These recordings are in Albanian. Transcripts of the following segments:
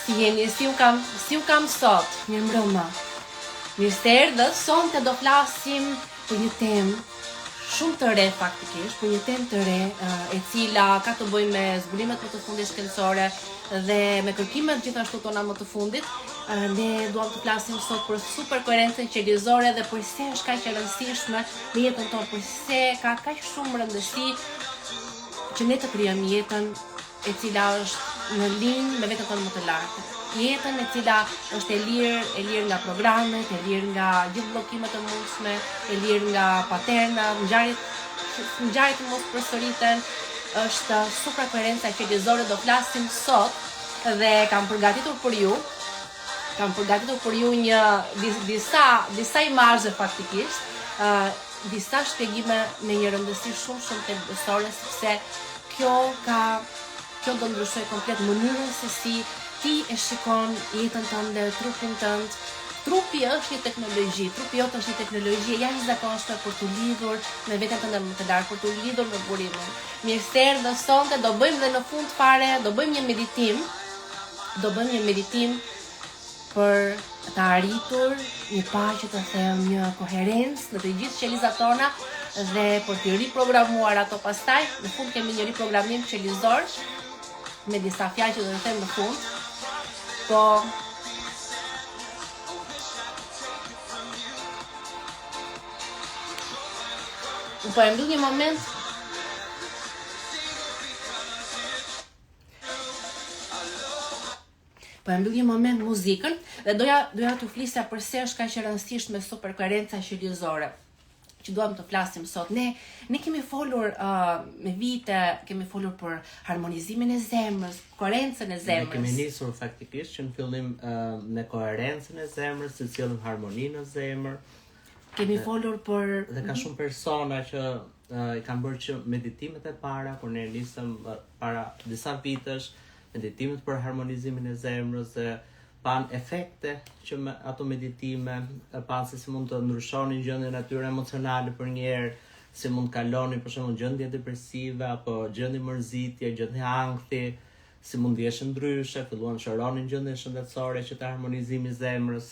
Si jeni, si u kam sot, mirë mbrëma. Mirë se erdhët, sonte do flasim për një temë shumë të re faktikisht, për një temë të re, e cila ka të bëjë me zburimet më të fundit shkencore dhe me kërkimet gjithashtu tona më të fundit. Ne duam të flasim sot për superkoherencën qelizore dhe përse është kaq e rëndësishme në jetën tonë, përse ka kaq shumë rëndësi që ne të krijojmë jetën e cila është në linjë me veten tonë më të lartë. Jetën e cila është e lirë nga programet, e lirë nga gjithë bllokimet e mundshme, e lirë nga paterna, ngjarjet që mos përsëriten, është superkoherenca qelizore. Do flasim sot dhe kam përgatitur për ju një disa imazhe faktikisht, disa shpjegime me një rëndësi shumë thelbësore, sepse kjo do ndryshoj komplet mënyrën se si ti e shikon jetën tënde, trupin tënd. Trupi është një teknologji, trupi jote është një teknologji e jashtëzakonshme për të lidhur me veten tënde më të lartë, për të lidhur me burimin. Mirë se erdhë sonte, do bëjmë dhe në fund fare, do bëjmë një meditim për të arritur një paqe, të them, një koherencë në të gjithë qelizat tona dhe për të riprogramuar ato pastaj. Në fund kemi një riprogramim qelizor me disa fjalë që do të them në fund. Po e mbyll një moment. Muzikën dhe doja t'u flisja përse është kaq e rëndësishme superkoherenca qelizore që duam të flasim sot. Ne kemi folur me vite, kemi folur për harmonizimin e zemrës, koherencën e zemrës. Ne kemi nisur faktikisht që në fillim me koherencën e zemrës, se sillim harmoninë në zemër. Kemi folur për dhe ka shumë persona që i kanë bërë që meditimet e para, kur ne nisëm para disa vitesh, meditimet për harmonizimin e zemrës dhe pan efekte që me ato meditime, pan se si mund të ndryshonin gjendjen e tyre emocionale për njerë, si mund kalonin për shembull gjendje depresive apo gjendje mërzitje, gjendje ankthi, si mund ndjeshin ndryshe, filluan shëronin gjendjen shëndetësore që të harmonizimi i zemrës.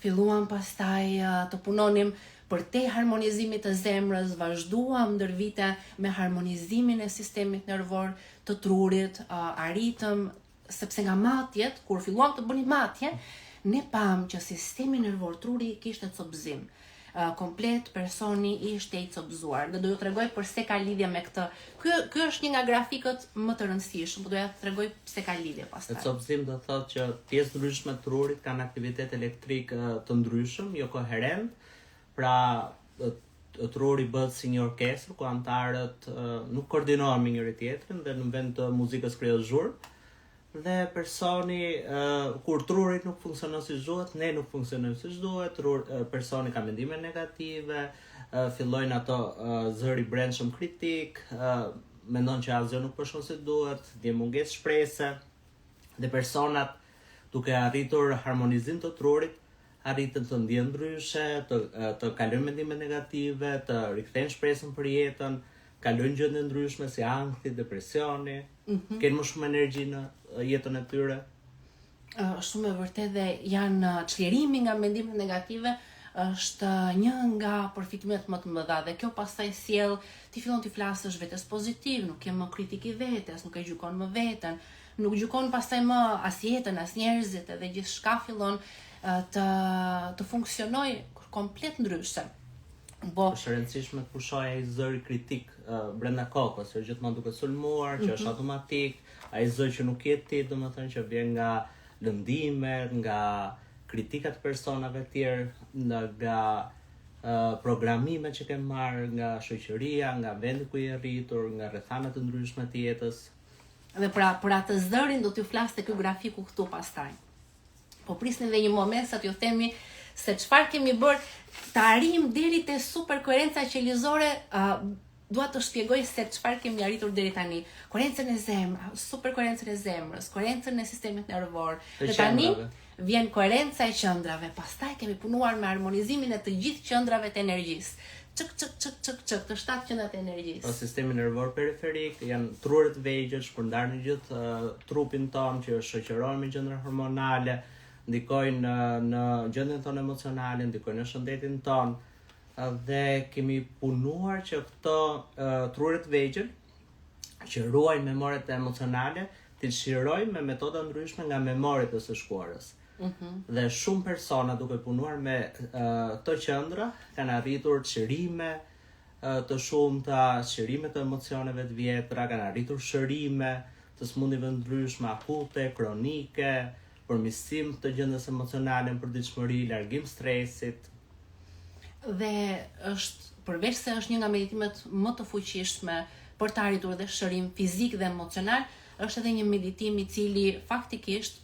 Filluam pastaj të punonim për te harmonizimit të zemrës, vazhduam ndër vite me harmonizimin e sistemit nervor të trurit, arritëm, sepse nga matjet, kur filluam të bënim matje, ne pam që sistemi nervor truri kishte copëzim. Komplet personi ishte i copëzuar. Dhe do ju tregoj përse ka lidhje me këtë. Ky është një nga grafikët më të rëndësishëm, por doja t'ju tregoj pse ka lidhje pastaj. Copëzim do thotë që pjesë ndryshme të trurit kanë aktivitet elektrik të ndryshëm, jo koherent. Pra truri bëhet si një orkestër ku anëtarët nuk koordinohen me njëri tjetrin dhe në vend të muzikës krijohet zhurmë. Dhe personi, kur truri nuk funksionon si duhet, ne nuk funksionojmë si duhet, personi ka mendime negative, fillojnë ato zëri brendshëm kritik, mendon që asgjë nuk po shkon si duhet, dhe mungesë shprese, dhe personat duke arritur harmonizim të trurit, arritën të ndjehen ndryshe, të kalojnë mendime negative, të rikthejnë shpresën për jetën, kalojnë gjendje ndryshme si ankthi, depresioni, kanë më shumë energji në jetën e tyre. Shumë e vërtet dhe janë çlirimi nga mendimet negative është një nga përfitimet më të mëdha dhe kjo pastaj sjell ti fillon të flasësh vetes pozitiv, nuk ke më kritiki vetes, nuk e gjykon më veten, nuk gjykon pastaj më as jetën, as njerëzit, edhe gjithçka fillon të funksionojë komplet ndryshe. Është rëndësishme të pushojë ai zëri kritik brenda kokës, që gjithmonë duke sulmuar, që është automatik, ai zë që nuk je ti, domethënë që vjen nga lëndimet, nga kritikat e personave të tjerë, nga programimet që ke marrë nga shoqëria, nga vendi ku je rritur, nga rrethanat të ndryshme të jetës. Dhe për atë zërin do t'ju flas te ky grafiku këtu pastaj. Po prisni edhe një moment sa t'ju themi se çfarë kemi bërë të arrijmë deri te superkoherenca qelizore. Dua të shpjegoj se çfarë kemi arritur deri tani. Koherencën e zemrës, superkoherencën e zemrës, koherencën e sistemit nervor. Dhe tani vjen koherenca e qendrave. Pastaj kemi punuar me harmonizimin e të gjithë qendrave të energjisë. të 7 qendrat e energjisë. Sistemi nervor periferik janë trurit vegjël, shpërndar në gjithë trupin ton që shoqërojnë me gjendra hormonale, ndikojnë në gjendjen tonë emocionale, ndikojnë në shëndetin ton. Dhe kemi punuar që këto trurit vegjël që ruajnë memoriet emocionale të shirojmë me metoda ndryshme nga memoriet e së shkuarës. Dhe shumë persona duke punuar me këto qendra kanë arritur çrime të shumta, shërime të emocioneve të vjetra, kanë arritur shërime të smundjeve ndryshme, akute, kronike, përmirësim të gjendjes emocionale në përditshmëri, largim stresit. Dhe përveç se është një nga meditimet më të fuqishme për të arritur dhe shërim fizik dhe emocional, është edhe një meditim i cili faktikisht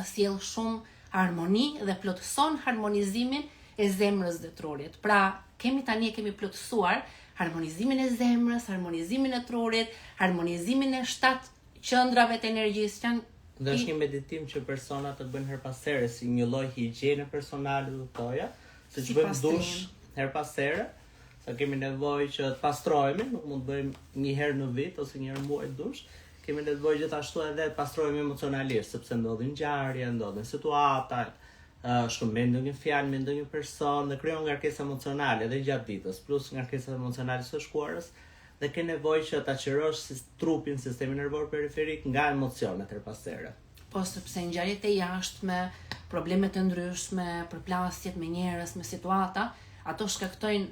sjell shumë harmoni dhe plotëson harmonizimin e zemrës dhe trurit. Pra, kemi plotësuar harmonizimin e zemrës, harmonizimin e trurit, harmonizimin e 7 qendrave të energjisë. Dhe është një meditim që personat të bëjnë her pas here si një lloj higjiene personale do thoja, se që bëjmë dush her pas here, sa kemi nevojë që të pastrohemi, nuk mund të bëjmë një herë në vit ose një herë muaj dush, kemi nevojë gjithashtu edhe të pastrohemi emocionalisht, sepse ndodhin ngjarje, ndodhin situata, shkëmbejmë ndonjë fjalë me ndonjë person dhe krijon ngarkesë emocionale edhe gjatë ditës, plus ngarkesa emocionale së shkuarës, dhe ke nevojë që ta qirosh trupin, sistemin nervor periferik nga emocionet her pas here. Po sepse ngjarjet e jashtme, problemet e ndryshme, përplasjet me njerëz, me situata, ato shkaktojnë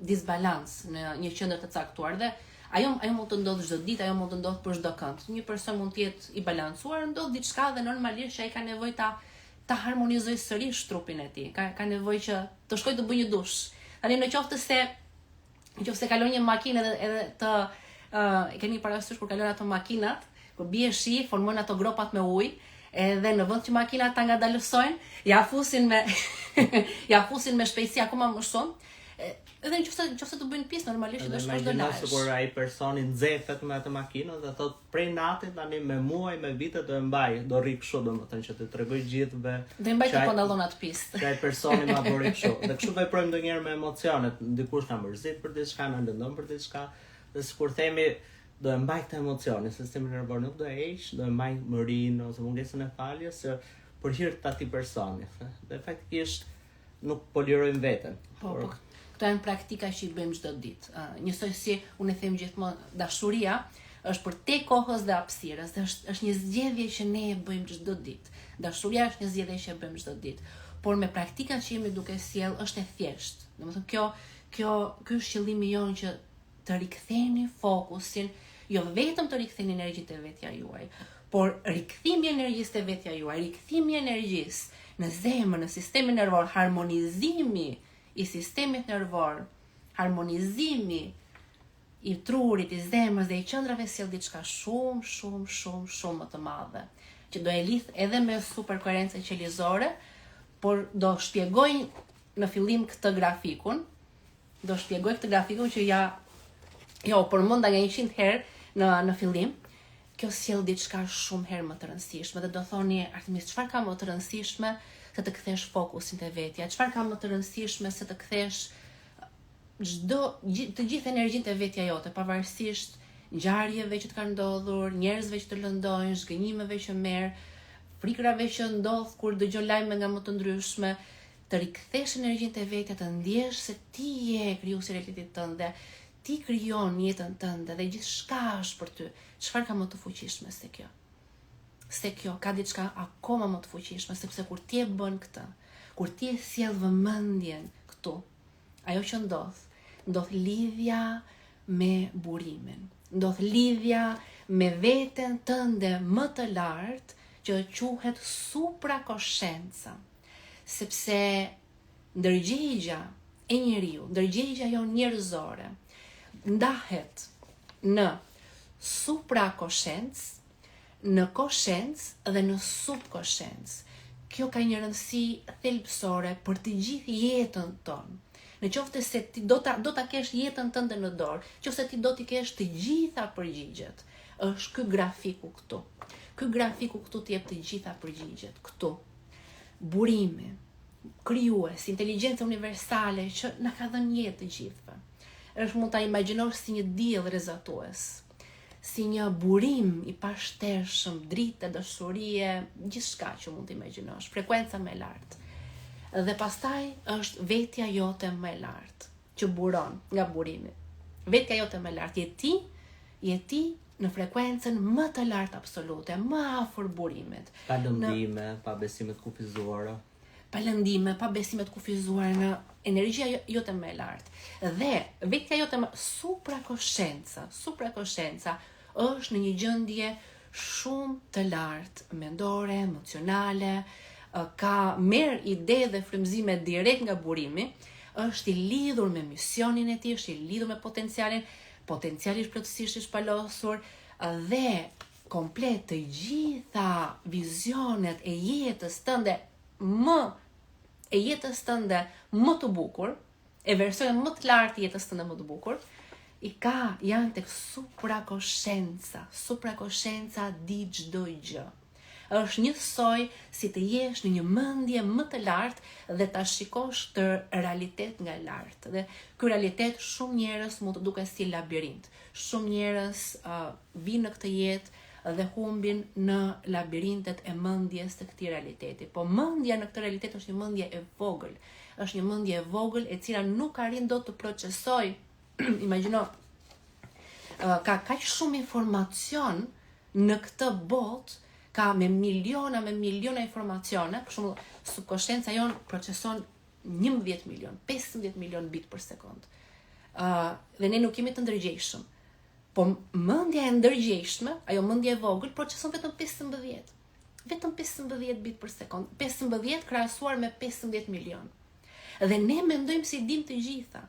disbalans në një qendër të caktuar dhe ajo mund të ndodhë çdo ditë, ajo mund të ndodhë për çdo kënd. Një person mund të jetë i balancuar, ndodh diçka dhe normalisht që ai ka nevojë ta harmonizojë sërish trupin e tij. Ka nevojë që të shkojë të bëjë një dush. Tani në qoftë se kalon një makinë edhe të keni parasysh kur kalon ato makinat, kur bie shi, formojnë ato gropat me ujë, edhe në vend që makinat ta ngadalësojnë, ja fusin me shpejtësi akoma më shumë. Edhe nëse të bëjnë pjesë normalisht do shkosh do lash. Sigur ai personi nxehet me atë makinë dhe thot prej natit tani me muaj, me vite do e mbaj, do rri kështu domethënë që të tregoj gjithëve. Do e mbaj të pantallonat pistë. Ai personi ma bëri kështu. Dhe kështu veprojmë ndonjëherë me emocionet, dikush na mërzit për diçka, na lëndon për diçka, dhe sikur themi do e mbaj këtë emocione, sistemi nervor nuk do e heq, do e mbaj mërinë ose mungesën e faljes për hir të atij personi. Dhe faktikisht nuk po lirojmë veten. Këto janë praktika që i bëjmë çdo ditë. Njësoj si unë e them gjithmonë, dashuria është për te kohës dhe hapësirës, dhe është një zgjedhje që ne e bëjmë çdo ditë. Dashuria është një zgjedhje që e bëjmë çdo ditë. Por me praktikat që jemi duke sjell është e thjeshtë. Domethënë ky është qëllimi jonë që të riktheni fokusin, jo vetëm të riktheni energjitë e vetja juaj, por rikthimi i energjisë të vetja juaj, rikthimi i energjisë në zemër, në sistemin nervor, harmonizimi i sistemit nervor, harmonizimi i trurit, i zemrës dhe i qendrave sjell diçka shumë më të madhe, që do e lidh edhe me superkoherencën qelizore, por do shpjegoj në fillim këtë grafikun, që ja u përmenda nga 100 herë në fillim. Kjo sjell diçka shumë herë më të rëndësishme dhe do thoni, Artemis, çfarë ka më të rëndësishme se të kthesh fokusin te vetja? Çfarë ka më të rëndësishme se të kthesh të gjithë energjinë te vetja jote, pavarësisht ngjarjeve që të kanë ndodhur, njerëzve që të lëndojnë, zgënjimeve që merr, frikrave që ndodh kur dëgjon lajme nga më të ndryshme, të rikthesh energjinë te vetja, të ndjesh se ti je krijuesi i realitetit tënd dhe ti krijon jetën tënde dhe gjithçka është për ty. Çfarë ka më të fuqishme se kjo? Se kjo ka diçka akoma më të fuqishme, sepse kur ti e bën këtë, kur ti e sjell vëmendjen këtu, ajo që ndodh lidhja me burimin, ndodh lidhja me veten tënde më të lartë, që quhet supraconscienza, sepse ndërgjegja e njeriu, ndërgjegja jonë njerëzore, ndahet në supraconsciencë, në konsciencë dhe në subkonsciencë. Kjo ka një rëndësi thelbësore për të gjithë jetën tonë. Në qoftë se ti do ta kesh jetën tënde në dorë, nëse ti do t'i kesh të gjitha përgjigjet, është ky grafiku këtu. Ky grafiku këtu t'i jep të gjitha përgjigjet këtu. Burimi, krijues, inteligjencë universale që na ka dhënë jetë të gjithëve. Është mund ta imagjinosh si një diell rrezatues, si një burim i pashtershëm, dritë, dashurie, gjithçka që mund të imagjinosh, frekuenca më e lartë. Dhe pastaj është vetja jote më e lartë, që buron nga burimi. Vetja jote më e lartë je ti në frekuencën më të lartë absolute, më afër burimit. Pa lëndime, pa besimet kufizuara. Pa lëndime, pa besimet kufizuara në energjia jote më e lartë. Dhe vetja jote më supraconscienza është në një gjendje shumë të lartë, mendore, emocionale, ka merr ide dhe frymëzime direkt nga burimi, është i lidhur me misionin e tij, është i lidhur me potencialisht plotësisht i shpalosur dhe komplet të gjitha vizionet e jetës tënde më të bukur, e versionin më të lartë të jetës tënde më të bukur, janë tek supraconscienza di çdo gjë. Është njësoj si të jesh në një mendje më të lartë dhe ta shikosh të realitet nga lartë. Dhe ky realitet shumë njerëz mund të duket si labirint. Shumë njerëz vinë në këtë jetë dhe humbin në labirintet e mendjes të këtij realiteti. Po mendja në këtë realitet është një mendje e vogël. Është një mendje e vogël e cila nuk arrin dot të procesoj. Imagjino, ka kaq shumë informacion në këtë botë, ka me miliona informacione, për shembull, subkonscienca jon proceson 11 milion, 15 milion bit për sekond. Dhe ne nuk jemi të ndërgjegjshëm. Po mendja e ndërgjegjshme, ajo mendja e vogël, proceson vetëm 15. Vetëm 15 bit për sekond. 15 krahasuar me 15 milion. Dhe ne mendojmë si dim të gjitha.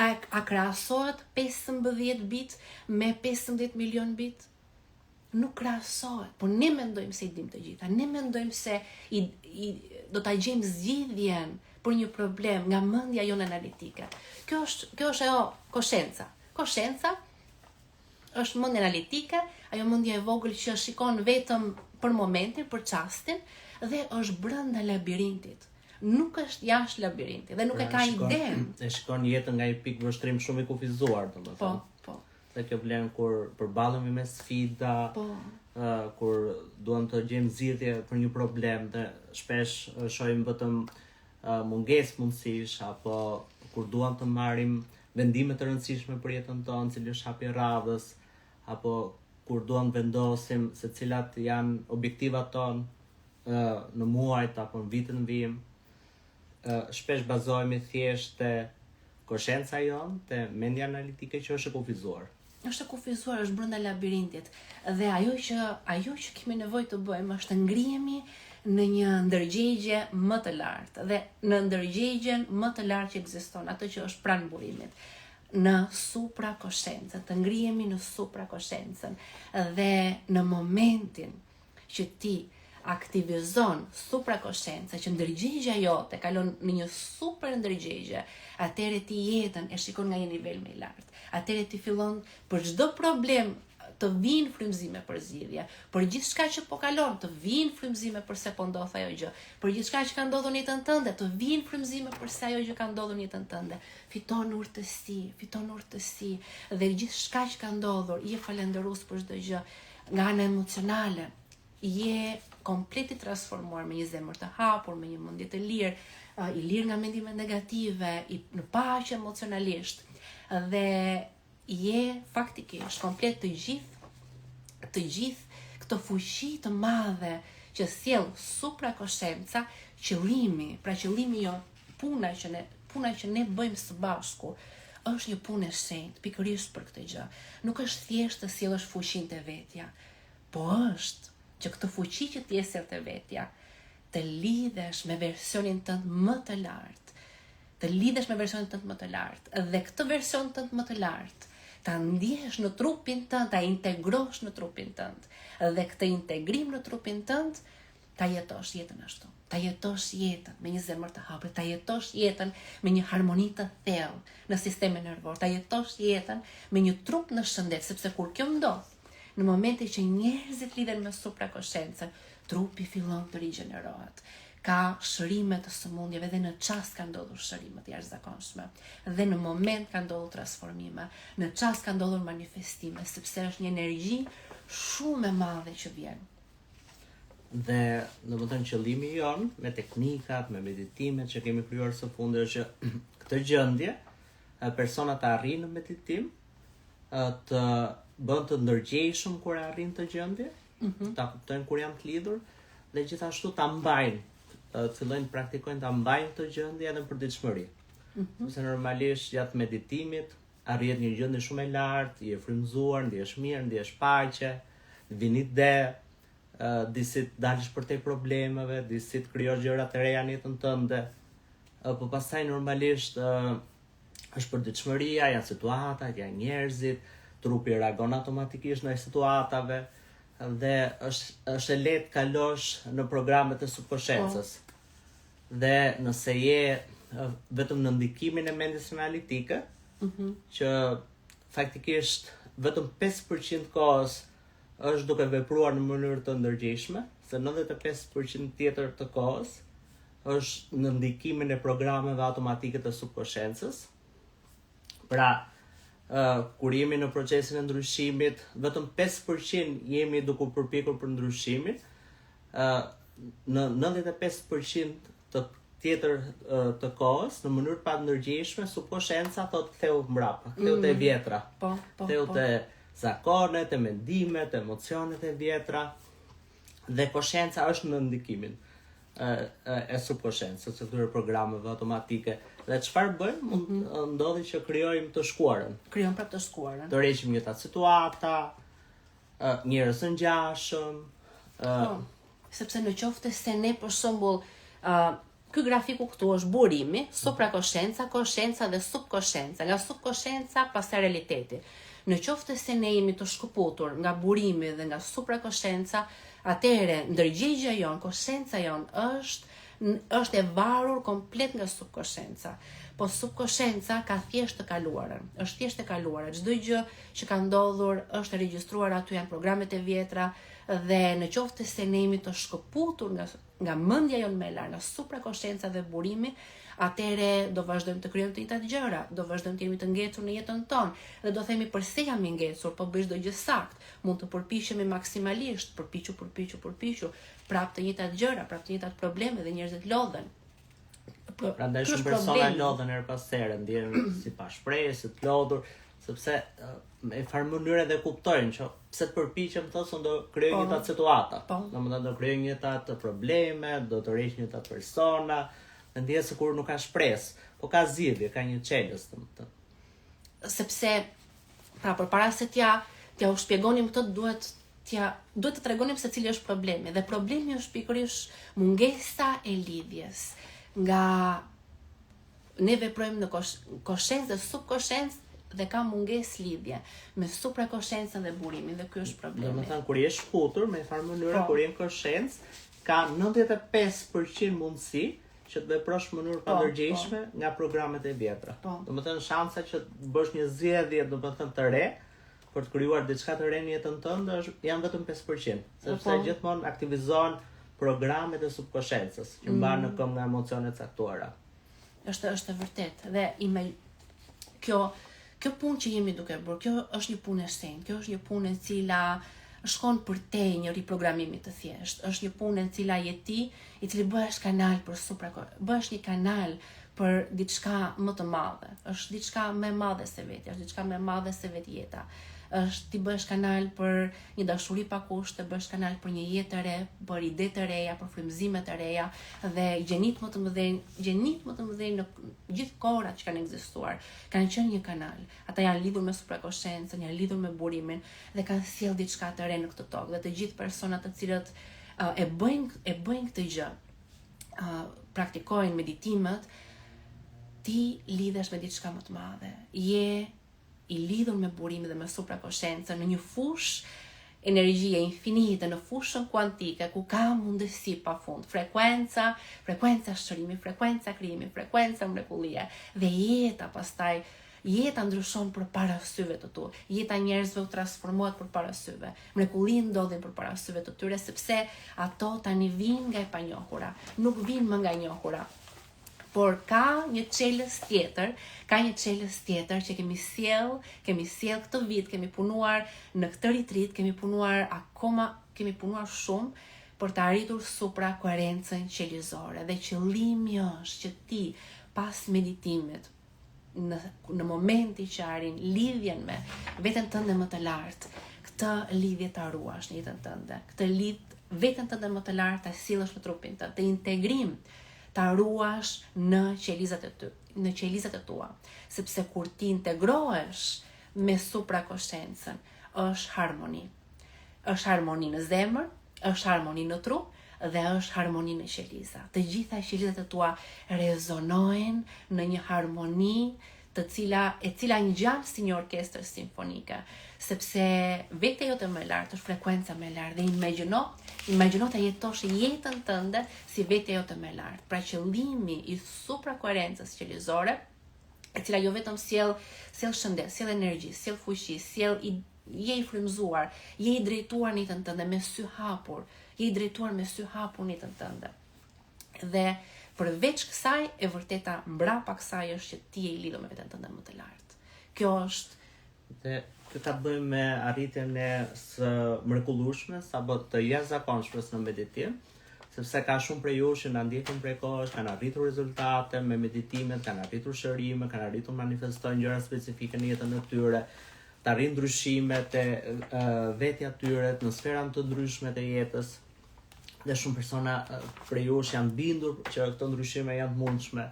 A krahasohet 15 bit me 15 milion bit? Nuk krahasohet, por ne mendojmë se i dim të gjitha. Ne mendojmë se do ta gjejmë zgjidhjen për një problem nga mendja jonë analitike. Kjo është ajo koscienca. Koscienca është mendja analitike, ajo mendja e vogël që shikon vetëm për momentin, për çastin dhe është brenda labirintit. Nuk është jashtë labirintit dhe nuk e ka ide. E shikon jetën nga një pikë vështrim shumë i kufizuar, domethënë. Po. Dhe kjo vlen kur përballemi me sfida, kur duam të gjejmë zgjidhje për një problem dhe shpesh shohim vetëm mungesë mundësish, apo kur duam të marrim vendime të rëndësishme për jetën tonë, cili është hapja e radhës, apo kur duam të vendosim se cilat janë objektivat tonë në muajt apo në vitin vim, shpesh bazohemi thjesht te koscienca jonë, te mendja analitike që është e kufizuar. Është brenda labirintit. Dhe ajo që kemi nevojë të bëjmë është të ngrihemi në një ndërgjegje më të lartë. Dhe në ndërgjegjen më të lartë që ekziston, atë që është pranë burimit, në supraconsciencë, të ngrihemi në supraconsciencën. Dhe në momentin që ti aktivizon supraconsciencë, që ndërgjegja jote kalon në një super ndërgjegje, atëherë ti jetën e shikon nga një nivel më i lartë. Atëherë ti fillon për çdo problem të vinë frymëzime për zgjidhje, për gjithçka që po kalon të vinë frymëzime përse po ndodh ajo gjë, për gjithçka që ka ndodhur në jetën tënde të vinë frymëzime përse ajo gjë ka ndodhur në jetën tënde. Fiton urtësi dhe gjithçka që ka ndodhur, je falënderues për çdo gjë, nga ana emocionale, je komplet i transformuar me një zemër të hapur, me një mendje të lirë, i lirë nga mendimet negative, në paqe emocionalisht, dhe je faktikisht komplet të gjithë këto fuqi të madhe që sjell supraconscienca, qëllimi jo, puna që ne bëjmë së bashku, është një punë e shenjtë, pikërisht për këtë gjë. Nuk është thjesht të sjellësh fuqinë të vetja, po është që këtë fuqi që ti e sjell të vetja, të lidhesh me versionin tënd më të lartë. Dhe këtë version tënd më të lartë, ta ndjesh në trupin tënd, ta integrosh në trupin tënd. Dhe këtë integrim në trupin tënd, ta jetosh jetën ashtu. Ta jetosh jetën me një zemër të hapur, ta jetosh jetën me një harmoni të thellë në sistemin nervor, ta jetosh jetën me një trup në shëndet, sepse kur kjo ndodh, në momentin që njerëzit lidhen me supraconsciencën, trupi fillon të rigjenerohet. ka shërime të sëmundjeve dhe në çast ka ndodhur shërime të jashtëzakonshme dhe në moment ka ndodhur transformime, në çast ka ndodhur manifestime, sepse është një energji shumë e madhe që vjen. Dhe domethënë qëllimi jon me teknikat, me meditimet që kemi krijuar së fundi është që këtë gjendje personat të arrijnë në meditim, të bën të ndërgjegjshëm kur arrin të gjendje, ta kuptojnë kur janë të lidhur dhe gjithashtu ta mbajnë, të fillojnë të praktikojnë ta mbajnë të gjendje edhe për ditëshmëri. Sepse normalisht gjatë meditimit arrihet një gjendje shumë e lartë, je frymzuar, ndihesh mirë, ndihesh paqe, vin ide, disi të dalësh përtej problemeve, disi të krijosh gjëra të reja në jetën tënde. Po pastaj normalisht është përditshmëria, janë situatat, janë njerëzit, trupi reagon automatikisht ndaj situatave dhe është e lehtë kalosh në programet e subkonsciencës. Dhe nëse je vetëm në ndikimin e mendjes analitike, që faktikisht vetëm 5% kohës është duke vepruar në mënyrë të ndërgjegjshme, se 95% tjetër të kohës është në ndikimin e programeve automatike të subkonsciencës. Pra, kur jemi në procesin e ndryshimit, vetëm 5% jemi duke përpjekur për ndryshimin, në 95% të tjetër të kohës, në mënyrë pa ndërgjegjshme, subkonscienca thot ktheu mbrapa, ktheu te vjetra. Ktheu te zakonet, te mendimet, emocionet e vjetra, dhe konscienca është në ndikimin e subkonsciencës, së këtyre programeve automatike. Dhe çfarë bëjmë? Mund ndodhi që krijojmë të shkuarën. Krijojmë prapë të shkuarën. Të rreqim një situata, njerëz të ngjashëm. Sepse në qoftë se ne për shembull ky grafiku këtu është burimi, supraconscienca, konscienca dhe subkonscienca. Nga subkonscienca pastaj realiteti. Në qoftë se ne jemi të shkëputur nga burimi dhe nga supraconscienca, atëherë ndërgjegjja jon, konscienca jon është e varur komplet nga subkonscienca. Po subkonscienca ka thjesht të kaluarën. Është thjesht e kaluara. Çdo gjë që ka ndodhur është e regjistruar aty, janë programet e vjetra dhe në qoftë se ne jemi të shkëputur nga mendja jon më e lartë, nga supraconscienca dhe burimi, atëherë do vazhdojmë të krijojmë të njëjtat gjëra, do vazhdojmë të jemi të ngecur në jetën tonë dhe do themi pse jam i ngecur, po bëj çdo gjë sakt. Mund të përpiqemi maksimalisht, përpiqu, prapë të njëjtat gjëra, prapë të njëjtat probleme dhe njerëzit lodhen. Prandaj shumë persona lodhen her pas here, ndjehen si pa shpresë, të lodhur, sepse në farë mënyrë edhe kuptojnë që pse të përpiqem thotë se do krijoj njëjtat situata. Domethënë do krijoj njëjtat probleme, do të rreq njëjtat persona, dhe ndihet sikur nuk ka shpresë, po ka zgjidhje, ka një çelës domethënë. Sepse pra përpara se t'ja u shpjegonim këtë duhet të tregonim se cili është problemi, dhe problemi është pikërisht mungesa e lidhjes. Nga ne veprojmë në konsciencë dhe subkonsciencë dhe ka mungesë lidhje me supraconsciencën dhe burimin, dhe ky është problemi. Domethënë kur je shkutur me farë mënyrë, kur je në konsciencë, ka 95% mundësi që të veprosh në mënyrë pa ndërgjegjshme nga programet e vjetra. Domethënë shansa që të bësh një zgjedhje domethënë të re për të krijuar diçka të re në jetën tënde janë vetëm 5%, sepse gjithmonë aktivizohen programet e subkonsciencës që mbahen në këmbë nga emocionet caktuara. Është e vërtetë dhe kjo punë që jemi duke bërë, kjo është një punë e shenjtë, kjo është një punë e cila shkon përtej një riprogramimi të thjeshtë. Është një punë e cila je ti, i cili bëhesh kanal për bëhesh një kanal për diçka më të madhe. Është diçka më e madhe se vetja, është diçka më e madhe se vetjeta. Ti bëhesh kanal për një dashuri pa kushte, bëhesh kanal për një jetë të re, për ide të reja, për frymëzime të reja dhe gjenit më të mëdhenj në gjithë kohërat që kanë ekzistuar, kanë qenë një kanal. Ata janë lidhur me supraconsciencën, janë lidhur me burimin dhe kanë sjellë diçka të re në këtë tokë. Dhe të gjithë personat të cilët e bëjnë këtë gjë, praktikojnë meditimet, ti lidhesh me diçka më të madhe. Je i lidhur me burimin dhe me supraconsciencën në një fushë energjie infinite, në fushën kuantike ku ka mundësi pafund, frekuenca shërimi, frekuenca krijimi, frekuenca mrekullie dhe jeta pastaj Jeta ndryshon përpara syve të tu. Jeta e njerëzve u transformohet përpara syve. Mrekulli ndodhin përpara syve të tyre sepse ato tani vijnë nga e panjohura, nuk vijnë më nga e njohura. Por ka një çelës tjetër që kemi sjell këtë vit, kemi punuar në këtë retreat, kemi punuar shumë për të arritur supra-koherencën qelizore. Dhe qëllimi është që ti pas meditimit, në momenti që arrin lidhjen me veten tënde më të lartë, këtë lidhje ta ruash në jetën tënde. Këtë veten tënde më të lartë ta sillesh në trupin tënd, të integrim ta ruash në qelizat e tua. Sepse kur ti integrohesh me suprakonsciencën, është harmoni. Është harmoni në zemër, është harmoni në trup dhe është harmoni në qeliza. Të gjitha qelizat e tua rezonojnë në një harmoni e cila ngjan si një orkestër simfonike, sepse vetja jote më e lartë është frekuenca më e lartë dhe imagjino të jetosh jetën tënde si vetja jote më e lartë. Pra qëllimi i suprakoherencës qelizore, e cila jo vetëm sjell shëndet, sjell energji, sjell fuqi, je i frymzuar, je i drejtuar në jetën tënde me sy hapur, në jetën tënde. Dhe përveç kësaj, e vërteta mbrapa kësaj është që ti je i lidhur me veten tënde më të lartë. Kjo është dhe kjo ka të bëjë me arritjen e së mrekullueshme apo të jashtëzakonshme në meditim, sepse ka shumë prej jush që na ndjekën prej kohësh, kanë arritur rezultate me meditimet, kanë arritur shërime, kanë arritur manifestojnë gjëra specifike në jetën e tyre, të arrin ndryshimet e vetja tyre në sferën të ndryshme të jetës. Dhe shumë persona prej jush janë bindur që këto ndryshime janë të mundshme.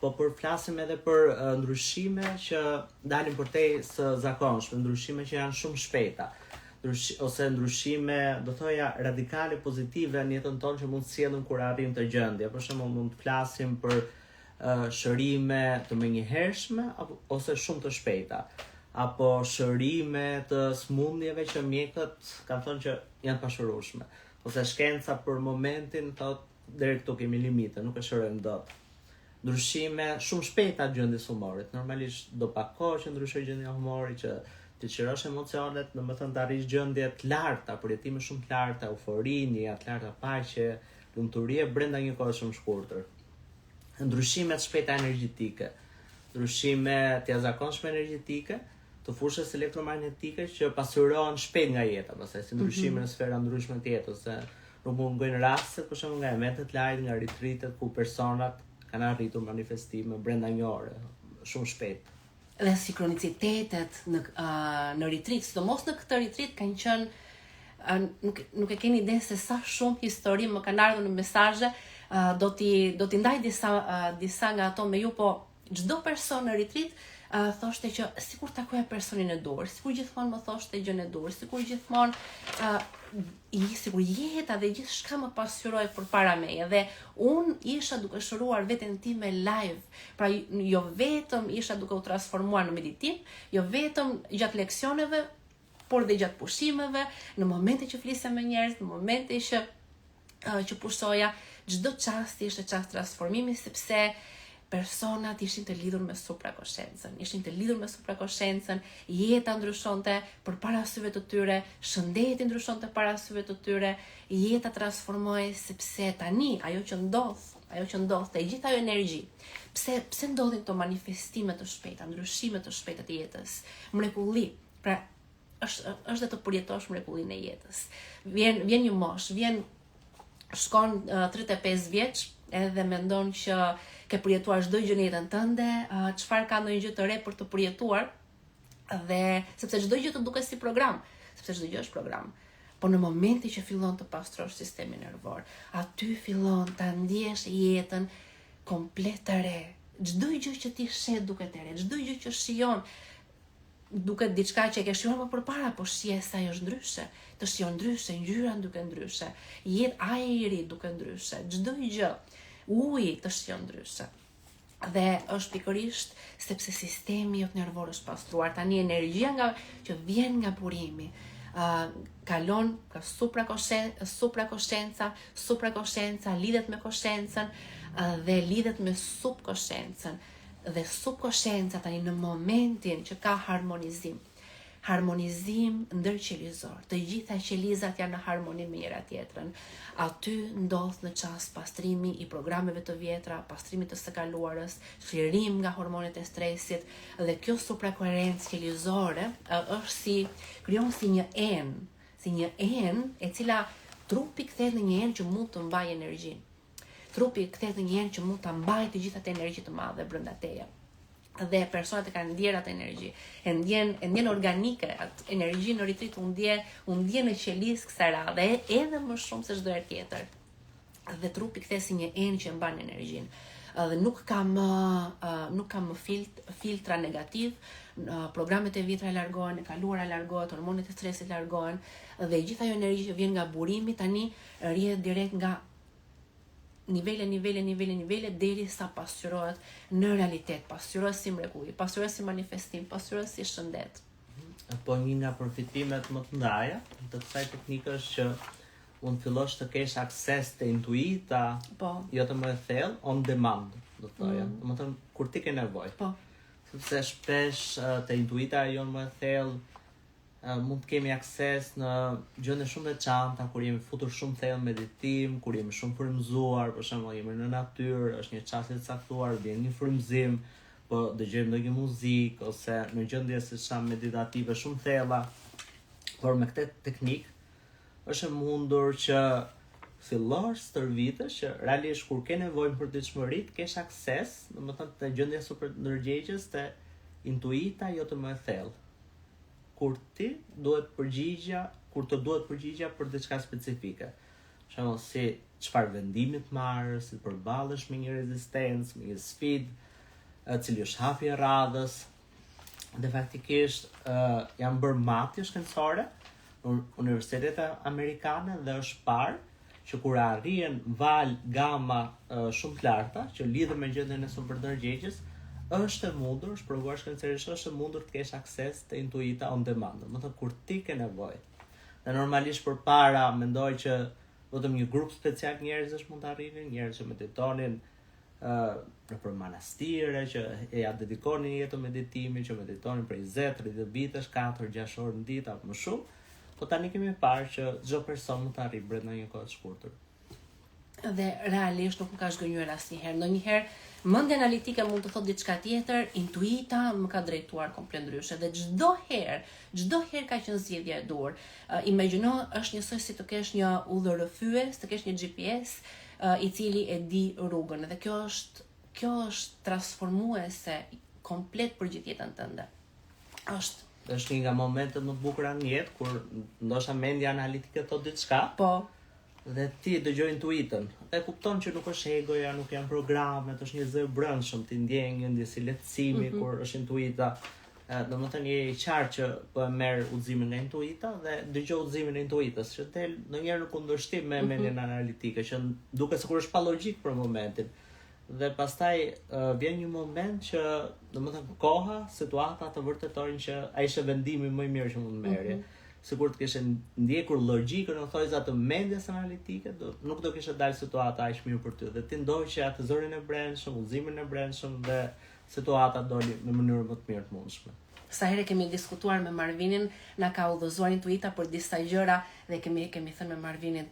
Po për flasim edhe për ndryshime që dalin përtej së zakonshme, ndryshime që janë shumë shpejta, ose ndryshime, do thoja, radikale pozitive në jetën tonë që mund të sjellin kur arrim të gjendje. Për shembull, mund të flasim për shërime të menjëhershme ose shumë të shpejta, apo shërime të smundjeve që mjekët kanë thënë që janë pashurueshme, ose shkenca për momentin thotë deri këtu kemi limite, nuk e shërojmë dot. Ndryshime shumë shpejta gjendjes humorit. Normalisht do pak kohë që ndryshoj gjendja humorit, që të qirosh emocionet, domethënë të arrish gjendje të larta, përjetime shumë të larta, eufori, një të larta paqe, lumturie brenda një kohe shumë shkurtër. Ndryshime të shpejta energjetike, ndryshime të jashtëzakonshme energjetike, të fushës elektromagnetike që pasurohen shpejt nga jeta, pastaj si ndryshime në sfera ndryshme të jetës, se nuk mungojnë raste, për shembull nga eventet live, nga retreatet ku personat kanë arritur manifestime brenda një ore, shumë shpejt. Dhe sinkronicitetet në retreat, sidomos në këtë retreat kanë qenë, nuk e keni ide se sa shumë histori më kanë ardhur në mesazhe, do t'i ndaj disa nga ato me ju, po çdo person në retreat thoshte që sikur takoja personin e dur, sikur gjithmonë më thoshte gjën e dur, sikur gjithmonë sikur jeta dhe gjithçka më pasqyroi përpara meje, dhe unë isha duke shëruar veten time live. Pra jo vetëm isha duke u transformuar në meditim, jo vetëm gjatë leksioneve, por dhe gjatë pushimeve, në momente që flisja me njerëz, në momente që pushoja, çdo çast ishte çast transformimi, sepse personat ishin të lidhur me suprakonsciencën, jeta ndryshonte përpara syve të tyre, shëndeti ndryshonte para syve të tyre, jeta transformohej sepse tani ajo që ndodh, e gjitha ajo energji. Pse ndodhin këto manifestime të shpejta, ndryshime të shpejta të jetës, mrekulli. Pra është dhe të përjetosh mrekullinë e jetës. Vjen një mosh, shkon 35 vjeç, edhe mendon që ke përjetuar çdo gjë në jetën tënde, çfarë ka ndonjë gjë të re për të përjetuar, dhe sepse çdo gjë të duket si program, sepse çdo gjë është program. Po në momenti që fillon të pastrosh sistemin nervor, aty fillon ta ndjesh jetën komplet të re. Çdo gjë që ti shet duket e re, çdo gjë që shijon duket diçka që e ke shijuar më përpara, po shije se ajo është ndryshe. Të shijon ndryshe, ngjyra duket ndryshe, ajri duket ndryshe, çdo gjë, uji të shijon ndryshe. Dhe është pikërisht sepse sistemi jot nervor është pastruar. Tani energjia që vjen nga burimi kalon ka suprakonscienca lidhet me konsciencën dhe lidhet me subkonsciencën. dhe subkonscienca tani në momentin që ka harmonizim ndërqelizor, të gjitha qelizat janë në harmoni me njëra tjetrën. Aty ndodh në çast pastrimi i programeve të vjetra, pastrimi të së kaluarës, çlirim nga hormonet e stresit, dhe kjo suprakoherencë qelizore krijon si një enë e cila trupi kthehet në një enë që mund të mbajë energjinë. Trupi kthehet në një enë që mund ta mbajë të gjitha të energji të madhe brenda teje. Dhe personat e kanë ndjer atë energji, e ndjen organike, atë energji në ritrit u ndje në qelizë kësaj radhe, edhe më shumë se çdo herë tjetër. Dhe trupi kthehet si një enë që mban energjinë. Dhe nuk ka më filtra negativ, programet e vjetra largohen, e kaluara largohet, hormonet e stresit largohen, dhe gjithë ajo energji që vjen nga burimi tani rrihet direkt nga nivele deri sa pasqyrohet në realitet, pasqyrohet si mrekulli, pasqyrohet si manifestim, pasqyrohet si shëndet. Po një nga përfitimet më të ndaja të kësaj teknike është që unë fillosh të kesh akses të intuita, jo të më e thellë, on demand, do të thoja. Do të thënë kur ti ke nevojë. Po. Sepse shpesh të intuita jo më e thellë mund të kemi akses në gjëra shumë të veçanta kur jemi futur shumë thellë në meditim, kur jemi shumë frymëzuar, për shembull jemi në natyrë, është një çast e caktuar, vjen një frymëzim, po dëgjojmë ndonjë muzikë ose në gjendje si meditative shumë thella. Por me këtë teknikë është e mundur që fillosh stërvitesh që realisht kur ke nevojë për diçmëri të kesh akses, domethënë të gjendja super ndërgjegjës të intuita jo të më e thellë. Kur ti duhet përgjigja për diçka specifike. Për shembull, si çfarë vendimi të marrësh, si të përballesh me një rezistencë, me një sfidë, cili është hapi i radhës. Dhe faktikisht janë bërë matje shkencore në universitetet amerikane dhe është parë që kur arrin val gama shumë të larta që lidhen me gjendjen e superdërgjegjës, është e mundur, është provuar shkencërisht, është e mundur të kesh akses të intuita on demand, do të thotë kur ti ke nevojë. Dhe normalisht përpara mendoj që vetëm një grup special njerëzish mund të arrinin, njerëz që meditonin nëpër manastire, që ja dedikonin jetën meditimit, që meditonin prej 20-30 vitesh, 4-6 orë në ditë apo më shumë. Po tani kemi parë që çdo person mund të arrijë brenda një kohe të shkurtër. Dhe realisht nuk më ka zgënjur asnjëherë. Ndonjëherë mendja analitike mund të thotë diçka tjetër, intuita më ka drejtuar komplet ndryshe. Dhe çdo herë ka qenë zgjedhja e dur. Imagjino është njësoj si të kesh një udhërrëfyes, të kesh një GPS i cili e di rrugën. Dhe kjo është transformuese komplet për gjithë jetën tënde. Është një nga momentet më të bukura në jetë kur ndoshta mendja analitike thotë diçka. Po. Dhe ti dëgjoj intuitën. E kupton që nuk është egoja, nuk janë programet, është një zë brendshëm, ti ndjen një ndjesi lehtësimi kur është intuita. Domethënë je i qartë që po e merr udhëzimin nga intuita dhe dëgjoj udhëzimin e intuitës, që del ndonjëherë në kundërshtim me mendjen analitike, që duket sikur është pa logjik për momentin. Dhe pastaj vjen një moment që domethënë koha, situata të vërtetojnë që ai është vendimi më i mirë që mund të merrje. Sikur të kishe ndjekur logjikën në thojza të mendjes analitike, nuk do kishe dalë situata aq mirë për ty. Dhe ti ndoqe atë zërin e brendshëm, udhëzimin e brendshëm dhe situata doli në mënyrë më të mirë të mundshme. Sa herë kemi diskutuar me Marvinin, na ka udhëzuar intuita për disa gjëra dhe kemi thënë me Marvinin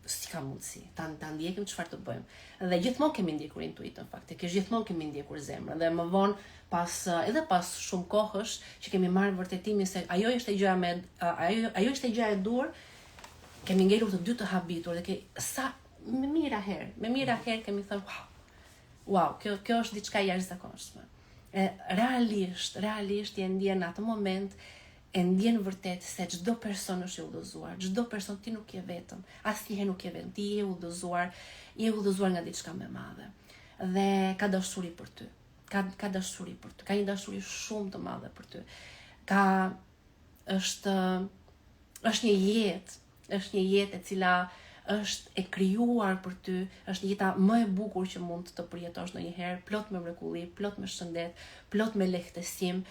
si ka mundësi, ta ndjekim çfarë të bëjmë. Dhe gjithmonë kemi ndjekur intuitën, faktikisht gjithmonë kemi ndjekur zemrën. Dhe më vonë edhe pas shumë kohësh që kemi marrë vërtetimin se ajo ishte gjëja e dur, kemi ngelur të dy të habitur dhe me mira herë kemi thënë wow, kjo është diçka jashtëzakonshme. Realisht je ndjen në atë moment, e ndjen vërtet se çdo person është i udhëzuar, çdo person, ti nuk je vetëm, asnjëherë nuk je vetëm, ti je udhëzuar nga diçka më e madhe. Dhe ka dashuri për ty. Ka dashuri për ty. Ka një dashuri shumë të madhe për ty. Është një jetë e cila është e krijuar për ty, është jeta më e bukur që mund të përjetosh ndonjëherë, plot me mrekulli, plot me shëndet, plot me lehtësim,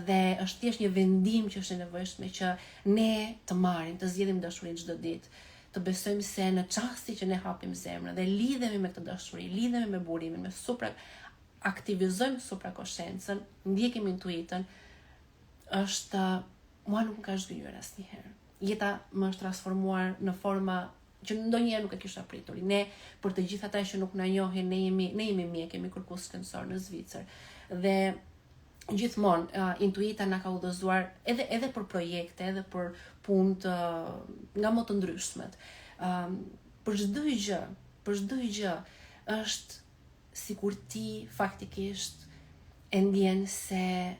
dhe është thjesht një vendim që është e nevojshme që ne të marrim, të zgjedhim dashurinë çdo ditë, të besojmë se në çasti që ne hapim zemrën dhe lidhemi me këtë dashuri, lidhemi me burimin, me aktivizojmë suprakoshensën, ndjekim intuitën, është mua nuk më ka zhgënjur asnjëherë. Jeta më është transformuar në forma që ndonjëherë nuk e kisha pritur. Ne, për të gjithë ata që nuk na njohin, ne jemi mjek, kemi kërkues shkencor në Zvicër. Dhe gjithmonë intuita na ka udhëzuar edhe për projekte, edhe për punë nga më të ndryshmet. Për çdo gjë është sikur ti faktikisht e ndjen se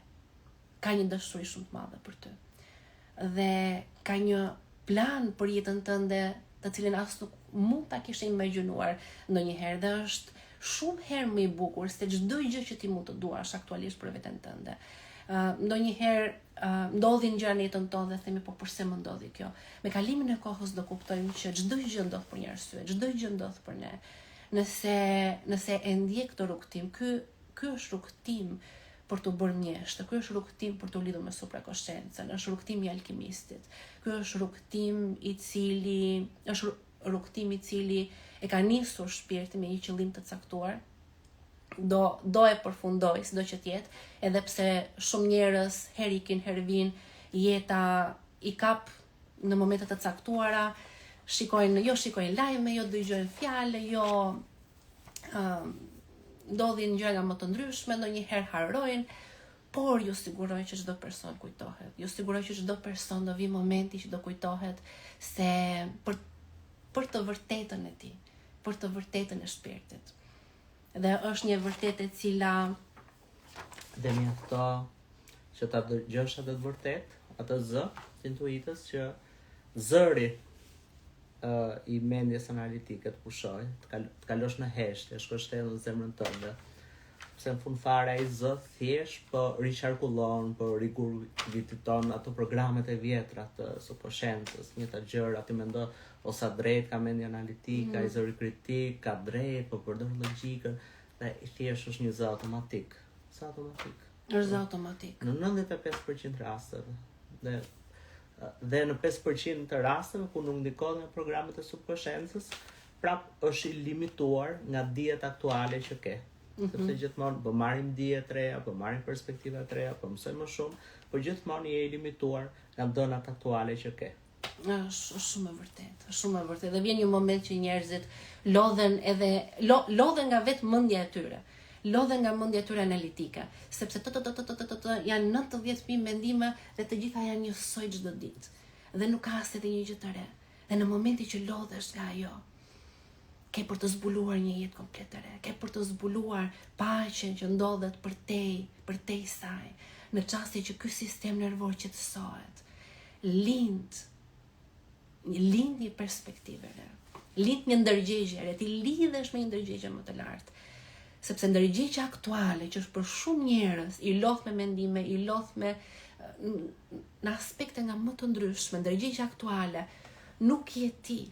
ka një dashuri shumë të madhe për ty. Dhe ka një plan për jetën tënde, të cilin as nuk mund ta kishe imagjinuar ndonjëherë, dhe është shumë herë më i bukur se çdo gjë që ti mund të duash aktualisht për veten tënde. Ndonjëherë ndodhin gjëra në jetën tonë dhe themi po pse më ndodhi kjo. Me kalimin e kohës do kuptojmë që çdo gjë ndodh për një arsye, çdo gjë ndodh për ne. Nëse e ndjek këtë rrugtim, ky është rrugtim për të bërë mjesht, ky është rrugtim për të lidhur me suprakoshensën, është rrugtimi i alkimistit. Ky është rrugtimi i cili e ka nisur shpirtin me një qëllim të caktuar. Do e përfundoj, sido që të jetë, edhe pse shumë njerëz herë ikin, herë vijnë, jeta i kap në momente të caktuara, shikojnë lajme, jo dëgjojnë fjalë, ndodhin gjëra më të ndryshme, ndonjëherë harrojnë, por ju siguroj që çdo person kujtohet. Ju siguroj që çdo person do vi momenti që do kujtohet se për të vërtetën e tij, për të vërtetën e shpirtit. Dhe është një vërtetë e cila dhe mjafto që ta dëgjosh atë vërtet, atë zë të intuitës, që zëri i mendjes analitike të pushoj, të kalosh në heshtje, shkosh në zemrën tënde. Pse në fund fare ai zë thjesht po riqarkullon, po rigurgiton ato programet e vjetra të suprakoshensës, njëta gjëra ti mendon ose drejt ka mendje analitike, ai zëri kritik, ka drejt, po përdor logjikën, dhe thjesht është një zë automatik. Është zë automatik. Në 95% rasteve. Dhe në 5% të rasteve ku nuk ndikon nga programet e subkoshensës, prap është i limituar nga dijet aktuale që ke. Sepse gjithmonë po marrim dije të reja, po marrim perspektiva të reja, po mësojmë më shumë, por gjithmonë je i limituar nga dhënat aktuale që ke. Është shumë e vërtetë. Dhe vjen një moment që njerëzit lodhen nga vetë mendja e tyre. Lodhen nga mendja e tyre analitike, sepse janë 90.000 mendime dhe të gjitha janë njësoj çdo ditë. Dhe nuk ka as edhe një gjë të re. Dhe në momentin që lodhesh nga ajo, ke për të zbuluar një jetë komplet të re, ke për të zbuluar paqen që ndodhet për te saj. Në çasti që ky sistem nervor qetësohet, lind një perspektive re, lind një ndërgjegje re, ti lidhesh me një ndërgjegje më të lartë. Sepse ndërgjegja aktuale, që është për shumë njerëz, i lodh me mendime, i lodh me në aspekte nga më të ndryshme, ndërgjegja aktuale nuk je ti.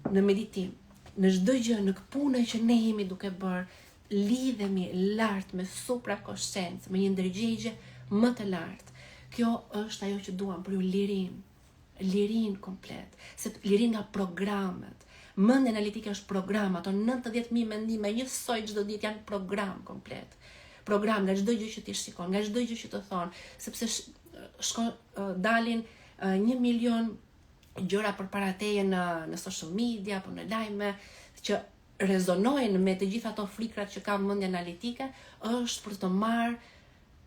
Në meditim, në çdo gjë, në punën që ne jemi duke bërë, lidhemi lart me suprakoshensë, me një ndërgjegje më të lartë. Kjo është ajo që duam për ju, lirin komplet, lirin nga programet. Mendja analitike është program, ato 90.000 mendime njësoj çdo ditë janë program komplet. Program nga çdo gjë që ti shikon, nga çdo gjë që të thon, sepse dalin 1 milion gjëra përpara teje në social media apo në lajme që rezonojnë me të gjitha ato frikrat që ka mendja analitike, është për të marrë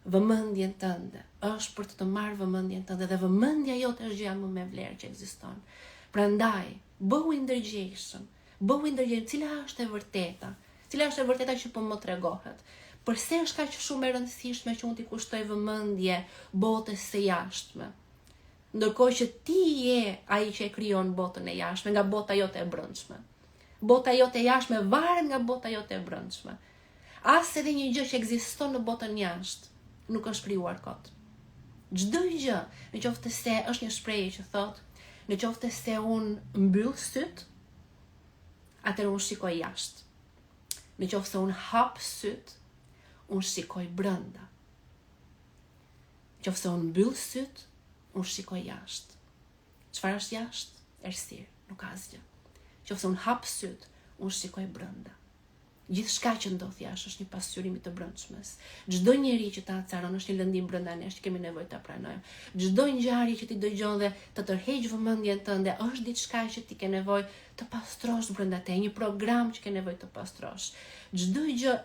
vëmendjen tënde. Dhe vëmendja jote është gjëja më me vlerë që ekziston. Prandaj bëhu i ndërgjegjshëm, cila është e vërteta që po më tregohet. Përse është kaq shumë e rëndësishme që unë t'i kushtoj vëmendje botës së jashtme, ndërkohë që ti je ai që e krijon botën e jashtme nga bota jote e brendshme. Bota jote e jashtme varet nga bota jote e brendshme. As edhe një gjë që ekziston në botën jashtë nuk është krijuar kot. Çdo gjë, nëse është një shprehje që thotë, nëse se unë mbyll syt, atëherë unë shikoj jashtë. Nëse unë hap syt, unë shikoj brenda. Nëse unë mbyll syt, unë shikoj jashtë. Çfarë është jashtë? Errësirë, nuk ka asgjë. Nëse unë hap syt, unë shikoj brenda. Gjithçka që ndodh jashtë është një pasqyrim i të brendshmes. Çdo njeri që ta acaron është një lëndim brenda nesh, kemi nevojë ta pranojmë. Çdo ngjarje që ti dëgjon dhe të tërheq vëmendjen tënde është diçka që ti ke nevojë të pastrosh brenda te, një program që ke nevojë të pastrosh. Çdo gjë,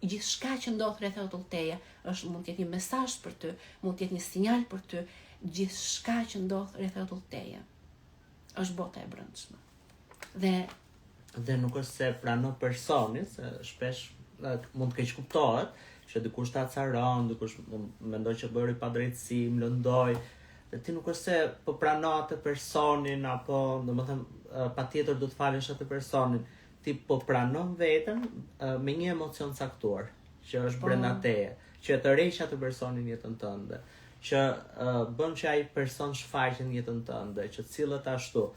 gjithçka që ndodh rreth rrotull teje është mund të jetë një mesazh për ty, mund të jetë një sinjal për ty. Gjithçka që ndodh rreth rrotull teje është bota e brendshme. Dhe nuk është se pranon personin, se shpesh mund të keq kuptohet, që dikush ta acaron, dikush mendoj që bëri pa drejtësi, më lëndoi. Dhe ti nuk është se po pranon atë personin apo, domethënë, patjetër do të falesh atë personin. Ti po pranon veten me një emocion caktuar, që është brenda teje, që të rreq atë personin në jetën tënde, që bën që ai person shfaqet në jetën tënde, që cilët ashtu.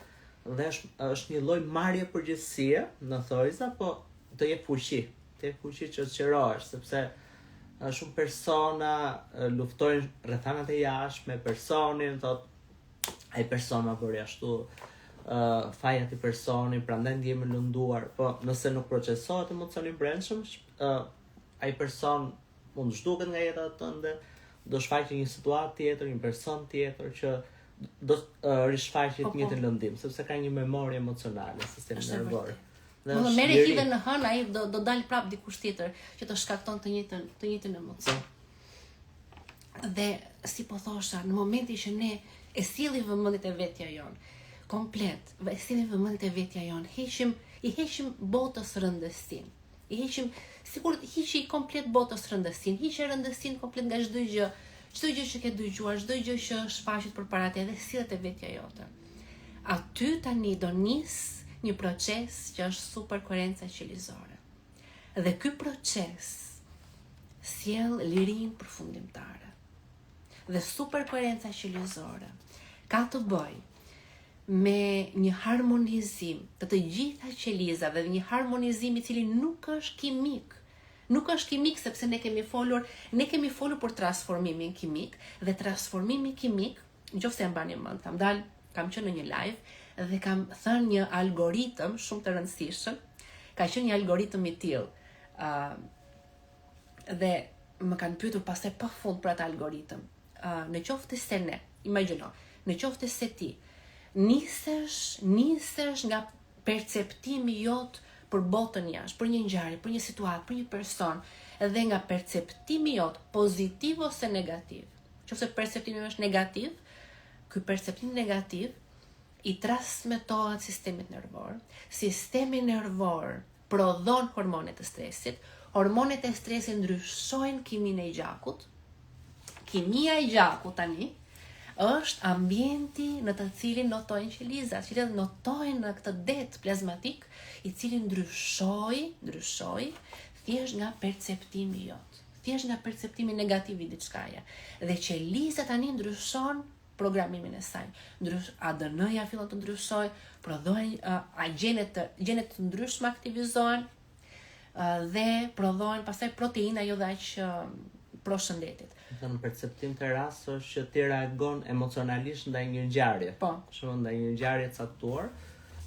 Dhe është një lloj marrje përgjegjësie në thojza, po të jep fuqi, që të qërohesh, sepse shumë persona luftojnë rrethanat e jashtme me personin, thotë ai person ma bëri ashtu, faja ti personi, prandaj ndjehemi lënduar, po nëse nuk procesohet emocioni i brendshëm, ai person mund zhduket nga jeta tënde, do shfaqet një situatë tjetër, një person tjetër që do rishfaqet një të lëndim, sepse ka një memorie emocionale, sistemi nervor. Më merre hive në hën, ai do dal prap dikush tjetër që të shkakton të njëjtën emocion. Dhe si po thosha, në momentin që ne e sillim vëmendjet e vetja jon, komplet, e sillim vëmendjet e vetja jon, i heqim botës rëndësin. I heqim, sikur hiqi komplet botës rëndësin, hiqe rëndësin komplet nga çdo gjë. Çdo gjë që ke dëgjuar, çdo gjë që shfaqet përpara te dhe sillet e vetja jote. Aty tani do nis një proces që është superkoherenca qelizore. Dhe ky proces sjell lirinë përfundimtare. Dhe superkoherenca qelizore ka të bëjë me një harmonizim të gjitha qelizave dhe një harmonizim i cili nuk është kimik. Nuk është kimik sepse ne kemi folur për transformimin kimik, dhe transformimi kimik, nëse e mbani mend, kam qenë në një live dhe kam thënë një algoritëm shumë të rëndësishëm, ka qenë një algoritëm i tillë. Dhe më kanë pyetur pastaj pafund për atë algoritëm. Në qoftë se ne, imagjino, në qoftë se ti nisesh nga perceptimi jot për botën jashtë, për një ngjarje, për një situatë, për një person, dhe nga perceptimi jot, pozitiv ose negativ. Nëse perceptimi është negativ, ky perceptim negativ i transmetohet sistemit nervor. Sistemi nervor prodhon hormonet e stresit. Hormonet e stresit ndryshojnë kiminë e gjakut. Kimia e gjakut tani është ambienti në të cilin notojnë qelizat, që notojnë në këtë det plazmatik, i cili ndryshoi thjesht nga perceptimi jot, thjesht nga perceptimi negativ i diçkaje. Dhe qeliza tani ndryshon programimin e saj. ADN-ja fillon të ndryshojë, prodhohen gjenet të ndryshme aktivizohen dhe prodhohen pastaj proteina jo dhe aq proshëndetit. Në perceptim të rast është që ti reagon emocionalisht ndaj një ngjarje. Po. Shumë ndaj një ngjarje caktuar,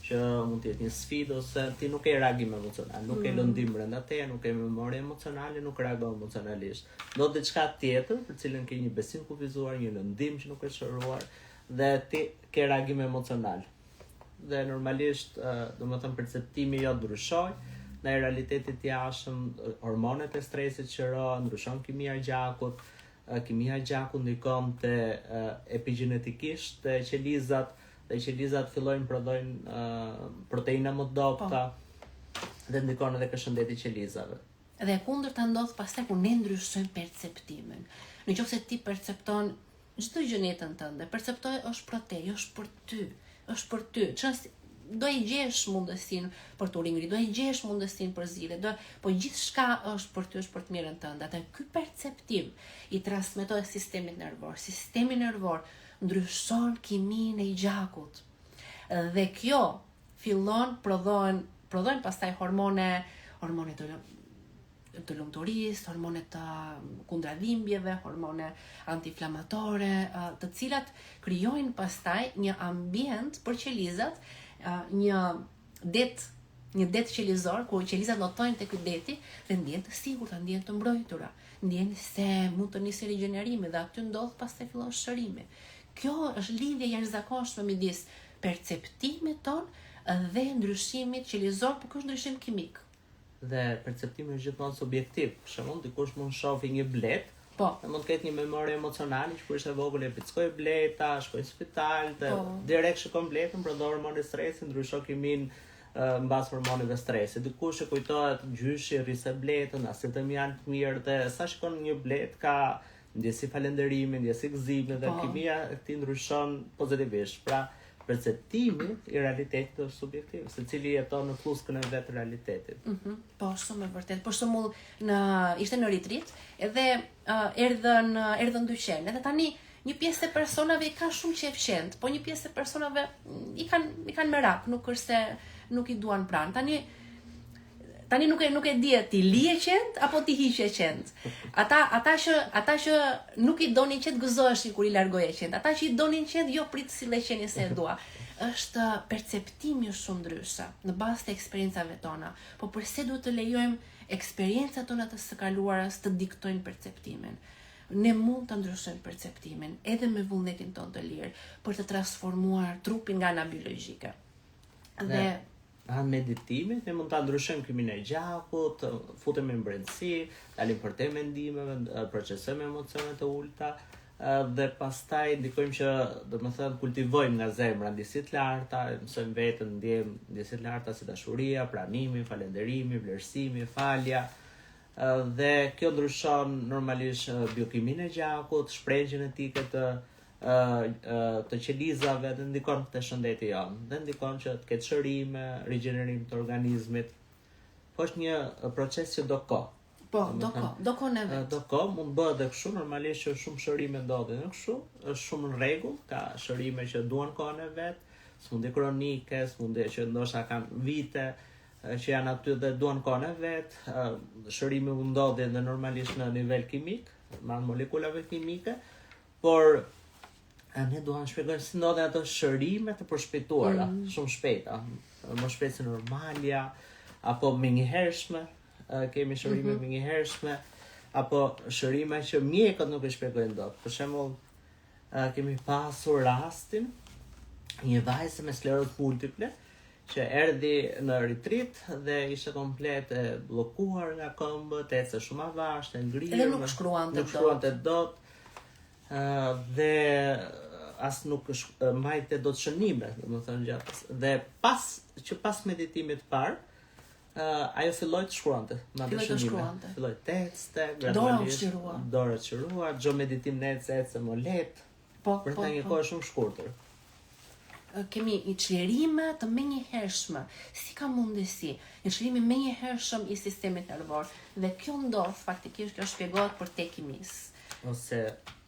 që mund të jetë një sfidë ose ti nuk ke reagim emocional, nuk ke lëndim brenda teje, nuk ke memorie emocionale, nuk reagon emocionalisht. Do diçka tjetër për cilën ke një besim kufizuar, një lëndim që nuk është shëruar dhe ti ke reagim emocional. Dhe normalisht, domethënë perceptimi jot ndryshoi, ndaj realitetit jashtëm, hormonet e stresit qërohen, ndryshon kimia e gjakut. Kimia e gjakut ndikon te epigenetikisht te qelizat, dhe qelizat fillojnë prodhojnë proteina më dobta dhe ndikon edhe ke shëndeti i qelizave. Dhe kundërta ndodh pastaj kur ne ndryshojmë perceptimin. Nëse ti percepton çdo gjë në jetën tënde, perceptoj është për te, është për ty. Do i gjesh mundësinë për të ringrit, do i gjesh mundësinë për zgjidhje, po gjithçka është për ty, është për të mirën tënde. Atë ky perceptim i transmetohet sistemit nervor. Sistemi nervor ndryshon kiminë e gjakut. Dhe kjo fillon prodhohen pastaj hormone të lumturisë, hormone të kundradhimbjeve, hormone antiinflamatore, të cilat krijojnë pastaj një ambient për qelizat, një det një det qelizor, ku qelizat notojnë te ky deti dhe ndjen të sigurta, ndjen të mbrojtura, ndjen se mund të nisë rigjenerimi dhe aty ndodh pastaj fillon shërimi. Kjo është lidhje jashtëzakonshme midis perceptimit ton dhe ndryshimit qelizor, por ky është ndryshim kimik. Dhe perceptimi është gjithmonë subjektiv. Për shembull, dikush mund shohë një blet, Po. dhe mund të ketë një memorie emocionale që kur ishte vogël e pickoi bleta, shkoi në spital, dhe direkt shikon bletën, prodhon hormonin e stresit, ndryshon kimin mbas hormoneve stresi. Dikush e kujtohet gjyshi, rrise bletën, asetet janë të mirë dhe sa shikon një blet ka ndjesi falënderimi, ndjesi gëzimi dhe kimia e këtij ndryshon pozitivisht. Pra, perceptimi i realitetit është subjektiv, secili jeton në fluskën e vet të realitetit. Po, shumë e vërtet. Për shembull, ishte në retreat, edhe erdhën dyqen. Edhe tani një pjesë e personave i ka shumë qejf qend, po një pjesë e personave i kanë merak, nuk është se nuk i duan pranë. Tani nuk e di ti lije qend apo ti hiqe qend. Ata që nuk i donin qend gëzoheshin kur i largoje qend. Ata që i donin qend jo prit sille qenie se e dua. Është perceptimi shumë ndryshe në bazë të eksperiencave tona. Po përse duhet të lejojmë eksperiencat tona të së kaluarës të diktojnë perceptimin? Ne mund të ndryshojmë perceptimin edhe me vullnetin ton të lirë për të transformuar trupin nga ana biologjike. Dhe meditimi, ne mund ta ndryshojmë kimin e gjakut, futemi në brendësi, dalim për te mendimeve, procesojmë emocionet e ulta dhe pastaj ndikojmë që, domethënë, kultivojmë nga zemra ndjesi të larta, mësojmë veten ndjejmë ndjesi të larta si dashuria, pranimi, falënderimi, vlerësimi, falja. Dhe kjo ndryshon normalisht biokimin e gjakut, shprehjen gjenetike të qelizave dhe ndikon te shëndeti jonë, dhe ndikon që të ketë shërime, rigjenerim të organizmit. Po është një proces që do kohë. Po, do kohë në vetë. Do kohë, mund bëhet edhe kështu, normalisht që shumë shërime ndodhin kështu, është shumë në rregull, ka shërime që duan kohën e vet, smundje kronike, smundje që ndoshta kanë vite, që janë aty dhe duan kohën e vet, shërimi mund ndodhin dhe normalisht në nivel kimik, me molekulave kimike, por ne duam shpjegojmë si ndodhen ato shërime të përshpejtuara, shumë shpejta, më shpejt se normalja, apo menjëhershme, kemi shërime menjëhershme, apo shërime që mjekët nuk e shpjegojnë dot. Për shembull, kemi pasur rastin një vajze me sklerozë multiple që erdhi në retreat dhe ishte komplet e bllokuar nga këmbët, ecë shumë avash, e ngrirë, edhe nuk shkruante dot. Dhe as nuk mbajte dot shënime, domethënë gjatë. Dhe pas meditimit parë, ajo filloi të shkruante, filloi tekste, gradualisht, dora çruar, çdo meditim ecë më lehtë. Për ta një kohë shumë shkurtër. Kemi një çlirime të menjëhershme. Si ka mundësi? Një çlirim i menjëhershëm i sistemit nervor. Dhe kjo ndodh faktikisht, kjo shpjegohet për te kimis. Ose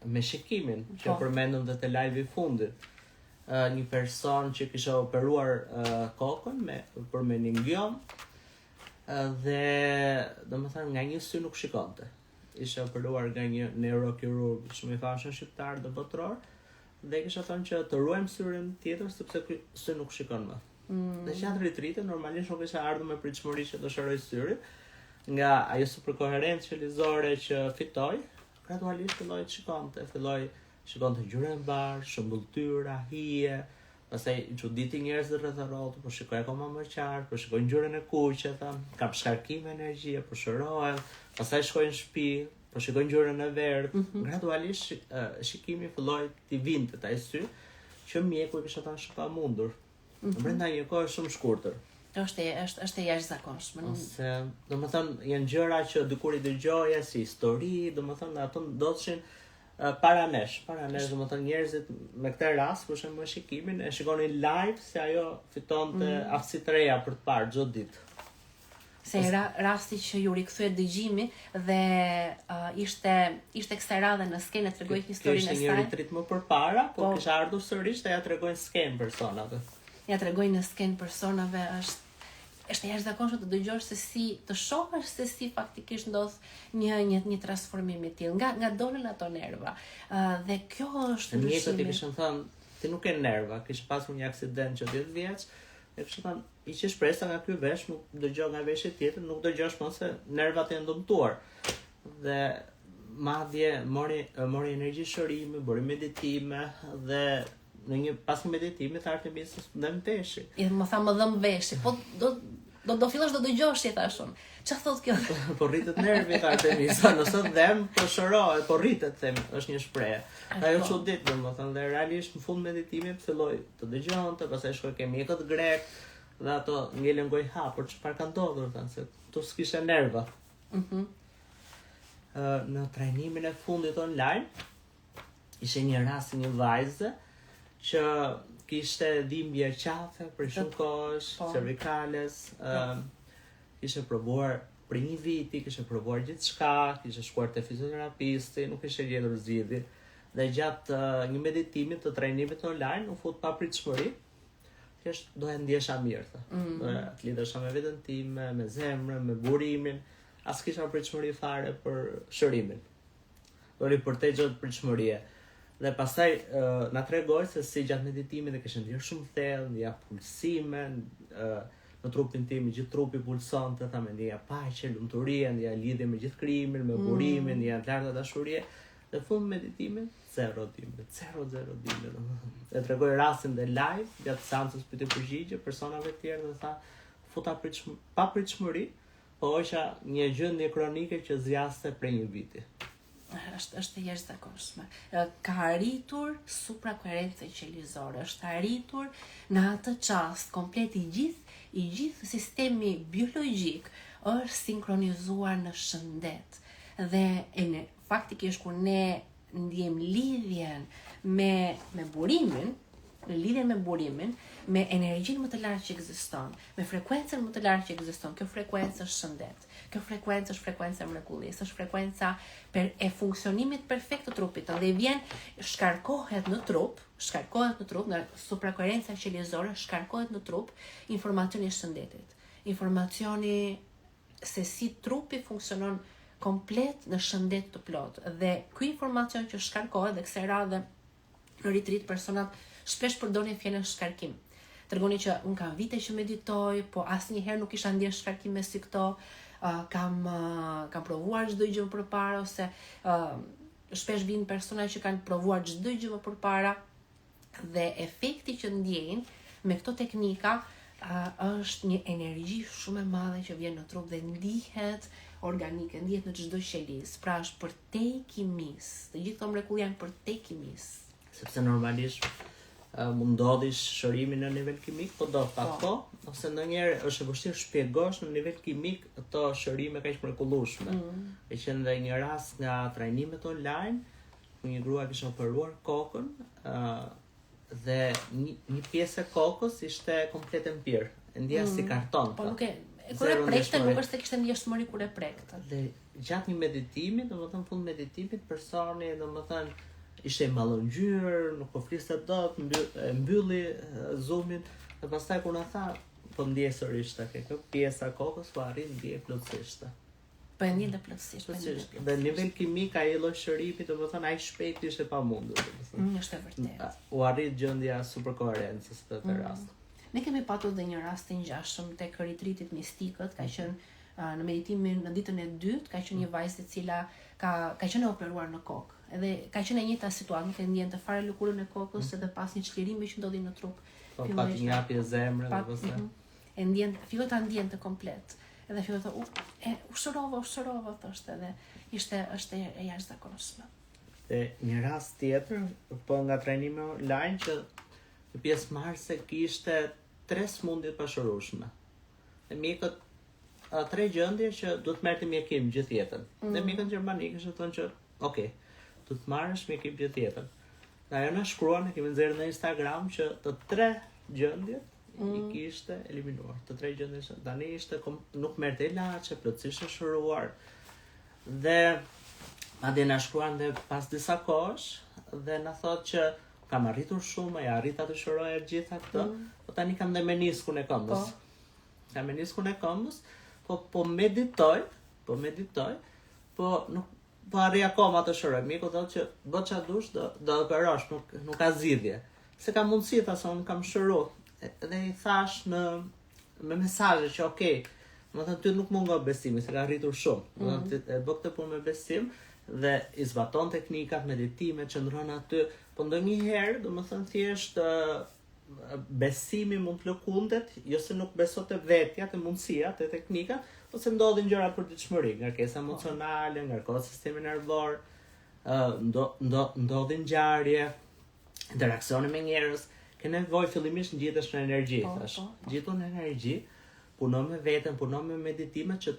me shikimin që përmendëm dhe te live i fundit. Një person që kisha operuar kokën për meningiom dhe domethënë nga një sy nuk shikonte. Ishte operuar nga një neurokirurg shumë i famshëm shqiptar dhe botror dhe kisha thënë që të ruajmë syrin tjetër sepse ky sy nuk shikon më. Dhe gjatë retreatit normalisht nuk isha ardhur me pritshmëri që të shëroj syrin, nga ajo superkoherencë qelizore që fitoi, gradualisht filloi të shikonte ngjyrën e bardhë, shëmbulltyra, hije, pastaj çuditi njerëzit rreth rrotë, po shikoj akoma më qartë, po shikoj ngjyrën e kuqe, kam shkarkim energjie, po shërohem, pastaj shkoj në shtëpi, po shikoj ngjyrën e verdhë, gradualisht shikimi filloi të vinte taj sy, që mjeku i kisha thënë është pa mundur. Brenda një kohë shumë shkurtër. Është e jashtëzakonshme. Ose, domethënë, janë gjëra që dikur i dëgjoje si histori, domethënë ato ndodhishin para nesh, domethënë njerëzit me këtë rast, për shembull shikimin, e shikonin live se ajo fitonte aftësi të reja për të parë çdo ditë. Se rasti që ju rikthye dëgjimi dhe ishte kësaj radhe në skenë tregoi historinë e saj. Ishte një retreat më përpara, po kisha ardhur sërish dhe ja tregojnë skenë personave. Ja tregojnë në skenë personave, është jashtëzakonshme të dëgjosh se si të shohësh se si faktikisht ndodh një transformim i tillë, nga dolën ato nerva. Dhe kjo është ndryshimi. Mjekët i kishin thënë, ti nuk ke nerva, kishe pasur një aksident që 10 vjeç, e kishin thënë, ishte shpresa nga ky vesh, nuk dëgjoj nga veshje tjetër, nuk dëgjosh më se nervat janë dëmtuar. Dhe madje mori energji shërimi, bëri meditime dhe në pas një meditimi tha Artemisa ndem peshi. I më tha më dhëm veshi, po do fillosh do dëgjosh, i thashun. Çfarë thot kjo? Po rritet nervi tha Artemisa, nëse dhem po shërohet, po rritet them, është një shprehje. Ajo çudit, domethënë, dhe realisht në fund meditimit filloi të dëgjonte, pastaj shkoi ke mjekët grek dhe ato ngelen gojë hapur, çfarë ka ndodhur thënë se tu s'kishe nerva. Në trajnimin e fundit online ishte një rast një vajze që kishte dhimbje qafe për shumë kohësh, cervikales, kishte provuar për një viti, kishte provuar gjithçka, kishte shkuar te fizioterapisti, nuk kishte gjetur zgjidhje. Dhe gjatë një meditimi të trajnimit online u fut papritshmëri. Thjesht doja ndjesha mirë, doja të lidhesha me veten time, me zemrën, me burimin, as kisha pritshmëri fare për shërimin. Doli për te gjatë pritshmërie. Dhe pastaj na tregoi se si gjatë meditimit e kishte ndjer shumë thellë, ndja pulsime, në trupin tim gjithë trupi pulsonte, tha me ndja paqe, lumturie, ndja lidhje me gjithë krijimin, me burimin, ndja larta dashurie. Dhe fund meditimin, zero dhimbje. E tregoi rastin dhe live, gjatë seancës pyetje përgjigje, personave të tjerë dhe tha, futa pa pritshmëri, po isha një gjendje kronike që zgjaste prej një viti. Është e jashtëzakonshme. Ka arritur suprakoherencë qelizore, është arritur në atë çast komplet i gjithë sistemi biologjik është sinkronizuar në shëndet. Dhe faktikisht kur ne ndjem lidhjen me burimin, me energjinë më të lartë që ekziston, me frekuencën më të lartë që ekziston, kjo frekuencë është shëndet. Kjo frekuencë është frekuenca e mrekullisë, është frekuenca e funksionimit perfekt të trupit, dhe vjen shkarkohet në trup, nga suprakoherenca qelizore, shkarkohet në trup informacioni i shëndetit. Informacioni se si trupi funksionon komplet në shëndet të plot. Dhe ky informacion që shkarkohet dhe kësaj radhe në retreat personat shpesh përdorin fjalën shkarkim. Tregoni që unë kam vite që meditoj, po asnjëherë nuk kisha ndjer shkarkime si këto. Kam provuar çdo gjë më përpara, ose shpesh vinë persona që kanë provuar çdo gjë më përpara dhe efekti që ndjejnë me këto teknika është një energji shumë e madhe që vjen në trup dhe ndihet organike, ndihet në çdo qelizë. Pra është për te kimis. Të gjithë këto mrekulli janë për te kimis. Sepse normalisht mund ndodhish shërimin në nivel kimik, po do pak po, ose ndonjëherë është e vështirë shpjegosh në nivel kimik ato shërime kaq mrekullueshme. E që në një rast nga trajnimet online, ku një grua kishte operuar kokën, dhe një pjesë e kokës ishte komplet e mpirë, e ndjeja si karton. Po nuk kur e prekte, nuk është se kishte ndjeshmëri kur e prekte. Dhe gjatë një meditimi, domethënë fund meditimit, personi domethënë ishte i mallongjyer, nuk po fliste dot, mbylli zoomin, dhe pastaj kur na tha, po ndjej sërish kjo pjesa e kokës, po arrin ndjej plotësisht. Po e ndjej plotësisht. Dhe në nivel kimik ai lloj shërimi, domethënë ai shpejt ishte pamundur, domethënë. Është e vërtetë. U arrit gjendja superkoherencës në këtë rast. Ne kemi patur dhe një rast të ngjashëm tek retreatit mistikët, ka qenë në meditimin në ditën e dytë, ka qenë një vajzë e cila ka qenë operuar në kokë. Edhe ka qenë e njëjta situatë, nuk e ndjente fare lëkurën e kokës, edhe pas një çlirimi që ndodhi në trup. Po pak një hapje zemre dhe pastaj. E ndjen, filloi ta ndjente komplet. Edhe filloi të u shërova thoshte, edhe është e jashtëzakonshme. Dhe një rast tjetër, po nga trajnimi online që pjesëmarrëse kishte 3 smundje të pashurueshme. Dhe mjekët 3 gjendje që duhet merrte mjekim gjithë jetën. Dhe mjekët gjermanik kishin thënë që, okay, du të marrësh mjekim gjithë jetën. Dhe ajo na shkruan, kemi nxjerrë në Instagram që të 3 gjendjet i kishte eliminuar. Të 3 gjendje tani ishte nuk merrte ilaçe, plotësisht e shëruar. Dhe madje na shkruan dhe pas disa kohësh dhe na thotë që kam arritur shumë, ja arrita të shëroja gjitha këto, po tani kam dhe meniskun e këmbës. Kam meniskun e këmbës, po meditoj, po nuk po arri akoma të shëroj. Mjeku thotë që bëj çfarë dush, do operosh, nuk ka zgjidhje. Se ka mundësi ta se unë kam shëruar. Dhe i thash në me mesazhe që okay, do të thënë ty nuk mungon besimi, se ka rritur shumë. Do të thënë e bë këtë punë me besim dhe i zbaton teknikat, meditimet, qëndron aty, po ndonjëherë, domethënë thjesht besimi mund të lëkundet, jo se nuk beso te vetja, te mundësia, te teknikat, ose ndodhin gjëra për ditëshmëri, ngarkesa emocionale, ngarkohet sistemi nervor, ndodhin ngjarje, interaksione me njerëz, ke nevojë fillimisht ngjitesh në energji, thash. Ngjitu në energji, puno me veten, puno me meditime që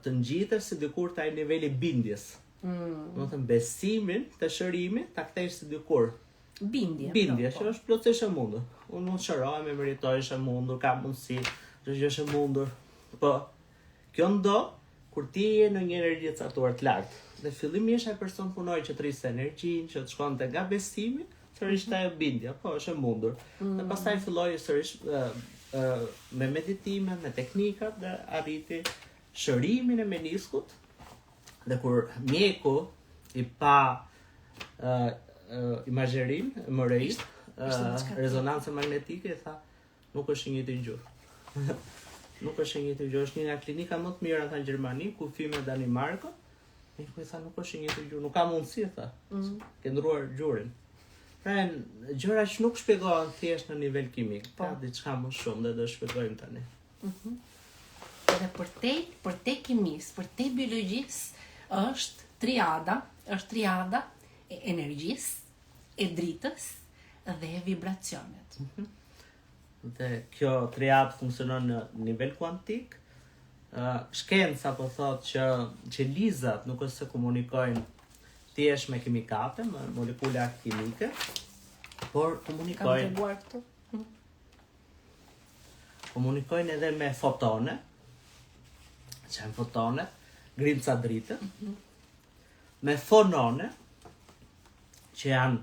të ngjitesh si dikur taj niveli bindjes. Do të thënë besimin te shërimi ta kthesh si dikur. Bindje, që është plotësisht e mundur. Unë mund shërohem, e meritoj, është e mundur, kam mundësi, çdo gjë është e mundur. Po kjo ndo kur ti je në një energji të caktuar të lartë. Dhe fillimisht ai person punoi që të rriste energjinë, që të shkonte nga besimi, sërish te bindja, po është e mundur. Dhe pastaj filloi sërish me meditime, me teknikat dhe arriti shërimin e meniskut. Dhe kur mjeku i pa imazherin, MRI, rezonancë magnetike, i tha, nuk është një të gjurë. Nuk është një të gjurë, është një nga klinika më të mira në Gjermani, ku fime Danimarko, i tha, nuk është një të gjurë, nuk ka mundësi, tha, ke ndruar gjurin. Pra, gjëra që nuk shpjegohen thjesht në nivel kimik, ka diçka më shumë dhe do shpjegojmë tani. Edhe për te kimis, për te biologjis, është triada e energjisë, e dritës dhe e vibracionet. Dhe kjo triad funksionon në nivel kuantik. Shkenca po thot që qelizat nuk është se komunikojnë thjesht me kimikate, me molekula kimike, por komunikojnë edhe me fotone, që janë fotonet, grimca drite, me fonone, që janë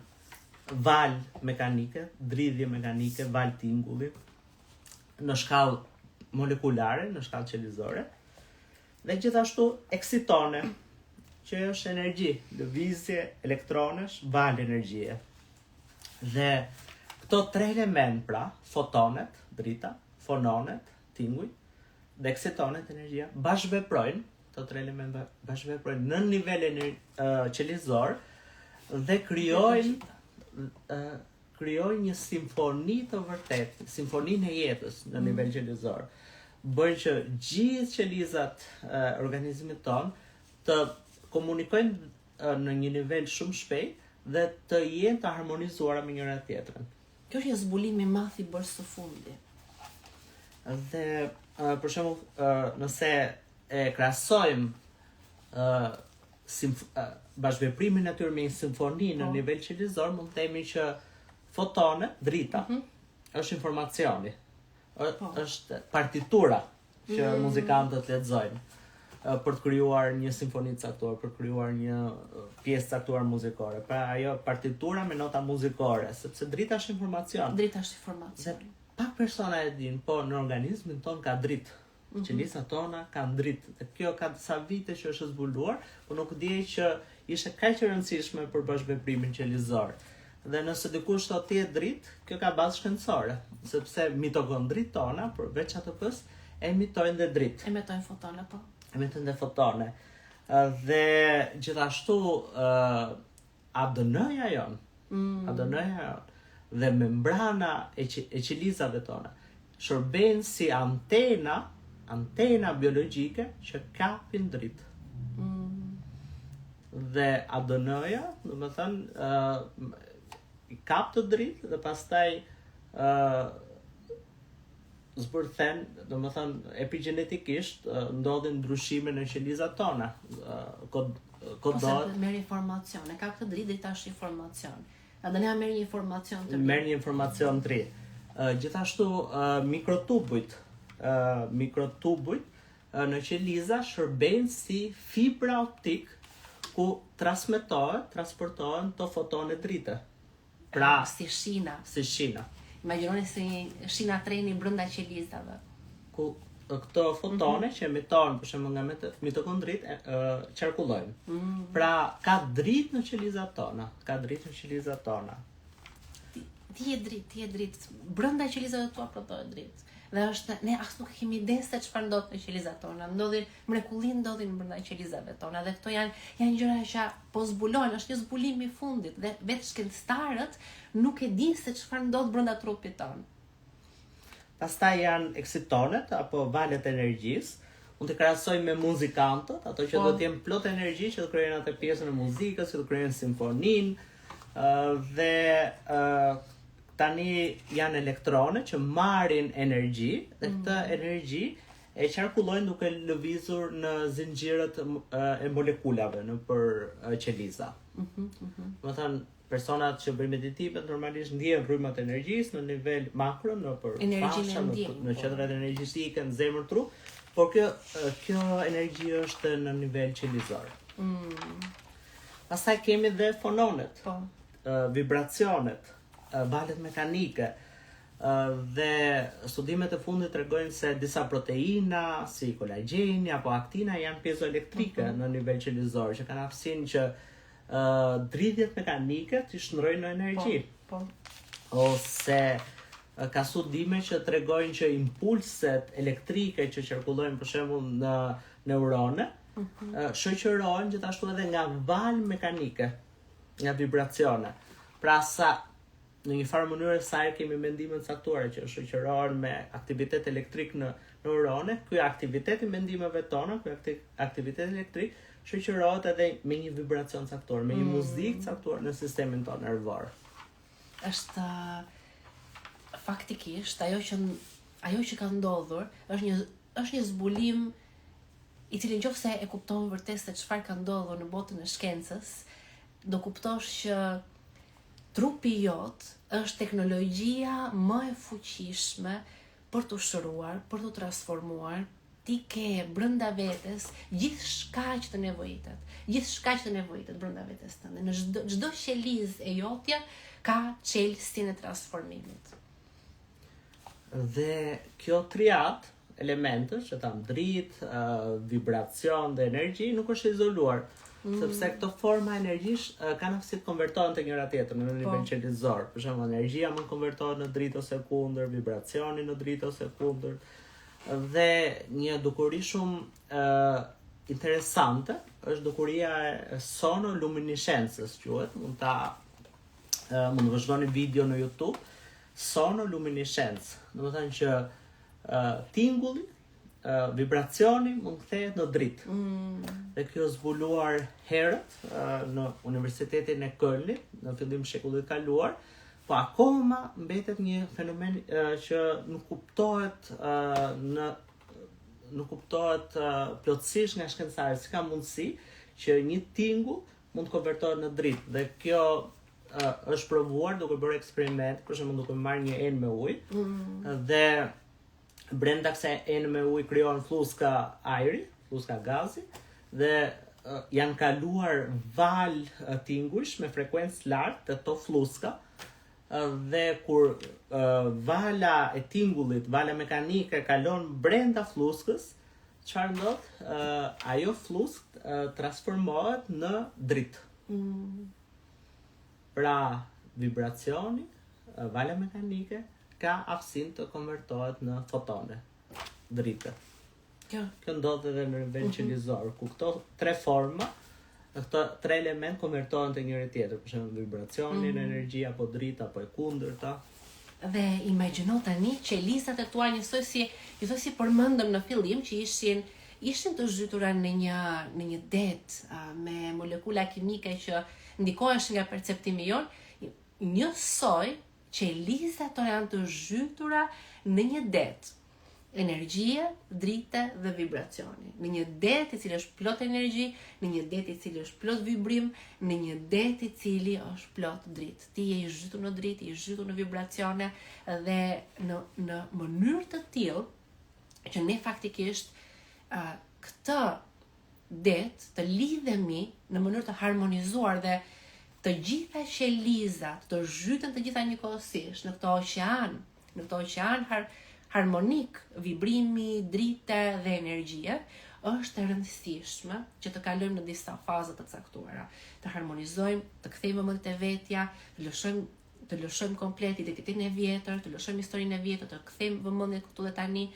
val mekanike, dridhje mekanike, val tingulli, në shkallë molekulare, në shkallë qelizore, dhe gjithashtu eksitone, që është energji, lëvizje elektronesh, val energjie. Dhe këto tre element, pra, fotonet, drita, fononet, tinguj, dhe eksitonet, energjia, bashkëveprojnë, këto tre element bashkëveprojnë në nivel qelizor, dhe krijojnë një simfoni të vërtetë, simfoninë e jetës në nivel qelizor. Bëjnë që gjithë qelizat organizmit ton të komunikojnë në një nivel shumë shpejt dhe të jenë të harmonizuara me njëra tjetrën. Kjo është një zbulim i madh i bërë së fundi. Dhe për shembull, nëse e krahasojmë bashkëveprimin e tyre me një simfoni në nivel qelizor, mund të themi që fotone, drita, është informacioni, është partitura që muzikantët lexojnë për të krijuar një simfoni të caktuar, për të krijuar një pjesë të caktuar muzikore. Pra ajo partitura me nota muzikore, sepse drita është informacion. Drita është informacion. Dhe pak persona e din, po në organizmin ton ka dritë. Qelizat tona kanë dritë. Dhe kjo ka disa vite që është zbuluar, por nuk diej që ishte kaq e rëndësishme për bashkëveprimin qelizor. Dhe nëse dikush thotë ti e dritë, kjo ka bazë shkencore, sepse mitokondrit tona, përveç ATP-s, emitojnë dhe dritë. Emitojnë fotone, po. Emitojnë dhe fotone. Dhe gjithashtu ADN-ja jon, dhe membrana e qelizave tona shërbejnë si antena biologjike që kapin dritë. Dhe ADN-ja, do të thënë, kap të dritë dhe pastaj zbërthen, do të thënë, epigenetikisht ndodhin ndryshime në qelizat tona. Ose merr informacion, e ka këtë dritë, drita është informacion. ADN-ja merr një informacion të ri. Merr një informacion të ri. Gjithashtu mikrotubujt në qeliza shërbejnë si fibra optik ku transportohen të fotone drite. Pra, si shina. Imagjinoni si shina treni brenda qelizave. Ku këto fotone që emitohen për shembull nga mitokondrit qarkullojnë. Pra, ka dritë në qelizat tona. ti je dritë, brenda qelizave tua prodhohet dritë. Dhe është, ne as nuk kemi ide se çfarë ndodh në qelizat tona. Ndodhin mrekulli ndodhin brenda qelizave tona dhe këto janë gjëra që po zbulojnë, është një zbulim i fundit dhe vetë shkencëtarët nuk e dinë se çfarë ndodh brenda trupit ton. Pastaj janë eksitonet apo valët e energjisë. Unë të krahasoj me muzikantët, ato që do të jenë plot energji, që do krijojnë atë pjesën e muzikës, që do krijojnë simfoninë, dhe tani janë elektrone që marrin energji dhe këtë energji e qarkullojnë duke lëvizur në zinxhirët e molekulave nëpër qeliza. Do thënë, personat që bëjnë meditime normalisht ndjejnë rrymat e energjisë në nivel makro, nëpër fasha, në qendrat energjetike, në zemër, trup, por kjo energji është në nivel qelizor. Pastaj kemi dhe fononet, vibracionet, valët mekanike, dhe studimet e fundit tregojnë se disa proteina, si kolagjeni apo aktina, janë piezoelektrike në nivel qelizor, që kanë aftësinë që dridhjet mekanike të shndrojnë në energji. Ose ka studime që tregojnë që impulset elektrike që qarkullojnë për shembull në neurone, shoqërohen gjithashtu edhe nga valë mekanike, nga vibracione. Pra sa në një farë mënyrë sa kemi mendime të caktuara që shoqërohen me aktivitet elektrik në neurone, ky aktivitet i mendimeve tona, ky aktivitet elektrik shoqërohet edhe me një vibracion caktuar, me një muzikë caktuar në sistemin tonë nervor. Është faktikisht ajo që ka ndodhur është një zbulim i cili nëse e kupton vërtet se çfarë ka ndodhur në botën e shkencës, do kuptosh që trupi jot është teknologjia më e fuqishme për të shëruar, për të transformuar. Ti ke brenda vetes gjithçka që të nevojitet brenda vetes tënde. Në çdo qelizë e jotja ka çelësin e transformimit. Dhe kjo triad elementës që tham dritë, vibracion dhe energji nuk është izoluar. Sepse këto forma energjish kanë aftësi të konvertohen te njëra tjetra në nivel qelizor. Për shembull, energjia mund konvertohet në dritë ose kundër, vibracioni në dritë ose kundër. Dhe një dukuri shumë interesante është dukuria e sonoluminescencës, quhet. Mund të vazhdoni video në YouTube, sonoluminescencë. Domethënë që tingulli, vibracioni mund kthehet në dritë. Dhe kjo zbuluar herët në Universitetin e Kölnit në fillim shekullit kaluar, po akoma mbetet një fenomen që nuk kuptohet plotësisht nga shkencëtarët, si ka mundësi që një tingull mund të konvertohet në dritë. Dhe kjo është provuar duke bërë eksperiment, për shembull duke marrë një enë me ujë dhe brenda kësaj enë me ujë krijohen fluska ajri, fluska gazi, dhe janë kaluar valë tingujsh me frekuencë lartë të to fluska, dhe kur vala e tingullit, vala mekanike kalon brenda fluskës, çfarë ndodh? Ajo fluskë transformohet në dritë. Pra vibracioni, vala mekanike ka aftësinë të konvertohet në fotone, dritë. Kjo ndodh edhe në nivel qelizor, ku këto tre forma, këto tre element konvertohen te njëri tjetër, për shembull vibracioni në energji apo dritë apo e kundërta. Dhe imagjino tani qelizat e tua njësoj si përmendëm në fillim që ishin të zhytura në një det me molekula kimike që ndikoheshin nga perceptimi jon, njësoj qelizat tona janë të zhytura në një det. Energjia, drita dhe vibracioni. Në një det i cili është plot energji, në një det i cili është plot vibrim, në një det i cili është plot dritë. Ti je i zhytur në dritë, i zhytur në vibracione dhe në mënyrë të tillë që ne faktikisht këtë det të lidhemi në mënyrë të harmonizuar dhe të gjitha qelizat të zhyten të gjitha njëkohësisht në këtë oqean harmonik, vibrimi, drita dhe energjia, është e rëndësishme që të kalojmë në disa faza të caktuara, të harmonizojmë, të kthejmë vëmendjet e vetja, të të lëshojmë komplet identitetin e vjetër, të lëshojmë historinë e vjetër, të kthejmë vëmendjen këtu dhe tani,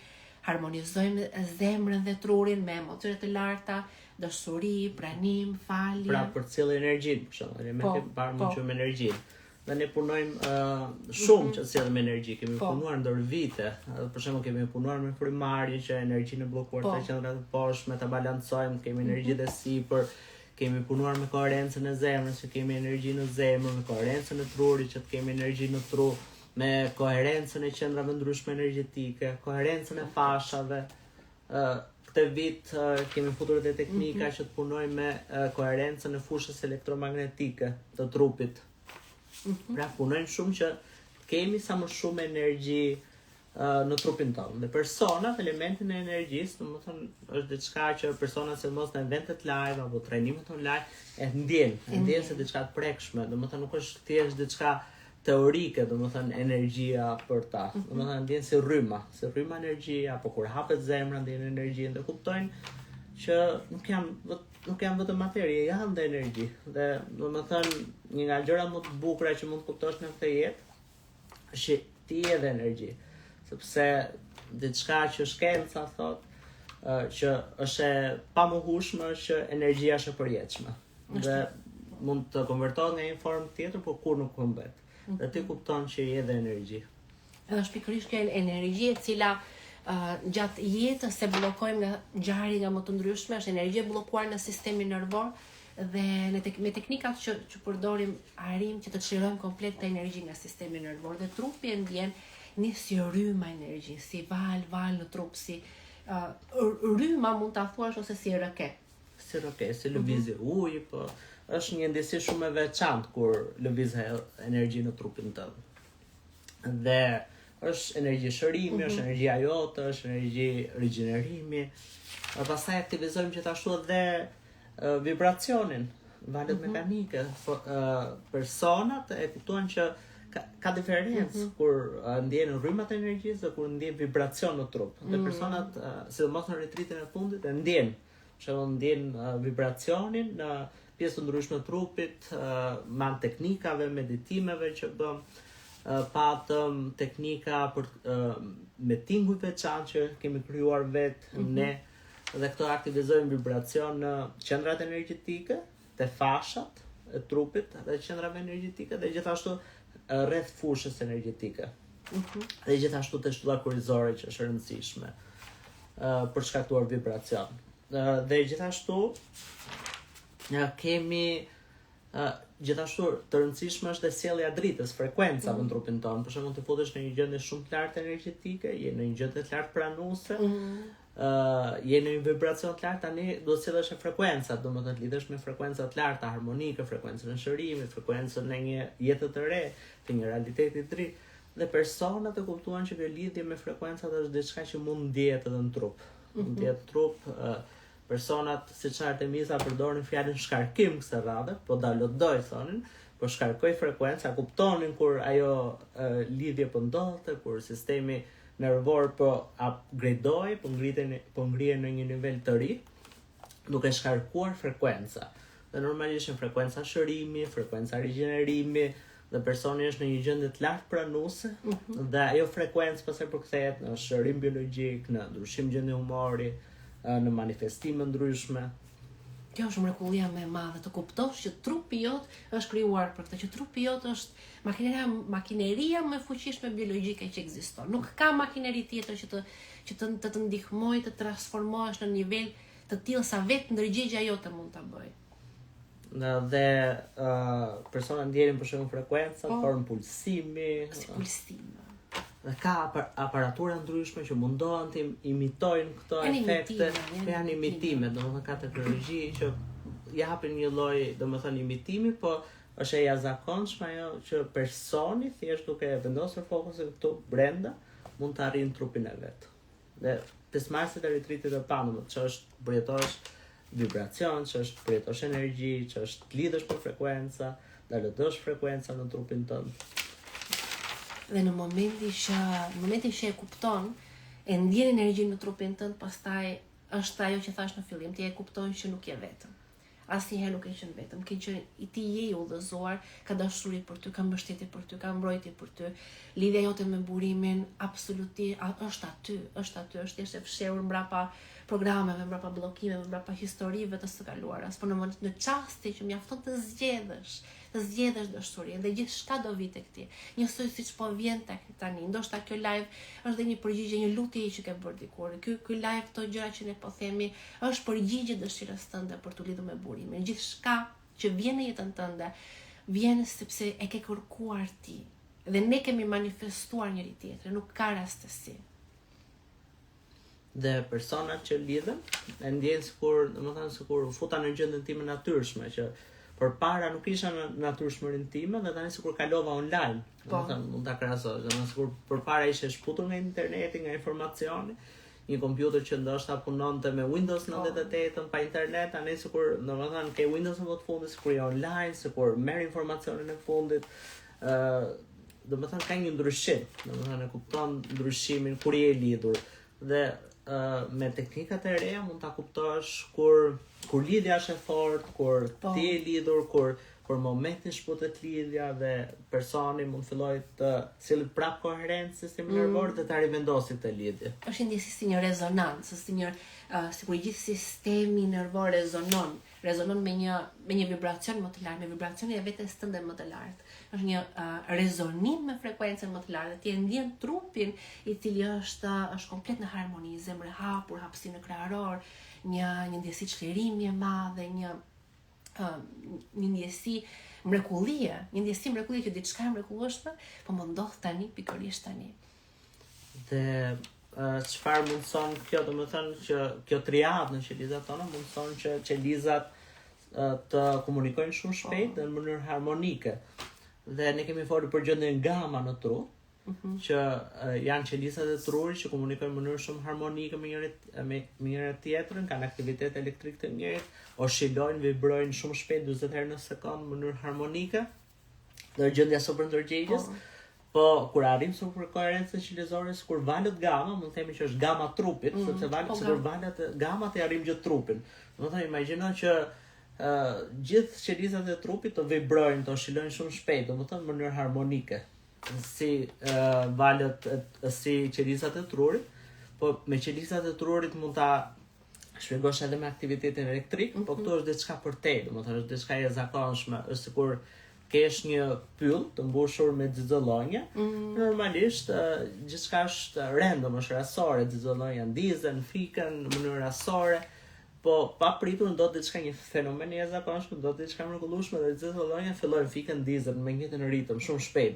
harmonizojmë zemrën dhe trurin me emocione të larta, dashuri, pranim, falje. Pra për cilë energjinë, për shembull, elementin e parë mund të quajmë energjinë. Dhe ne punojmë shumë që sillim energji, kemi punuar ndër vite. Për shembull, kemi punuar me frymarrje që energjinë e bllokuar të qendrat e poshtme ta balancojmë, kemi energji dhe sipër. Kemi punuar me koherencën e zemrës, që kemi energji në zemër, me koherencën e trurit, që të kemi energji në tru, me koherencën e qendrave ndryshme energjetike, koherencën e fashave. Këtë vit kemi futur dhe teknika që të punojmë me koherencën e fushës elektromagnetike të trupit. Pra punojmë shumë që kemi sa më shumë energji në trupin tonë. Dhe personat, elementin e energjisë, domethënë është diçka që personat sidomos në eventet live apo trajnimet online e ndjen se diçka të prekshme, domethënë nuk është thjesht diçka teorike, domethënë energjia për ta. Domethënë ndjen si rryma energjia, apo kur hapet zemra ndjen energji dhe kuptojnë që nuk janë vetëm materie, janë dhe energji. Dhe domethënë një nga gjërat më të bukura që mund të kuptosh në këtë jetë është që ti je dhe energji. Sepse diçka që shkenca thot që është e pamohueshme që energjia është e përjetshme. Dhe mund të konvertohet në një formë tjetër, por kur nuk humbet. Dhe ti kupton që je dhe energji. Edhe është pikërisht kjo energji e cila gjatë jetës se bllokojmë nga ngjarje nga më të ndryshme, është energji e bllokuar në sistemin nervor dhe me teknikat që përdorim arrim që të çlirojmë komplet të energji nga sistemi nervor dhe trupi e ndjen një si rryma energji, si val në trup, si rryma mund ta thuash ose si rëke. Si rëke, si lëvizje uji, po është një ndjesi shumë e veçantë kur lëviz energji në trupin tënd. Dhe është energji shërimi, është energjia jote, është energji rigjenerimi. Pastaj aktivizojmë gjithashtu edhe vibracionin, valët mekanike. Personat e kuptojnë që ka diferencë kur ndjen rrymat e energjisë dhe kur ndjen vibracion në trup. Dhe personat, sidomos në retritin e fundit, e ndjen. Që ndjen vibracionin në pjesë të ndryshme të trupit, me anë teknikave, meditimeve që bëm. Patëm teknika për me tinguj veçantë që kemi krijuar vetë ne dhe këto aktivizojnë vibracion në qendrat energjetike, te fashat e trupit dhe qendrave energjetike dhe gjithashtu rreth fushës energjetike. Dhe gjithashtu te shtylla kurrizore që është e rëndësishme për shkaktuar vibracion. Dhe gjithashtu kemi gjithashtu të rëndësishme është dhe sjellja e dritës, frekuencave në trupin tonë. Për shembull, të futesh në një gjendje shumë të lartë energjetike, je në një gjendje të lartë pranuese, je në një vibracion të lartë, tani do të sjellësh frekuencat, domethënë lidhesh me frekuenca të larta harmonike, frekuencën e shërimit, frekuencën e një jete të re, të një realiteti të ri. Dhe personat e kuptuan që kjo lidhje me frekuencat është diçka që mund ndihet edhe në trup. Mund ndihet në trup. Personat, siç Artemisa përdorin fjalën shkarkim kësaj radhe, po dalodoj thonin, po shkarkoj frekuenca, kuptonin kur ajo lidhje po ndodhte, kur sistemi nervor po upgradeoi, po ngrihen në një nivel të ri, duke shkarkuar frekuenca. Dhe normalisht në frekuenca shërimi, frekuenca rigjenerimi, dhe personi është në një gjendje të lartë pranuese, dhe ajo frekuencë pastaj përkthehet në shërim biologjik, në ndryshim gjendje humori, në manifestime ndryshme. Kjo është mrekullia më e madhe, të kuptosh që trupi jot është krijuar për këtë, që trupi jot është makineria më e fuqishme biologjike që ekziston. Nuk ka makineri tjetër që të ndihmojë të transformohesh në nivel të tillë sa vetë ndërgjegja jote mund ta bëj. Dhe persona ndjenin për shembull frekuencat, formë pulsimi, si pulsimi. Dhe ka aparatura ndryshme që mundohen të imitojnë këto efekte, janë imitime, domethënë ka teknologji që japin një lloj, domethënë imitimi, po është e jashtëzakonshme ajo që personi thjesht duke vendosur fokusin këtu brenda mund të arrijë trupin e vet. Dhe pjesëmarrësit e retritit të panumit, që është përjetosh vibracion, që është përjetosh energji, që është lidhesh me frekuenca, dalëdosh frekuenca në trupin tënd. Dhe në momentin që e kupton, e ndjen energjinë në trupin tënd, pastaj është ajo që thash në fillim, ti e kupton që nuk je vetëm. asnjëherë nuk ke qenë vetëm, ke qenë ti je i udhëzuar, ka dashuri për ty, ka mbështetje për ty, ka mbrojtje për ty. Lidhja jote me burimin absolutisht është aty, është thjesht e fshehur mbrapa programeve, mbrapa bllokimeve, mbrapa historive të së kaluaras, por në çasti që mjafton të zgjedhësh dashurinë dhe gjithçka do vi tek ti. Njësoj siç po vjen tek tani. Ndoshta kjo live është dhe një përgjigje, një lutje që ke bërë dikur. Ky live, këto gjëra që ne po themi, është përgjigje dëshirës tënde për të lidhur me burimin. Gjithçka që vjen në jetën tënde, vjen sepse e ke kërkuar ti. Dhe ne kemi manifestuar njëri tjetrin, nuk ka rastësi. Dhe personat që lidhen e ndjejnë sikur futa në gjendjen time natyrshme, që përpara nuk isha në natyrshmërinë time dhe tani sikur kalova online. Mund ta krahasoj, sikur përpara ishe shputur nga interneti, nga informacioni, një kompjuter që ndoshta punonte me Windows 98 pa internet, tani sikur ke Windows në të fundit, sikur je online, sikur merr informacionin e fundit. Ka një ndryshim, e kupton ndryshimin kur je lidhur. Dhe me teknikat e reja mund ta kuptosh kur lidhja është e fortë, kur ti je lidhur, kur momentin shputet lidhja dhe personi mund filloj të sillet prap koherencë sistemi nervor dhe ta rivendosi këtë lidhje. Është një ndjesi si një rezonancë, sikur gjithë sistemi nervor rezonon me një vibracion më të lartë, me vibracionin e vetes tënde më të lartë. Është një rezonim me frekuencën më të lartë. Ti e ndjen trupin i cili është komplet në harmoni, zemër e hapur, hapësi në krahëror, një ndjesi çlirimi e madhe, një ndjesi mrekullie, që diçka e mrekullueshme po më ndodh tani, pikërisht tani. Dhe çfarë mundson kjo, që kjo triadë në qelizat tona mundson që qelizat të komunikojnë shumë shpejt dhe në mënyrë harmonike. Dhe ne kemi folur për gjendjen gama në tru, që janë qelizat e trurit që komunikojnë në mënyrë shumë harmonike me njëra tjetrën, kanë aktivitet elektrik të njëjtë, oshilojnë, vibrojnë shumë shpejt 40 herë në sekond në mënyrë harmonike. Dhe gjendja superndërgjegjes, po kur arrim super koherencën qelizore, sikur valët gama, mund të themi që është gama trupit, sepse valët gamat e arrim gjithë trupin. Imagjino që gjithë qelizat e trupit të vibrojnë, të oshilojnë shumë shpejt, në mënyrë harmonike, si valët, si qelizat e trurit, po me qelizat e trurit mund ta shpjegosh edhe me aktivitetin elektrik, po këtu është diçka përtej, është diçka e zakonshme, është sikur kesh një pyll të mbushur me xixollonje, normalisht gjithçka është random, është rasore, xixollonja ndizen, fiken në mënyrë rasore, po pa pritur ndodh diçka, një fenomen i jashtëzakonshëm, ndodh diçka mrekullueshme dhe xixollonja fillojnë fiken, ndizen me njëjtin ritëm, shumë shpejt,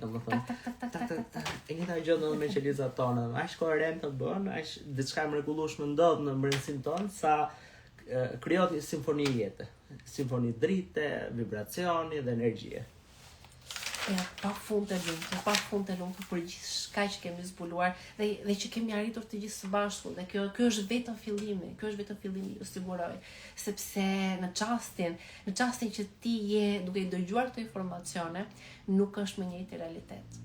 E njëjta gjë ndodh me qelizat tona, aq koherent të bën, aq diçka mrekullueshme ndodh në brendësinë tonë, sa krijohet një simfoni jete, simfoni drite, vibracioni dhe energjie. Pa fund të lumtur për gjithë shka që kemi zbuluar dhe që kemi arritur të gjithë së bashku, dhe kjo është vetëm fillimi, ju siguroj, sepse në çastin që ti je duke i dëgjuar këto informacione, nuk është më njëjti realitet.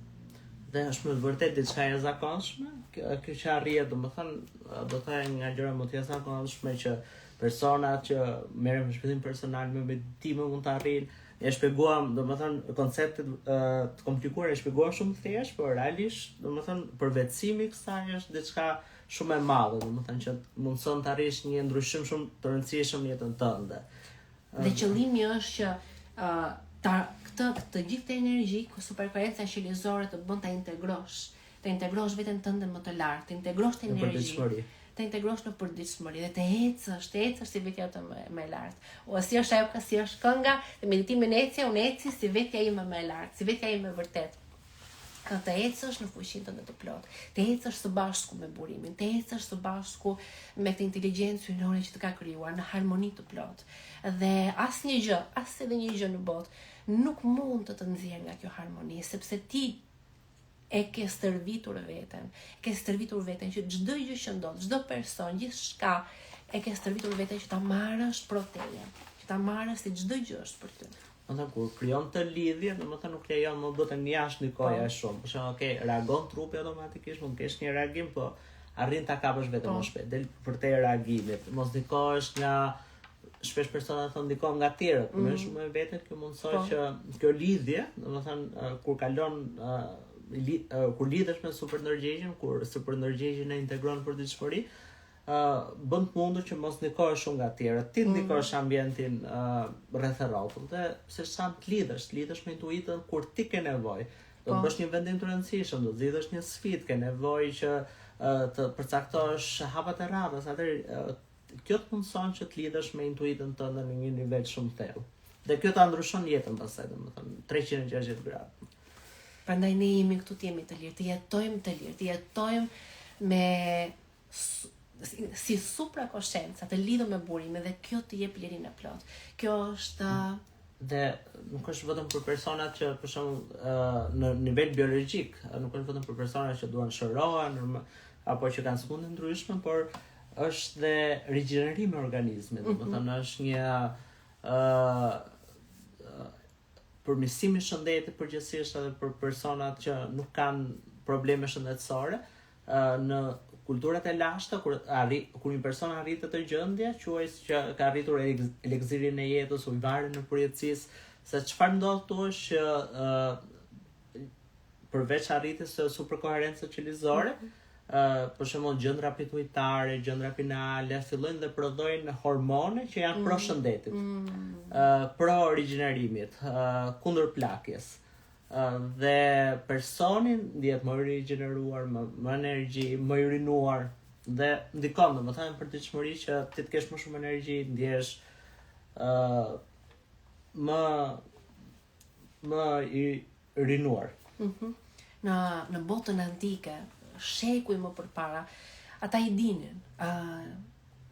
Dhe është me vërtet diçka e zakonshme, kjo që arrihet, do të thënë nga gjëra më të jashtëzakonshme që personat që merren me shpëtim personal, me meditime mund të arrijnë. E shpjeguam, konceptet të komplikuara e shpjeguam shumë thjesht, por realisht, përvetësimi i kësaj është diçka shumë e madhe, që mundson të arrish një ndryshim shumë të rëndësishëm në jetën tënde. Dhe qëllimi është që këtë gjithë energji, superkoherenca qelizore të bën ta integrosh veten tënde më të lartë, të integrosh të energji, të integrosh në përditshmëri dhe të ecësh si vetja jote më e lartë. O si është kënga, dhe meditimin ecja, unë eci si vetja ime më e lartë, si vetja ime vërtet. Të ecësh në fuqinë tënde të plotë, të ecësh së bashku me burimin, të ecësh së bashku me këtë inteligjencë hyjnore që të ka krijuar në harmoni të plotë. Dhe asnjë gjë në botë nuk mund të nxjerrë nga kjo harmoni, sepse ti e ke stërvitur veten që çdo gjë që ndodh, çdo person, gjithçka e ke stërvitur veten që ta marrësh proteje, që ta marrësh si çdo gjë është për ty. Kur krijon të lidhje, nuk lejon më bëten jashtë nikoja shumë. Për shembull, reagon trupi automatikisht, mund të kesh një reagim, po arrin ta kapësh vetëm më shpejt. Del përtej reagimit, mos ndikohesh nga shpesh persona thonë ndikon nga tjerët, më shumë e vetet kjo mundësoj që kjo lidhje, domethënë kur kalon kur lidhesh me supernërgjegjen, kur supernërgjegjen e integron për diçmëri, bën të mundur që mos ndikohesh shumë nga tjerët. Ti ndikosh ambientin rreth rrotullt dhe se sa të lidhesh me intuitën kur ti ke nevojë. Do të bësh një vendim të rëndësishëm, do të zgjidhësh një sfidë, ke nevojë që të përcaktosh hapat e rradhës, atëherë kjo të mundson që të lidhesh me intuitën tënde në një nivel shumë thellë. Dhe kjo ta ndryshon jetën pastaj, domethënë 360 gradë. Prandaj ne jemi këtu, të jemi të lirë, të jetojmë me si suprakonsciencë, të lidhur me burimin dhe kjo të jep lirinë e plot. Kjo është dhe nuk është vetëm për personat që për shembull në nivel biologjik, nuk është vetëm për personat që duan shërohen apo që kanë sëmundje ndryshme, por është dhe rigjenerimi i organizmit, domethënë është një përmirësim i shëndetit përgjithsisht edhe për personat që nuk kanë probleme shëndetësore. Në kulturat e lashta, kur një person arrit të gjendje, quhet që ka arritur eleksirin e jetës, ujvarin e përjetësisë, se çfarë ndodh këtu është që përveç arritjes së superkoherencës qelizore, për shembull gjëndra pituitare, gjëndra pinale fillojnë dhe prodhojnë hormone që janë pro shëndetit, pro rigjenerimit, kundër plakjes. Dhe personin ndihet më i rigjeneruar, më energji, më i rinuar dhe ndikon domethënë për ditëshmëri që ti të kesh më shumë energji, ndihesh më i rinuar. Në botën antike, shekuj më përpara, ata i dinin.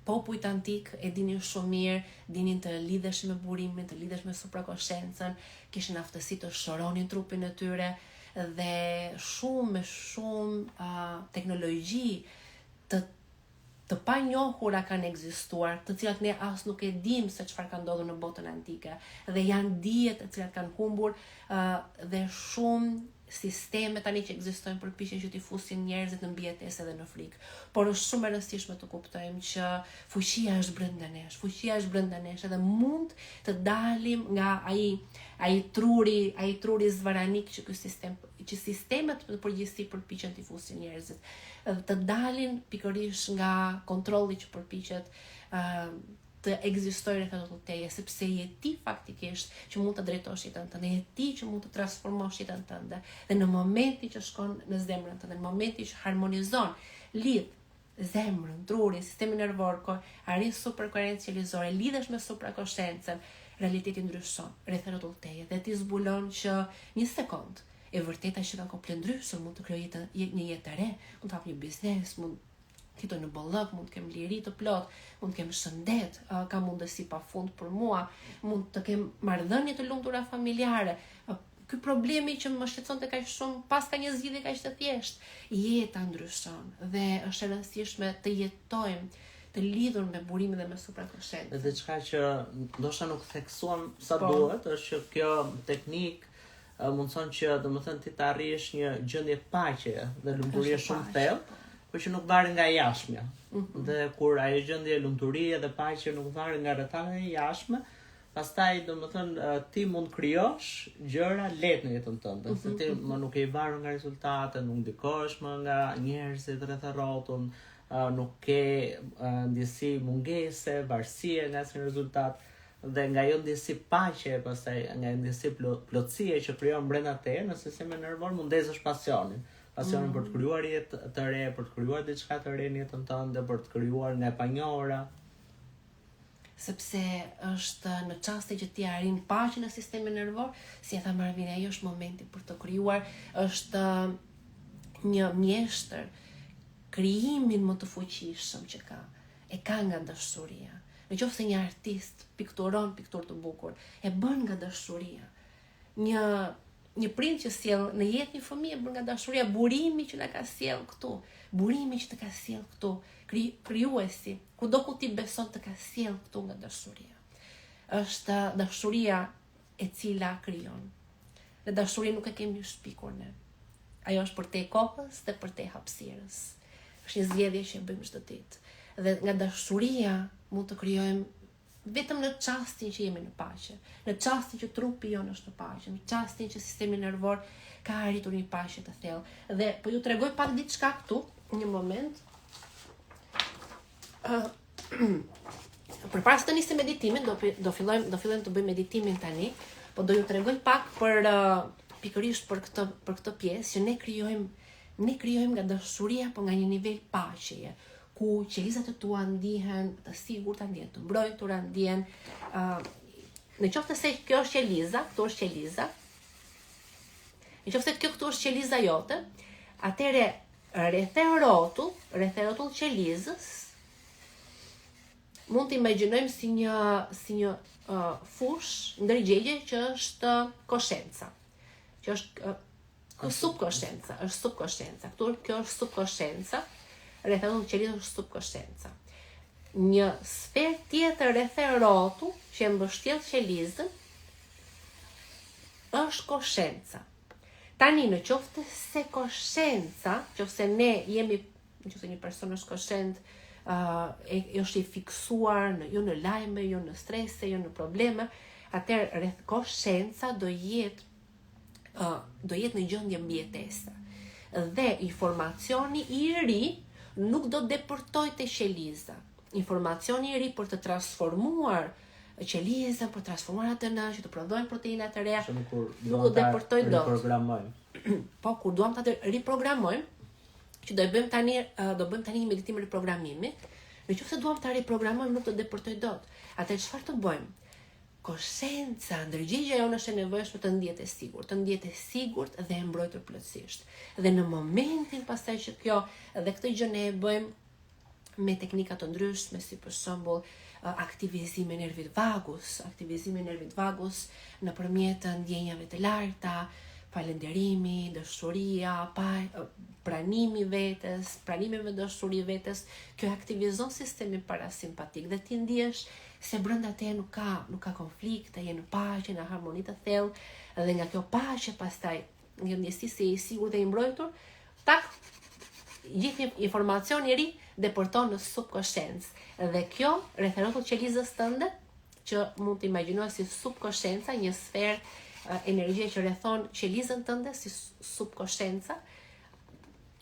Popujt antik e dinin shumë mirë, dinin të lidhesh me burimin, të lidhesh me suprakonsciencën, kishin aftësi të shëronin trupin e tyre dhe shumë teknologji të panjohura kanë ekzistuar, të cilat ne as nuk e dim se çfarë ka ndodhur në botën antike, dhe janë dije të cilat kanë humbur dhe shumë sisteme tani që ekzistojnë përpiqen që t'i fusin njerëzit në mbijetesë dhe në frikë. Por është shumë e rëndësishme të kuptojmë që fuqia është brenda nesh, edhe mund të dalim nga ai truri zvaranik që sistemet në përgjithësi përpiqen t'i fusin njerëzit, të dalin pikërisht nga kontrolli që përpiqet të ekzistojë rreth rrotulleje, sepse je ti faktikisht që mund të drejtosh jetën tënde, je ti që mund të transformosh jetën tënde. Dhe në momentin që shkon në zemrën tënde, në momentin që harmonizon, lidh zemrën, trurin, sistemin nervor, arrin superkoherencë qelizore, lidhesh me suprakonsciencën, realiteti ndryshon rreth rrotulleje dhe ti zbulon që një sekond e vërteta që ka komplet ndryshur mund të krijojë një jetë të re, mund të hap një biznes, mund fitoj në bollëk, mund të kem liri të plot, mund të kem shëndet, ka mundësi pafund për mua, mund të kem marrëdhënie të lumtura familjare. Ky problemi që më shqetësonte kaq shumë, pas ka një zgjidhje kaq të thjeshtë. Jeta ndryshon dhe është e rëndësishme të jetojmë të lidhur me burimin dhe me suprakonsciencën. Edhe çka që ndoshta nuk theksuam sa duhet, është që kjo teknik mundson që domethënë ti të arrish një gjendje paqe dhe lumturie shumë thellë, por që nuk varet nga jashtmja. Dhe kur ajo gjendje lumturie dhe paqe nuk varet nga rrethanat e jashtme, pastaj domethënë ti mund krijosh gjëra lehtë në jetën tënde, se ti më nuk je i varur nga rezultatet, nuk ndikohesh më nga njerëzit rreth rrotun, nuk ke ndjesi mungese, varësie nga asnjë rezultat, dhe nga jo ndjesi paqe, pastaj nga ndjesi plotësie që krijon brenda teje në sistemin nervor, mund ndezësh pasionin për të krijuar jetë të re, për të krijuar diçka të re në jetën tënde, për të krijuar nga e panjohura. Sepse është në çasti që ti arrin paqen në sistemin nervor, si e tha Marvina, ajo është momenti për të krijuar, është një mjeshtër krijimin më të fuqishëm që ka. E ka nga dashuria. Nëse një artist pikturon pikturë të bukur, e bën nga dashuria. Një prind që sjell në jetë një fëmijë bën nga dashuria, burimi që na ka sjell këtu, burimi që të ka sjell këtu, krijuesi, kudo ku ti beson të ka sjell këtu nga dashuria. Është dashuria e cila krijon. Dhe dashuria nuk e kemi shpikur ne. Ajo është për te kokës dhe për te hapësirës. Është një zgjedhje që e bëjmë çdo ditë. Dhe nga dashuria mund të krijojmë vetëm në çastin që jemi në paqe, në çastin që trupi jonë është në paqe, në çastin që sistemi nervor ka arritur një paqe të thellë. Dhe po ju tregoj pak diçka këtu, një moment. Përpara se të nisim meditimin, do fillojmë të bëjmë meditimin tani, po do ju tregoj pak për pikërisht për këtë pjesë që ne krijojmë nga dashuria, po nga një nivel paqeje, ku qelizat e tua ndihen të sigurta, ndihen të mbrojtura, ndihen në qoftë se kjo është qeliza, këtu është qeliza. Në qoftë se këtu është qeliza jote, atëre rreth e rrotull qelizës mund të imagjinojmë si një fush ndërgjegje që është koshenca, që është subkoshenca, është subkoshenca. Kjo është subkoshenca, rreth e rrotull qelizës është subkoshenca. Një sferë tjetër rreth e rrotull që e mbështjell qelizën është koshenca. Tani në qoftë se koshenca, qoftë se një person është koshent, është i fiksuar jo në lajme, jo në strese, jo në probleme, atëherë rreth koshenca do jetë në gjendje mbijetese. Dhe informacioni i ri nuk do depërtoj të qeliza. Informacioni i ri për të transformuar qelizën, për të transformuar atë në që të prodhojnë proteinat e reja, nuk do depërtoj dot. Po, kur duam ta riprogramojmë, që do bëjmë tani një meditim riprogramimi, në qoftë se duam ta riprogramojmë, nuk do depërtoj dot. Atëherë çfarë të bëjmë? Koshenca, ndërgjegja jonë është e nevojshme të ndihet e sigurt dhe e mbrojtur plotësisht. Dhe në momentin pastaj që këtë gjë ne e bëjmë me teknika të ndryshme, si për shembull aktivizimi i nervit vagus nëpërmjet ndjenjave të larta, falënderimi, dashuria, pranimi vetes, pranimi me dashuri vetes, kjo aktivizon sistemin parasimpatik dhe ti ndihesh se brenda te nuk ka konflikte, je në paqe, në harmoni të thellë, dhe nga kjo paqe pastaj një ndjesi se i sigurt dhe i mbrojtur, gjithë informacioni i ri depërton në subkonsciencë. Dhe kjo rreth e rrotull qelizës tënde, që mund të imagjinosh si subkonscienca, një sferë energjie që rrethon qelizën tënde si subkonscienca,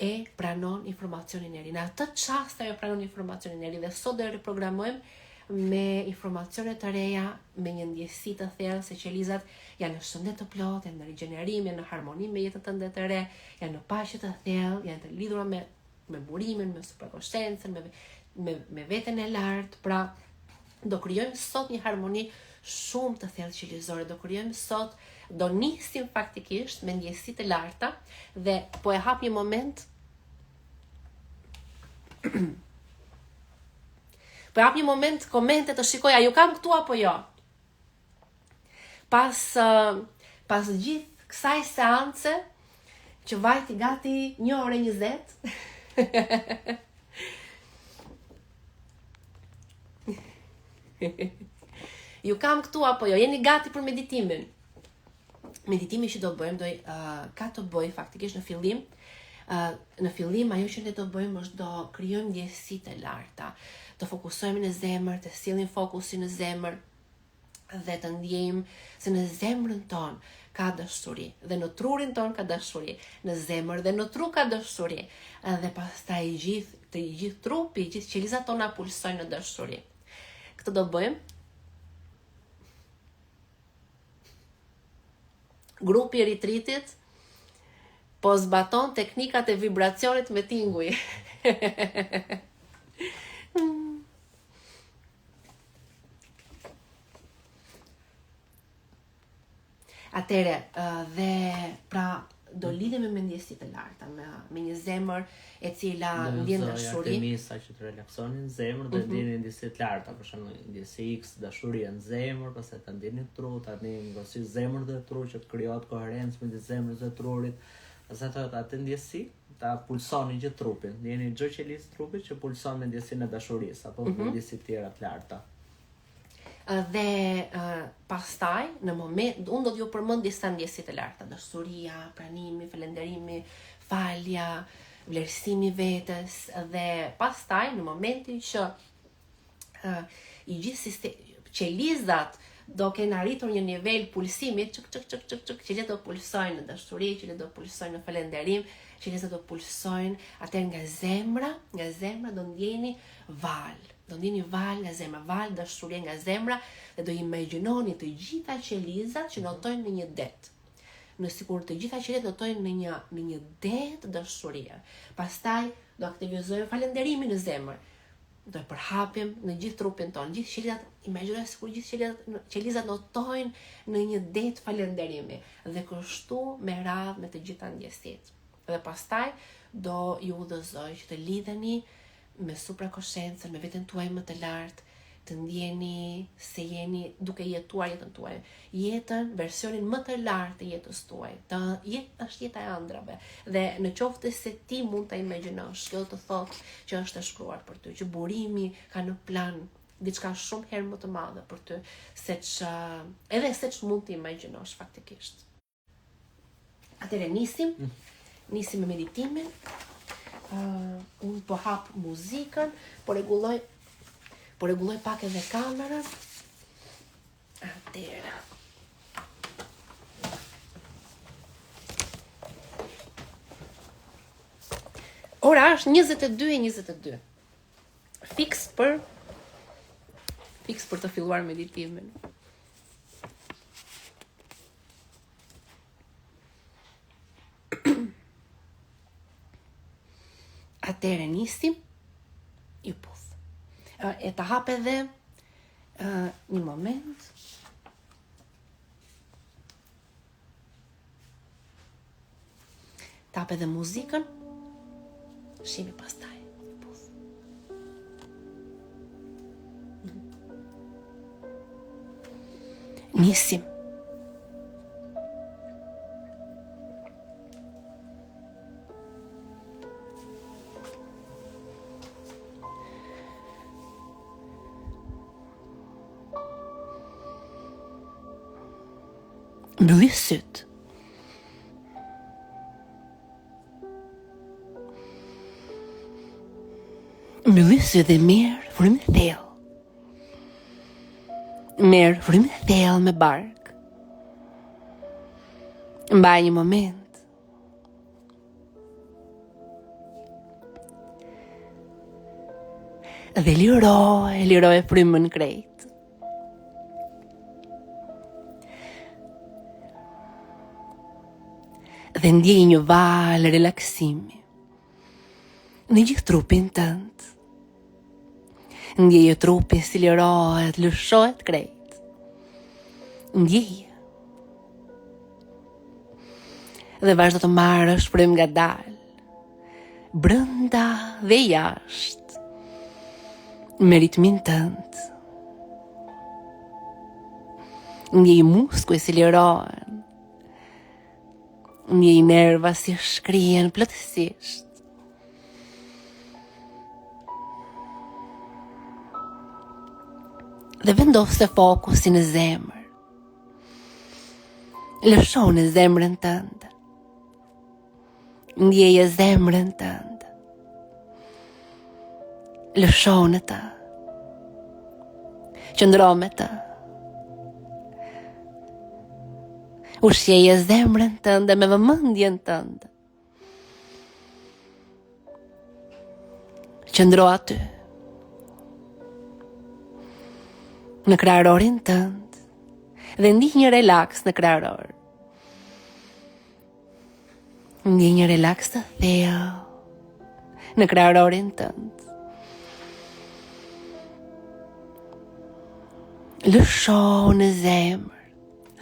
e pranon informacionin e ri. Në atë çast ajo pranon informacionin e ri dhe sot do e riprogramojmë me informacione të reja, me një ndjesi të thellë se qelizat janë në shëndet të plotë, janë në rigjenerim, janë në harmoni me jetën tënde të re, janë në paqe të thellë, janë të lidhura me burimin, me superkonsciencën, me veten e lartë. Pra, do krijojmë sot një harmoni shumë të thellë qelizore. Do nisim faktikisht me ndjesi të larta dhe po e hap një moment. Komente të shikoj, a ju kam këtu apo jo? Pas gjithë kësaj seance, që vajti gati 1:20, ju kam këtu apo jo? Jeni gati për meditimin? Meditimi që do bëjmë, ka të bëjë faktikisht në fillim. Në fillim, ajo që ne do bëjmë është do krijojmë ndjesi të larta. Të fokusohemi në zemër, të sillim fokusin në zemër dhe të ndjejmë se në zemrën tonë ka dashuri dhe në trurin tonë ka dashuri, në zemër dhe në tru ka dashuri. Dhe pastaj gjithë trupi, gjithë qelizat tona pulsojnë në dashuri. Këtë do bëjmë. Grupi i ritritit po zbaton teknikat e vibracionit me tinguj. Atëre, dhe pra do lidhemi me ndjesi të larta, me një zemër e cila ndjen dashuri. Sa që të relaksonin zemër dhe ndjeni ndjesi të larta, për shembull ndjesi X, dashuria në zemër, pastaj ta ndjeni tru, ta ndjeni ngosi zemër dhe tru që të krijohet koherencë midis zemrës dhe trurit. Pastaj atë ndjesi ta pulsoni gjithë trupin. Ndjeni çdo qelizë trupit që pulson me ndjesinë e dashurisë apo me ndjesi të tjera të larta. Dhe pastaj në moment unë do t'ju përmend disa ndjesi të larta: dashuria, pranimi, falënderimi, falja, vlerësimi vetes. Dhe pastaj në momentin që i gjithë qelizat do kenë arritur një nivel pulsimi, qelizat do pulsojnë në dashuri, qelizat do pulsojnë në falënderim, qelizat do pulsojnë atë nga zemra do ndjeni val. Do ndjeni val nga zemra, val dashurie nga zemra dhe do imagjinoni të gjitha qelizat që notojnë në një det. Në sikur të gjitha qelizat notojnë në një det dashurie. Pastaj do aktivizojmë falënderimin në zemër. Do e përhapim në gjithë trupin tonë. Gjithë qelizat, imagjinoj sikur gjithë qelizat notojnë në një det falënderimi dhe kështu me radhë me të gjitha ndjesitë. Dhe pastaj do ju udhëzoj që të lidheni me suprakoshensën, me veten tuaj më të lartë, të ndjeni se jeni duke jetuar jetën tuaj. Jetën, versionin më të lartë të jetës tuaj. Është jeta e ëndrave. Dhe në qoftë se ti mund ta imagjinosh, kjo të thotë që është e shkruar për ty, që burimi ka në plan diçka shumë herë më të madhe për ty, seç mund të imagjinosh faktikisht. Atëherë nisim me meditimin. Unë po hap muzikën, po rregulloj pak edhe kamerën. Atëherë. Ora është 22:22. Fiks për të filluar meditimin. Atëherë nisim, ju puth. E ta hap edhe një moment. Ta hap edhe muzikën. Shihemi pastaj, ju puth. Nisim. Mbylli syt. Mbylli syt dhe merr frymë thellë. Merr frymë thellë me bark. Mbaj një moment. Dhe liroj frymën krejt. Dhe ndjej një val relaksimi në gjithë trupin tënd. Ndjej trupi si lirohet, lëshohet krejt. Ndjej. Dhe vazhdo të marrësh frym ngadalë, brenda dhe jashtë, me ritmin tënd. Ndjej muskuj si lirohen. Ndjej nerva si shkrihen plotësisht. Dhe vendos fokusin në zemër. Lësho në zemrën tënde. Ndjeje zemrën tënde. Lësho në të. Qëndro me të. Ushqeje zemrën tënde me vëmendjen tënde. Qëndro aty. Në kraharorin tënd dhe ndih një relaks në krahoror. Ndih një relaks të thellë në kraharorin tënd. Lësho në zemër.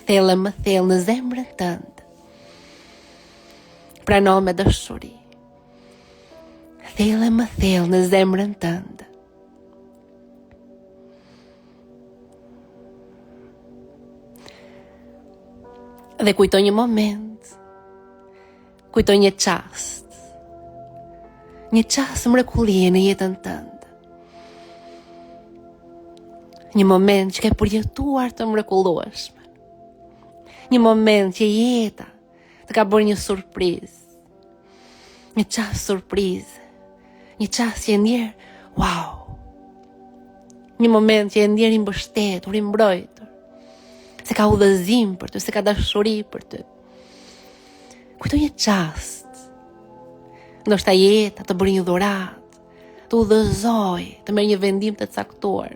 Thellë më thellë në zemrën tënde. Prano me dashuri. Thellë më thellë në zemrën tënde. Dhe kujto një moment. Kujto një çast. Një çast mrekullie në jetën tënde. Një moment që ke përjetuar të mrekullueshme. Një moment që jeta të ka bërë një surprizë. Një çast surprizë. Një çast që ndjer, wow. Një moment që e ndjen i mbështetur, i mbrojtur. Se ka udhëzim për ty, se ka dashuri për ty. Kujto një çast. Ndoshta jeta të bëri një dhuratë, të udhëzoj, të merr një vendim të caktuar.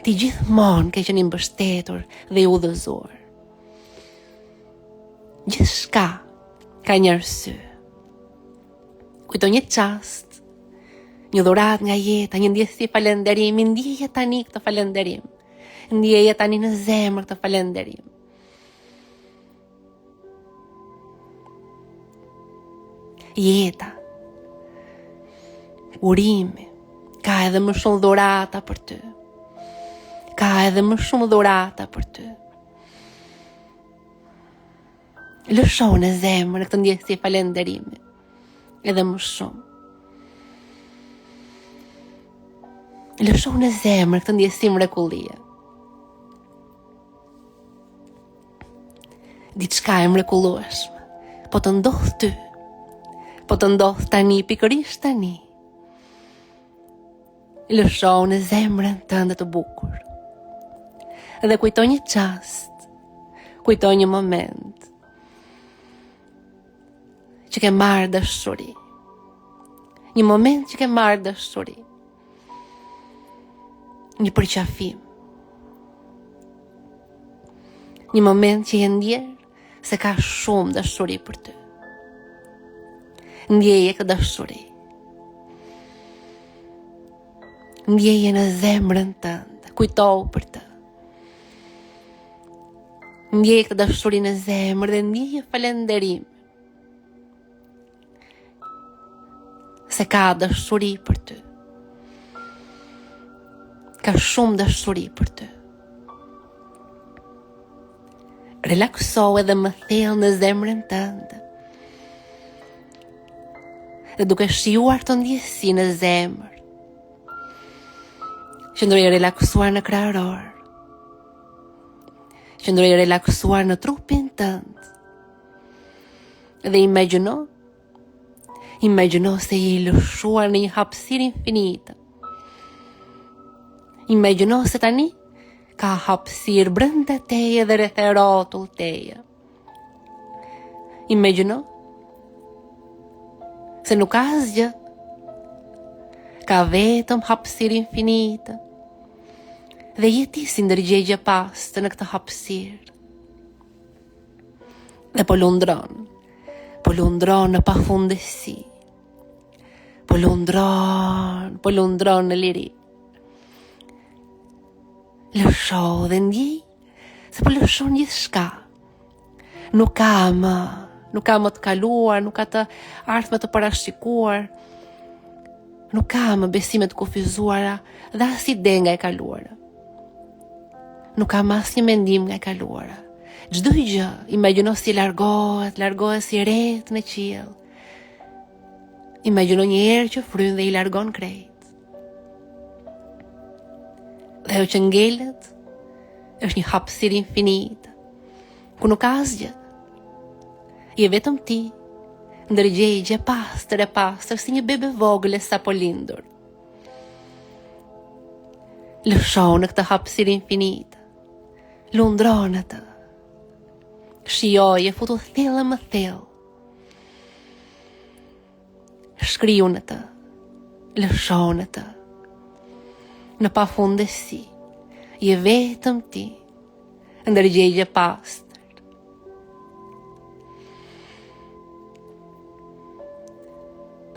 Ti gjithmonë ke qenë i mbështetur dhe i udhëzuar. Gjithçka ka një arsye. Kujto një çast, një dhuratë nga jeta, një ndjesi falënderimi, ndjeje tani këtë falënderim. Ndjeje tani në zemër këtë falënderim. Jeta, urimi, ka edhe më shumë dhurata për ty. Ka edhe më shumë dhurata për ty. Lësho në zemër në këtë ndjesi falënderimi. Edhe më shumë. Lësho në zemër këtë ndjesim mrekullie. Diçka e mrekullueshme, po të ndodh ty. Po të ndodh tani, pikërisht tani. Lësho në zemrën tënde të bukur. Dhe kujto një çast, kujto një moment që ke marrë dashuri. Një moment që ke marrë dashuri. Një përqafim. Një moment që je ndjer se ka shumë dashuri për ty. Ndjeje këtë dashuri. Ndjeje në zemrën tënde, kujtohu për të. Ndjeje këtë dashuri në zemër dhe ndjeje falënderim. Se ka dashuri për ty. Ka shumë dashuri për ty. Relakso edhe më thellë në zemrën tënde. Dhe duke shijuar të ndjesi në zemër. Qëndroj relaksuar në krahëror. Qëndroj relaksuar në trupin tënd. Dhe imagjino se je i lëshuar në një hapësirë infinite. Imagjino se tani ka hapësirë brenda teje dhe rreth rrotull teje. Imagjino se nuk ka asgjë. Ka vetëm hapësirë infinite. Dhe jeti si ndërgjegje pastë në këtë hapësirë. Dhe po lundron në pafundësi. Po lundron në liri. Lësho dhe ndjej se po lëshon gjithçka. Nuk ka më të kaluar, nuk ka të ardhme të parashikuar. Nuk ka më besime të kufizuara dhe as ide nga e kaluara. Nuk ka më asnjë mendim nga e kaluara. Çdo gjë, imagjino si largohet si rreth në qiell. Imagjino një erë që fryn dhe i largon krejt. Dhe ajo që ngelet është një hapësirë infinite, ku nuk ka asgjë. Je vetëm ti, ndërgjegje pastër si një bebe vogël e sapo lindur. Lësho në këtë hapësirë infinite. Lundron atë. Shijoje futu thellë më thellë. Shkriu në të. Lësho në të. Në pafundësi. Je vetëm ti. Ndërgjegje pastër.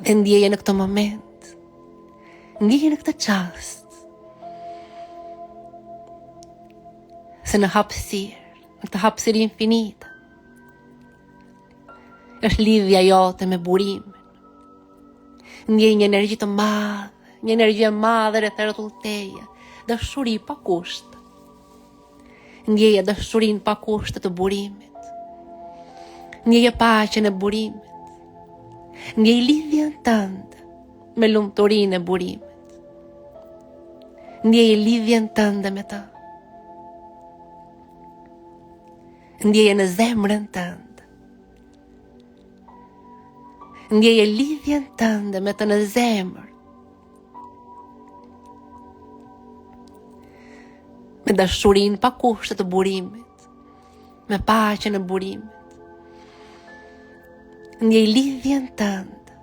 Dhe ndjeje në këtë moment. Ndjeje në këtë çast. Se në hapësirë, në këtë hapësirë infinite, është lidhja jote me burimin. Ndjej një energji të madhe, një energji e madhe rreth rrotull teje, dashuri pa kusht. Ndjeje dashurinë pa kusht të burimit. Ndjeje paqen e burimit. Ndjej lidhjen tënde me lumturinë e burimit. Ndjeje lidhjen tënde me të. Ndjeje në zemrën tënde. Ndjeje lidhjen tënde me të në zemër. me dashurin pa kushte të burimit, me paqen e burimit. Ndjej lidhjen tënde,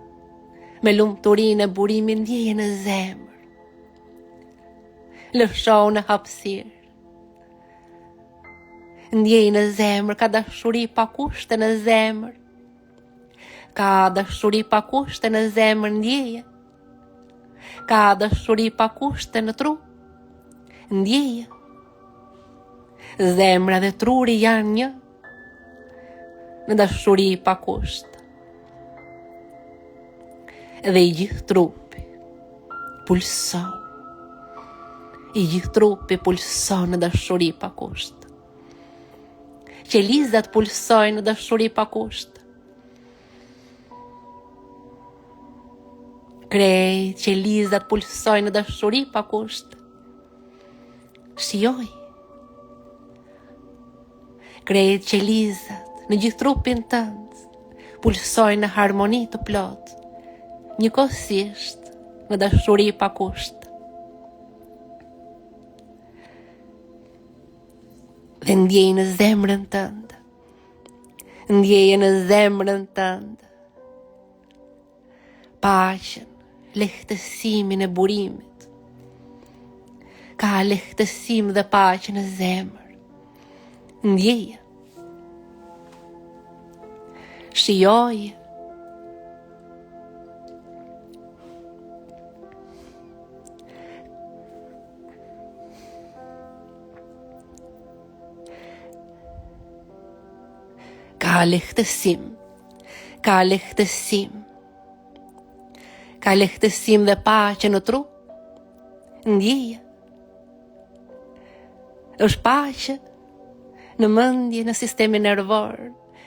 me lumturinë e burimit ndjeje në zemër. Lësho në hapësirë. Ndjej në zemër, ka dashuri pa kushte në zemër. Ka dashuri pa kushte në zemër ndjeje. Ka dashuri pa kushte në tru, ndjeje. Zemra dhe truri janë një, në dashuri pa kushte. Dhe i gjithë trupi pulson. I gjithë trupi pulson në dashuri pa kushte. Qelizat pulsojnë në dashuri pa kushte. Krejt qelizat pulsojnë në dashuri pa kushte. Shijoj. Krejt qelizat në gjithë trupin tënd pulsojnë në harmoni të plot, njëkohësisht në dashuri pa kushte. Dhe ndjej në zemrën tënde. Ndjeje në zemrën tënde. Paqen, lehtësimin e burimit. Ka lehtësim dhe paqe në zemër. Ndjeje. Shijoje. Ka lehtësim. Ka lehtësim. Ka lehtësim dhe paqe në tru. Ndjeje. Është paqe në mendje, në sistemin nervor.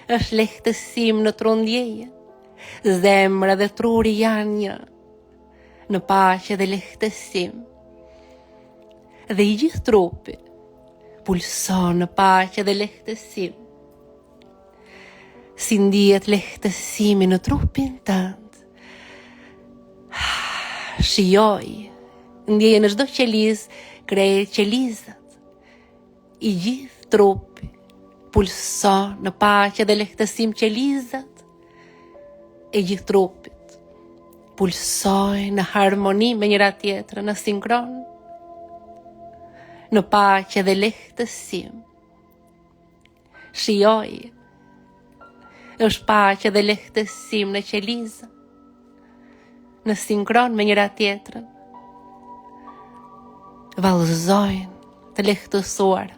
Është lehtësim në tru, ndjeje. Zemra dhe truri janë një, në paqe dhe lehtësim. Dhe i gjithë trupi pulson në paqe dhe lehtësim. Si ndihet lehtësimi në trupin tënd. Shijoj. Ndjeje në çdo qeliz, krejt qelizat. I gjithë trupi pulson në paqe dhe lehtësim, qelizat e gjithë trupit pulsojnë në harmoni me njëra tjetrën, në sinkron, në paqe dhe lehtësim. Shijoj. Është paqe dhe lehtësim në qeliza, në sinkron me njëra tjetrën. Vallëzojnë të lehtësuar.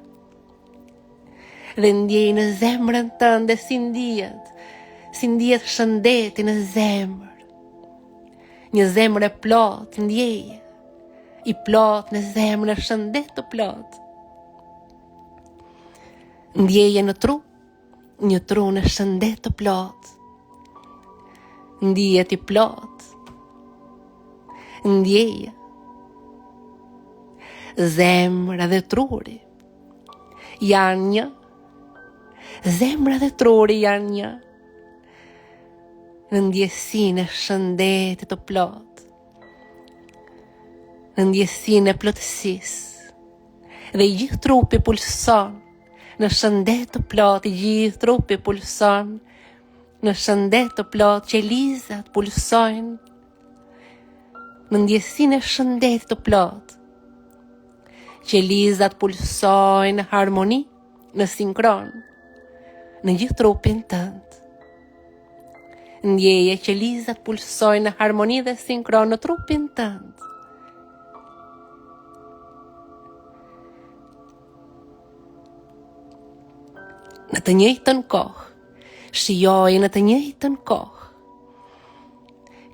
Dhe ndjej në zemrën tënde si ndihet shëndeti në zemër. Një zemër e plot, ndjej. I plot në zemër, në shëndet të plot. Ndjeje në tru. Një tru në shëndet të plot. Ndihet i plot. Ndjeje. Zemra dhe truri janë një. Zemra dhe truri janë një. Në ndjesinë e shëndetit të plot. Në ndjesinë e plotësisë. Dhe i gjithë trupi pulson në shëndet të plot, i gjithë trupi pulson në shëndet të plot, qelizat pulsojnë në ndjesinë e shëndetit të plot. Qelizat pulsojnë në harmoni, në sinkron, në gjithë trupin tënd. Ndjeje qelizat pulsojnë në harmoni dhe sinkron në trupin tënd. Në të njëjtën kohë, shijoj në të njëjtën kohë.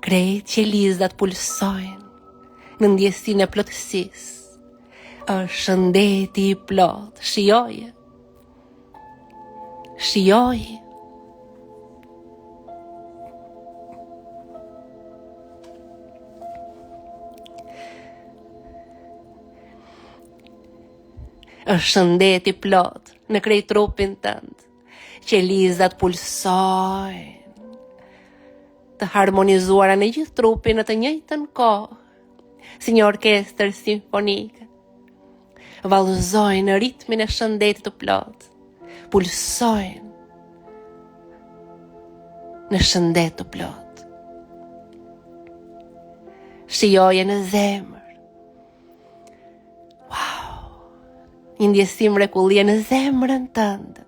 Krejt qelizat pulsojnë në ndjesinë e plotësisë. Është shëndeti i plot, shijoje. Shijoje. Është shëndeti plot në krejt trupin tënd. Qelizat pulsojnë, të harmonizuara në gjithë trupin në të njëjtën kohë, si një orkestër simfonike. vallëzojnë në ritmin e shëndetit të plot, pulsojnë në shëndet të plot. Shijoje në zemër. Wow! Një ndjesi mrekullie në zemrën tënde.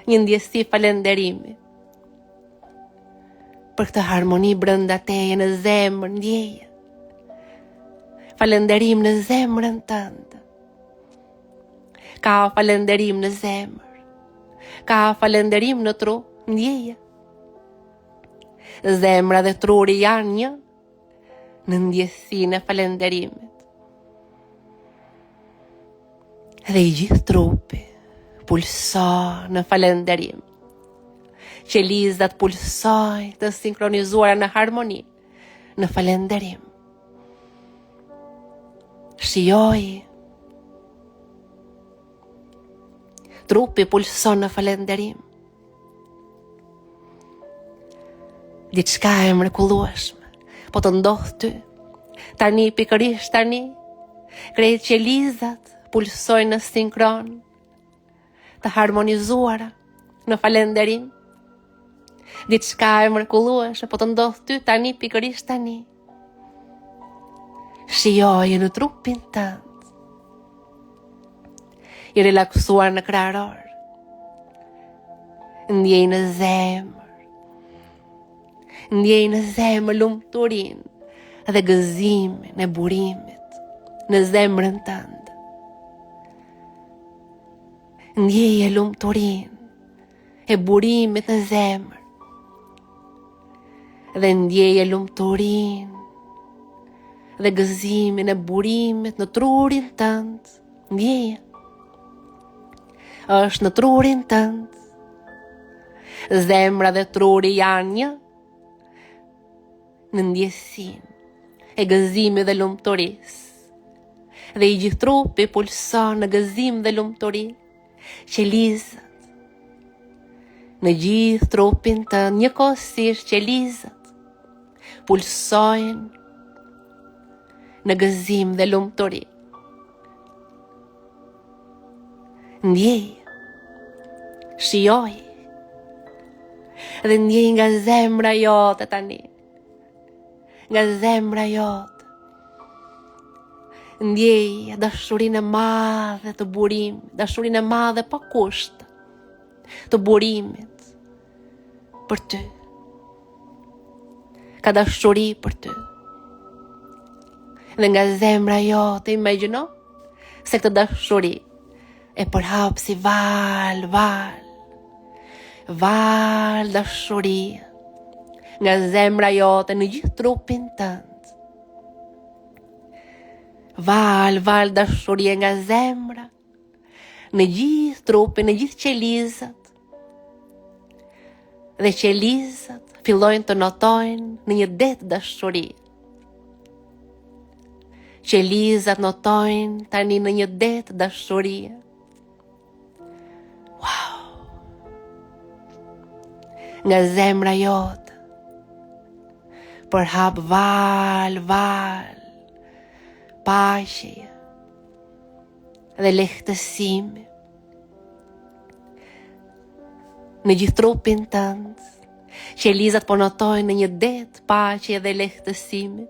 Një ndjesi falenderimi. Për këtë harmoni brenda teje në zemër, ndjeje. Falenderim në zemrën tënde. Ka falenderim në zemër. Ka falenderim në tru, ndjeje. Zemra dhe truri janë një në ndjesinë e falenderimit. Dhe i gjithë trupi pulson në falenderim. Qelizat pulsoj të sinkronizuara në harmoni, në falenderim. Shijoj. Trupi pulson në falenderim. Diçka e mrekullueshme, po të ndodh ty. Tani, pikërisht tani, krejt qelizat pulsojnë në sinkron, të harmonizuara në falenderim. Diçka e mrekullueshme, po të ndodh ty tani, pikërisht tani. Shijoje në trupin tënd. I relaksuar në krahor. Ndjej në zemër. Ndjej në zemër lumturinë dhe gëzimin e burimit në zemrën tënde. Ndjeje lumturinë e burimit në zemër. Dhe ndjeje lumturinë dhe gëzimin e burimit në trurin tënd. Ndjeje. Është në trurin tënd. Zemra dhe truri janë një në ndjesin e gëzimit dhe lumturisë. Dhe i gjithë trupi pulson në gëzim dhe lumturi. Qelizat në gjithë trupin tënd, njëkohësisht qelizat pulsojnë në gëzim dhe lumturi. Ndjej, shijoj, dhe ndjej nga zemra jote tani. Nga zemra jote. Ndjej dashurinë e madhe të burimit, dashurinë e madhe pa kusht të burimit për ty. Ka dashuri për ty. Dhe nga zemra jote imagjino se këtë dashuri e përhap si val dashuri nga zemra jote në gjithë trupin tënd. Val dashuri nga zemra në gjithë trupin, në gjithë qelizat. Dhe qelizat fillojnë të notojnë në një det dashuri. Qelizat notojnë tani në një det dashurie. Wow! Nga zemra jote përhap val paqe dhe lehtësimi në gjithë trupin tënd. Qelizat po notojnë në një det paqe dhe lehtësimi.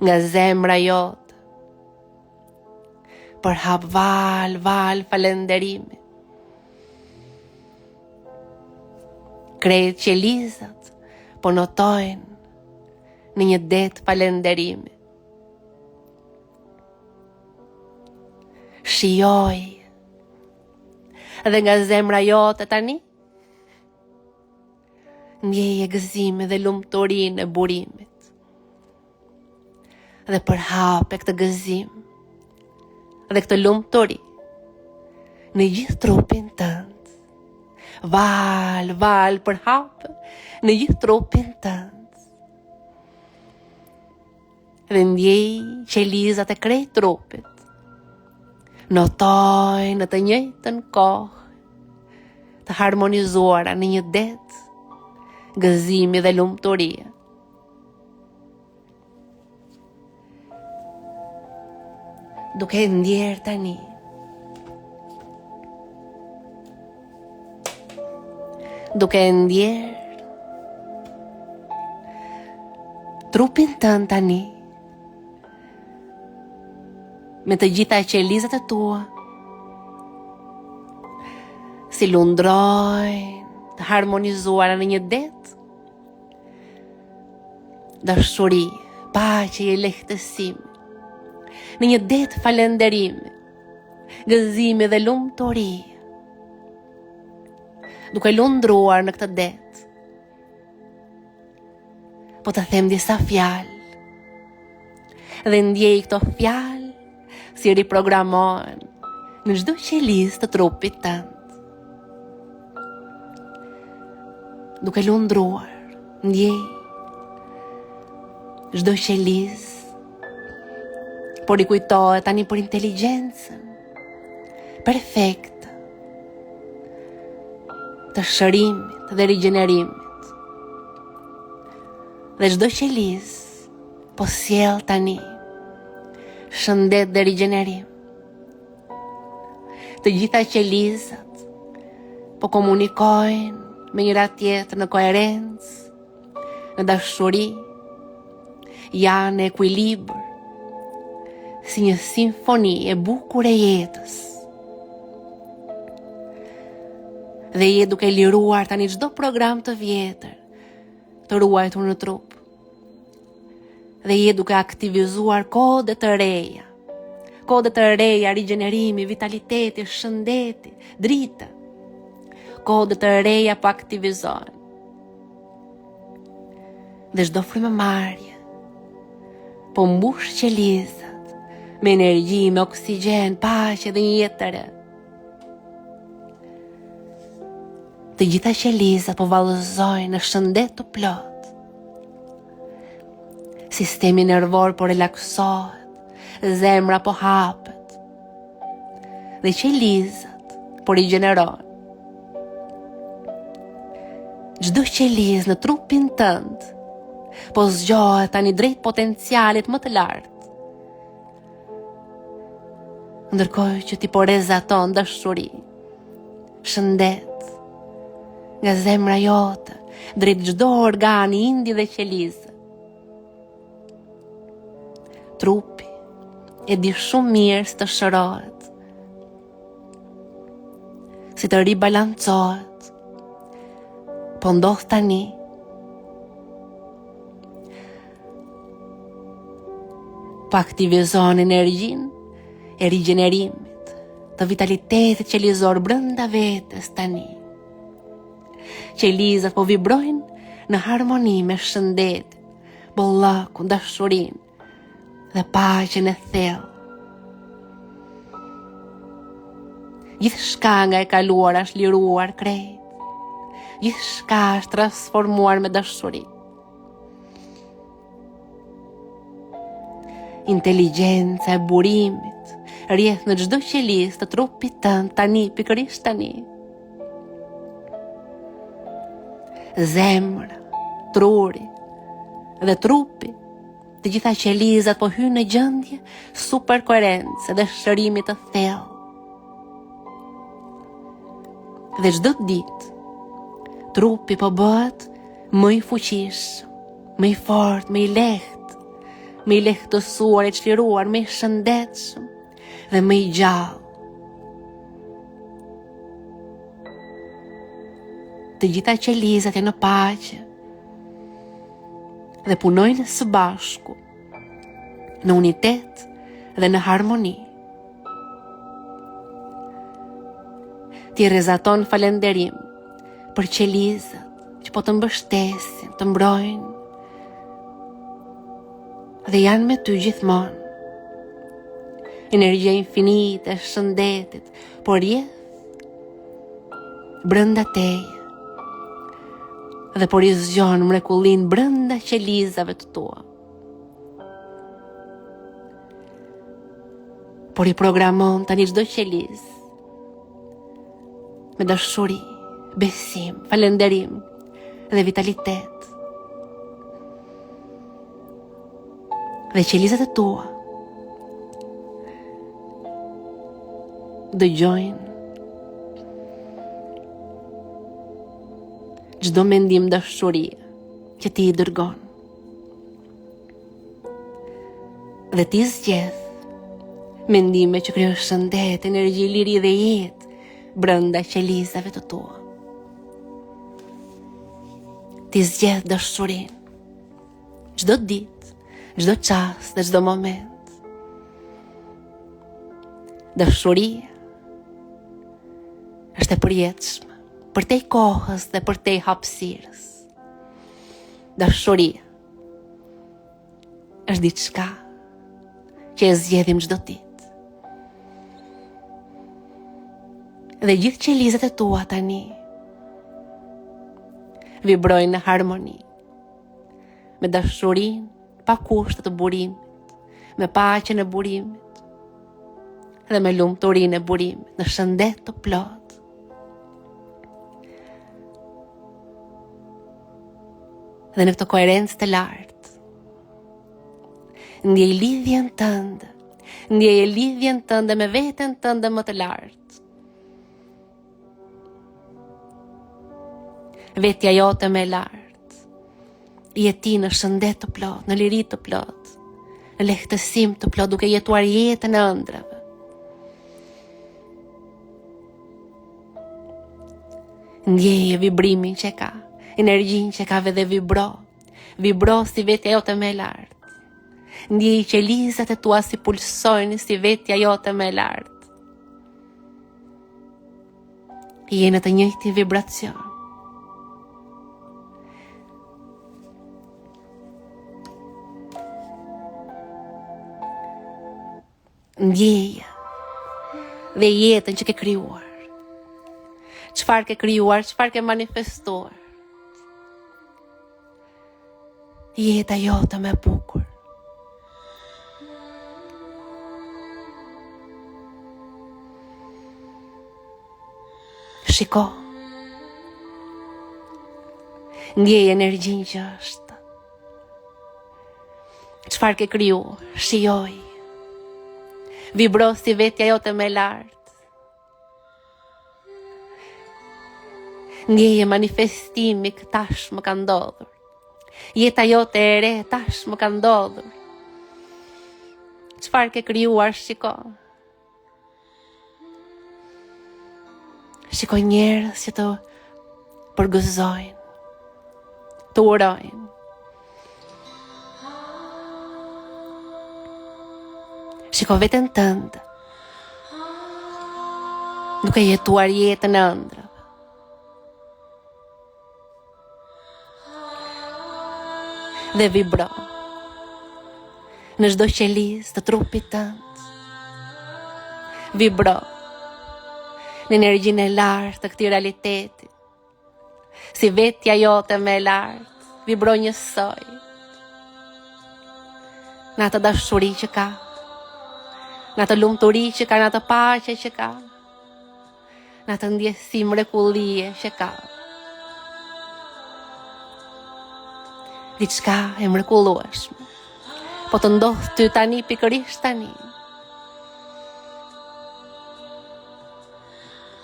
Nga zemra jote përhap val falenderimi. Krejt qelizat po notojnë në një det falenderimi. Shijoj. Dhe nga zemra jote tani ndjeje gëzimin dhe lumturinë e burimit. Dhe përhape këtë gëzim dhe këtë lumturi në gjithë trupin tënd. Val përhape në gjithë trupin tënd. Dhe ndjej qelizat e krejt trupit. Notojnë në të njëjtën kohë të harmonizuara në një det gëzimi dhe lumturie. duke ndjerë tani. Duke ndjerë trupin tënd tani, me të gjitha qelizat e tua, si lundrojnë të harmonizuara në një det, dashuri, paqe e lehtësim, në një det falenderimi, gëzimi dhe lumturi, duke lundruar në këtë det. Po të them disa fjalë, dhe ndjej këto fjalë si riprogramohen në çdo qelizë të trupit tënd. Duke lundruar, ndjej çdo qelizë, por i kujtohet tani për inteligjencën perfekte të shërimit dhe rigjenerimit. Dhe çdo qelizë po sjell tani shëndet dhe rigjenerim. Të gjitha qelizat po komunikojnë me njëra tjetër në koherencë, në dashuri, janë në ekuilibër, si një simfoni e bukur e jetës. Dhe je duke liruar tani çdo program të vjetër të ruajtur në trup. Dhe je duke aktivizuar kodet të reja. Kodet të reja, rigjenerimi, vitaliteti, shëndeti, drita. Kodet të reja po aktivizohen. Dhe çdo frymëmarrje po mbush qelizat me energji, me oksigjen, paqe dhe një jetë të re. Të gjitha qelizat po vallëzojnë në shëndet të plot. Sistemi nervor po relaksohet, zemra po hapet, dhe qelizat po rigjenerohen. Çdo qelizë në trupin tënd po zgjohet tani drejt potencialit më të lartë. Ndërkohë që ti po rezaton dashuri, shëndet nga zemra jote drejt çdo organi, indi dhe qelizë. Trupi e di shumë mirë si të shërohet, si të ribalancohet, po ndodh tani po aktivizon energjinë e rigjenerimit, të vitalitetit qelizor brenda vetes tani. Qelizat po vibrojnë në harmoni me shëndetin, bollakun, dashurinë dhe paqen e thellë. Gjithçka nga e kaluara është liruar krejt. Gjithçka është transformuar me dashuri. Inteligjenca e burimit rrjedh në çdo qelizë të trupit tënd tani, pikërisht tani. Zemra, truri dhe trupi, të gjitha qelizat po hynë në gjendje super koherence dhe shërimit të thellë. Dhe çdo ditë trupi po bëhet më i fuqishëm, më i fortë, më i lehtë, më i lehtësuar e çliruar, më i shëndetshëm dhe më i gjallë. Të gjitha qelizat janë në paqe dhe punojnë së bashku, në unitet dhe në harmoni. Ti rrezaton falënderim për qelizat që po të mbështesin, të mbrojnë dhe janë me ty gjithmonë. Energjia infinite e shëndetit po rrjedh brenda teje dhe por i zgjon mrekullin brenda qelizave të tua. Por i programon tani çdo qelizë me dashuri, besim, falënderim dhe vitalitet. Dhe qelizat e tua dëgjojnë çdo mendim dashurie që ti i dërgon. Dhe ti zgjedh mendime që krijojnë shëndet, energji, liri dhe jetë brenda qelizave të tua. Ti zgjedh dashurinë çdo ditë, çdo çast dhe çdo moment. Dashuria është e përjetshme përtej kohës dhe përtej hapësirës. Dashuria është diçka që e zgjedhim çdo ditë. Dhe gjithë qelizat e tua tani vibrojnë në harmoni, me dashurinë pa kushte të burimit, me paqen e burimit dhe me lumturinë e burimit, në shëndet të plot. Dhe në këtë koherencë të lartë, ndjej lidhjen tënde, ndjej lidhjen tënde me veten tënde më të lartë. Vetja jote me lartë, je ti në shëndet të plot, në liri të plot, në lehtësim të plot, duke jetuar jetën e ëndrave. Ndjeje vibrimin që ka, energjin që ka dhe vibro si vetja jote me lartë. Ndjeje qelizat e tua si pulsojnë si vetja jote me lartë. Je në të njëjtin vibracion. Ndjeje dhe jetën që ke krijuar. Çfarë ke krijuar, çfarë ke manifestuar. Jeta jote më e bukur. Shiko. Ndjeje energjinë që është. Çfarë ke krijuar, shijoj. Vibro si vetja jote me lartë. Ndjeje manifestimi tash më ka ndodhur. Jeta jote e re tash më ka ndodhur. Çfarë ke krijuar, shiko. Shiko njerëz që të përgëzojnë, të urojnë. Shiko veten tënde, duke jetuar jetën e ëndrave. Dhe vibro në çdo qelizë të trupit tënd. Vibro në energjinë e lartë të këtij realiteti. Si vetja jote më e lartë, vibro njësoj. Në atë dashuri që ka, në atë lumturi që ka, në atë paqe që ka, në atë ndjesi mrekullie që ka. Diçka e mrekullueshme, po të ndodh ty tani, pikërisht tani.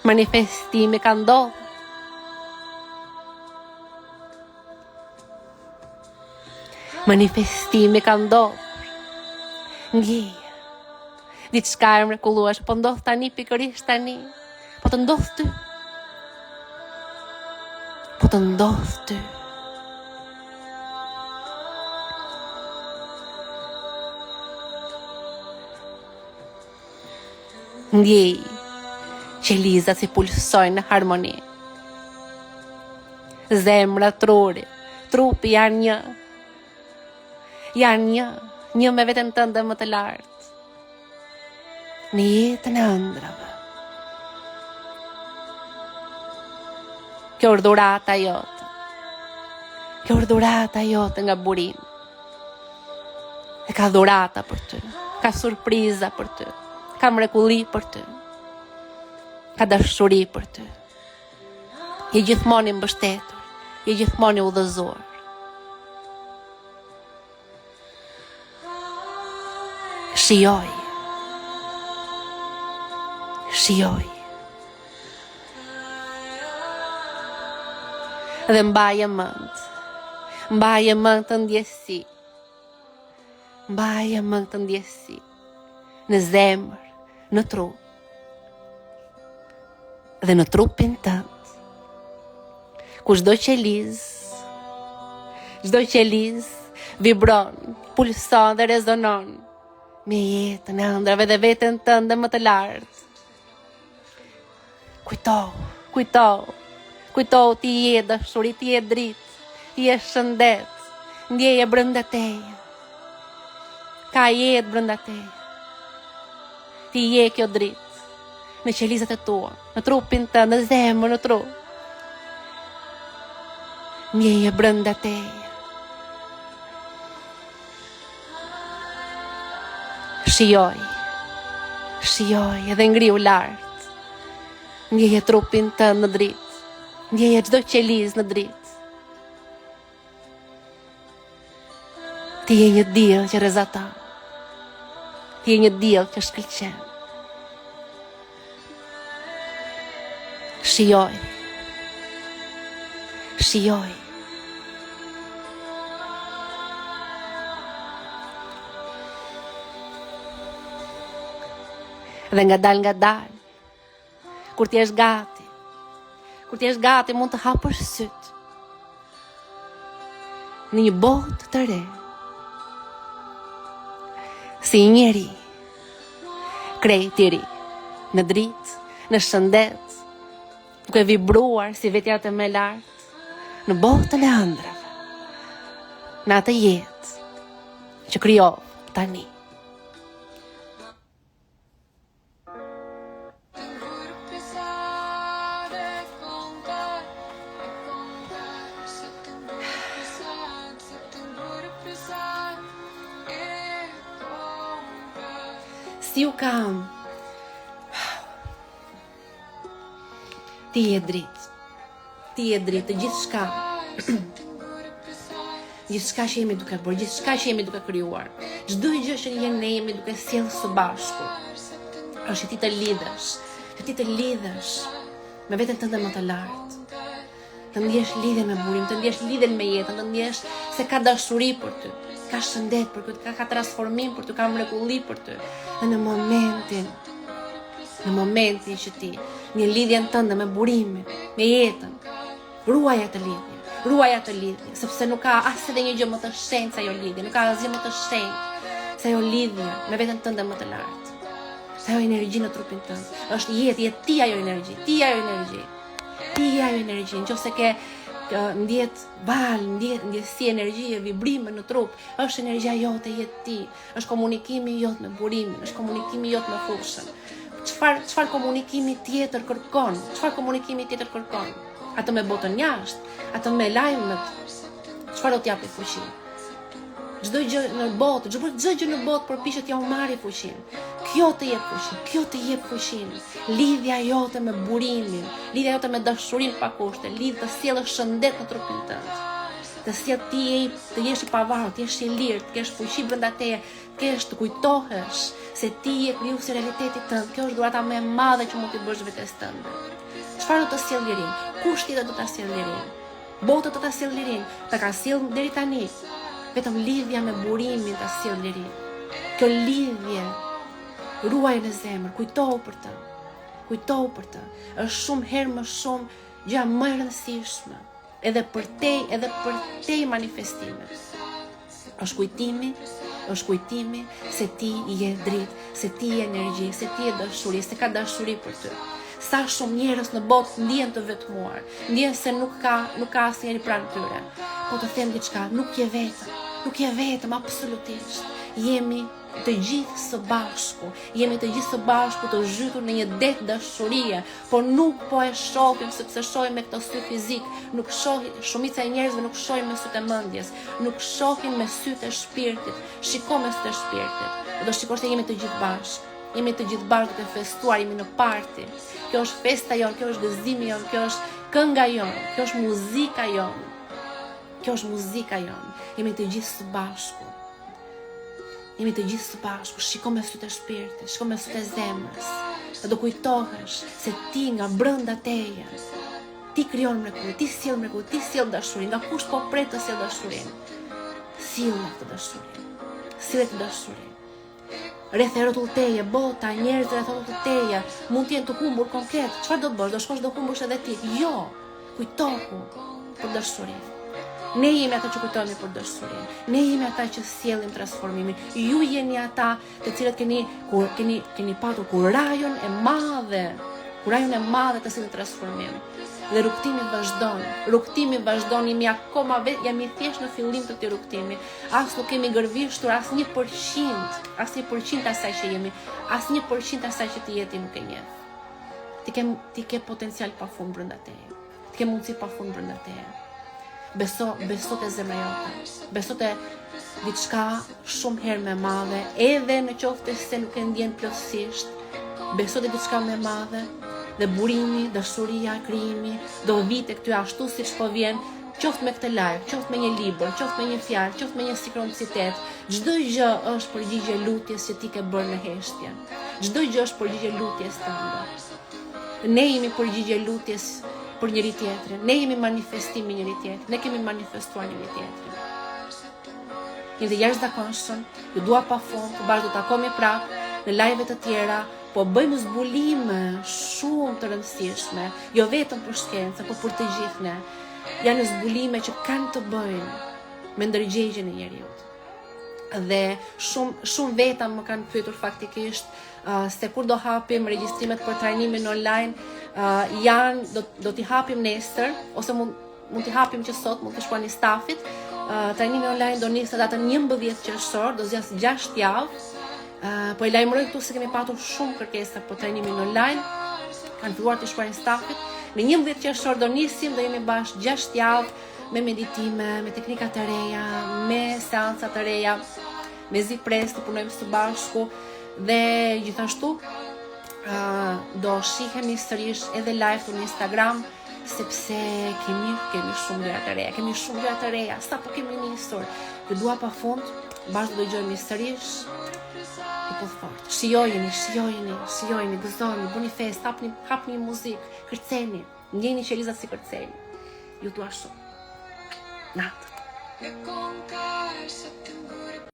Manifestimi ka ndodhur. Manifestimi ka ndodhur. Ndjeje. Diçka e mrekullueshme, po ndodh tani, pikërisht tani. Po të ndodh ty. Po të ndodh ty. Ndjej qelizat si pulsojnë në harmoni. Zemra, trupi janë një. Janë një me veten tënde më të lartë. Në jetën e ëndrave. Kjo është dhurata jote. Kjo është dhurata jote nga burimi. E ka dhurata për ty. Ka surpriza për ty. Ka mrekulli për ty. Ka dashuri për ty. Je gjithmonë i mbështetur. Je gjithmonë i udhëzuar. Shijoj. Shijoj. Dhe mbaje mend. Mbaje mend të ndjesi. Mbaje mend të ndjesi. Në zemër, në trup. Dhe në trupin tënd. Ku çdo qeliz vibron, pulson dhe rezonon me jetën e ëndrave dhe veten tënde më të lartë. Kujto, ti je dashuri, ti je dritë, ti je shëndet, ndjeje brenda teje. Ka jetë brenda teje. Ti je kjo dritë, në qelizat e tua, në trupin tënd, në zemër, në trup. Ndjeje brenda teje. Shijoj edhe ngriu lart. Ndjeje trupin tënd në dritë. Ndjeje çdo qeliz në dritë. Ti je një diell që rrezaton. Ti je një diell që shkëlqen. Shijoj. Dhe nga dal, kur ti jesh gati, mund të hapësh syt në një botë të re. Si njeri, krejt i ri, në dritë, në shëndet, duke vibruar si vetjat e me lartë, në botën e ëndrave, në atë jetë që krijo tani. Si u kam. Ti je dritë, të gjithçka. Gjithçka që jemi duke bërë, gjithçka që jemi duke krijuar. Çdo gjë që ne jemi duke sjellë së bashku. Është ti të lidhesh me veten tënde më të lartë. Të ndjesh lidhje me burim, të ndjesh lidhjen me jetën, të ndjesh se ka dashuri për ty, ka shëndet për ty, ka transformim për ty, ka mrekulli për ty. Dhe në momentin që ti një lidhjen tënde me burimin, me jetën, ruaj atë lidhje, sepse nuk ka as edhe një gjë më të shenjtë se ajo lidhje, nuk ka asgjë më të shenjtë se ajo lidhje me veten tënde më të lartë. Se ajo energji në trupin tënd, është jetë, ti ajo energji. Nëse ke ndjet val, ndjesi energji e vibrime në trup, është energjia jote, jetë ti, është komunikimi jot me burimin, është komunikimi jot me fushën. Çfarë komunikimi tjetër kërkon? Atë me botën jashtë, atë me lajmet, çfarë do t'japi fuqi? Çdo gjë në botë përpiqet t'ja marrë fuqinë. Kjo të jep fuqinë. Lidhja jote me burimin, lidhja jote me dashurinë pa kushte, lidh të sjellësh shëndet në trupin tënd. Të sjell ti të jesh i pavarur, të jesh i lirë, të kesh fuqi brenda teje, të kujtohesh se ti je krijuesi i realitetit tënd. Kjo është dhurata më e madhe që mund t'i bësh vetes tënde. Çfarë do të sjell lirin? Kush tjetër do ta sjell lirin? Bota do ta sjell lirin, ta ka sjell deri tani. Vetëm lidhja me burimin ta sjell lirin. Kjo lidhje ruaj në zemër, kujtohu për të. Është shumë herë më shumë gjëja më e rëndësishme, edhe për te manifestime. Është kujtimi se ti je dritë, se ti je energji, se ti je dashuri, se ka dashuri për ty. Sa shumë njerëz në botë ndjen të vetmuar, ndjen se nuk ka asnjëri pranë tyre. Po të them diçka, nuk je vetëm absolutisht. Jemi të gjithë së bashku të zhytur në një det dashurie, por nuk po e shohim sepse shohim me këtë sy fizik, nuk shohim, shumica e njerëzve nuk shohin me sytë e mendjes, nuk shohin me sytë e shpirtit. Shiko me sytë e shpirtit. Do shikosh se jemi të gjithë bashkë. Jemi të gjithë bashkë duke festuar, jemi në parti. Kjo është festa jonë, kjo është gëzimi jonë, kjo është kënga jonë, kjo është muzika jonë. Jemi të gjithë së bashku. Shiko me sytë e shpirtit, shiko me sytë e zemrës. dhe do kujtohesh se ti nga brenda teje ti krijon mrekulli, ti sjell mrekulli, ti sjell dashuri, nga kush po pret të sjell dashurinë. Sill këtë dashuri. Sill këtë dashuri. Rreth e rrotull teje, bota, njerëz rreth rrotull teje mund të jenë të humbur konkret. Çfarë do të bësh? Do shkosh do humbush edhe ti. Jo, kujtohu për dashurinë. Ne jemi ata që kujtojmë për dashurinë. Ne jemi ata që sjellim transformimin. Ju jeni ata të cilët keni patur kurajon e madhe. Kurajon e madhe të sillit transformim. Dhe rrugtimi vazhdon, jam i thjesht në fillim të këtij rrugtimi. As nuk kemi gërvishtur as 1% asaj që jemi, as 1% asaj që ti jeti nuk e njeh. Ti ke potencial pafund brenda teje. Ti ke mundësi pafund brenda teje. Beso te zemra jote. Beso te diçka shumë herë më madhe, edhe në qoftë se nuk e ndjen plotësisht. Beso te diçka më madhe. Dhe burimi, dashuria, krijimi do vite këty ashtu siç po vjen, qoftë me këtë live, qoftë me një libër, qoftë me një fjalë, qoftë me një sinkronicitet. Çdo gjë është përgjigje lutjes që ti ke bërë në heshtje. Çdo gjë është përgjigje lutjes tënde. Ne jemi përgjigje lutjes për njëri tjetrin. Ne jemi manifestim i njëri tjetrit. Ne kemi manifestuar njëri tjetrin. Një jashtëzakonshëm, ju dua pafund, bashkë do takohemi prapë në live të tjera. Po bëjmë zbulime shumë të rëndësishme, jo vetëm për shkencën, por për të gjithë ne. Janë zbulime që kanë të bëjnë me ndërgjegjen e njeriut. Dhe shumë veta më kanë pyetur faktikisht se kur do hapim regjistrimet për trajnimin online, do t'i hapim nesër, ose mund t'i hapim që sot, mund t'i shkruani stafit. Trajnimi online do nisë datën 11 qershor, do zgjas 6 javë. Po e lajmëroj këtu se kemi patur shumë kërkesa për trajnimin online. Kanë filluar të shkruajnë stafit. Në 11 qershor do nisim, do jemi bashkë 6 javë me meditime, me teknika të reja, me seansa të reja, me zipres të punojmë së bashku dhe gjithashtu do shihemi sërish edhe live në Instagram sepse kemi shumë gjëra të reja, të reja, sa po kemi nisur. Ju dua pafund, bashkë do dëgjojmë sërish. Shijojeni, gëzoni, bëni fest, hapni muzikë, kërceni, ndjeni që Elizat si kërceni. Ju dua shumë. Natë.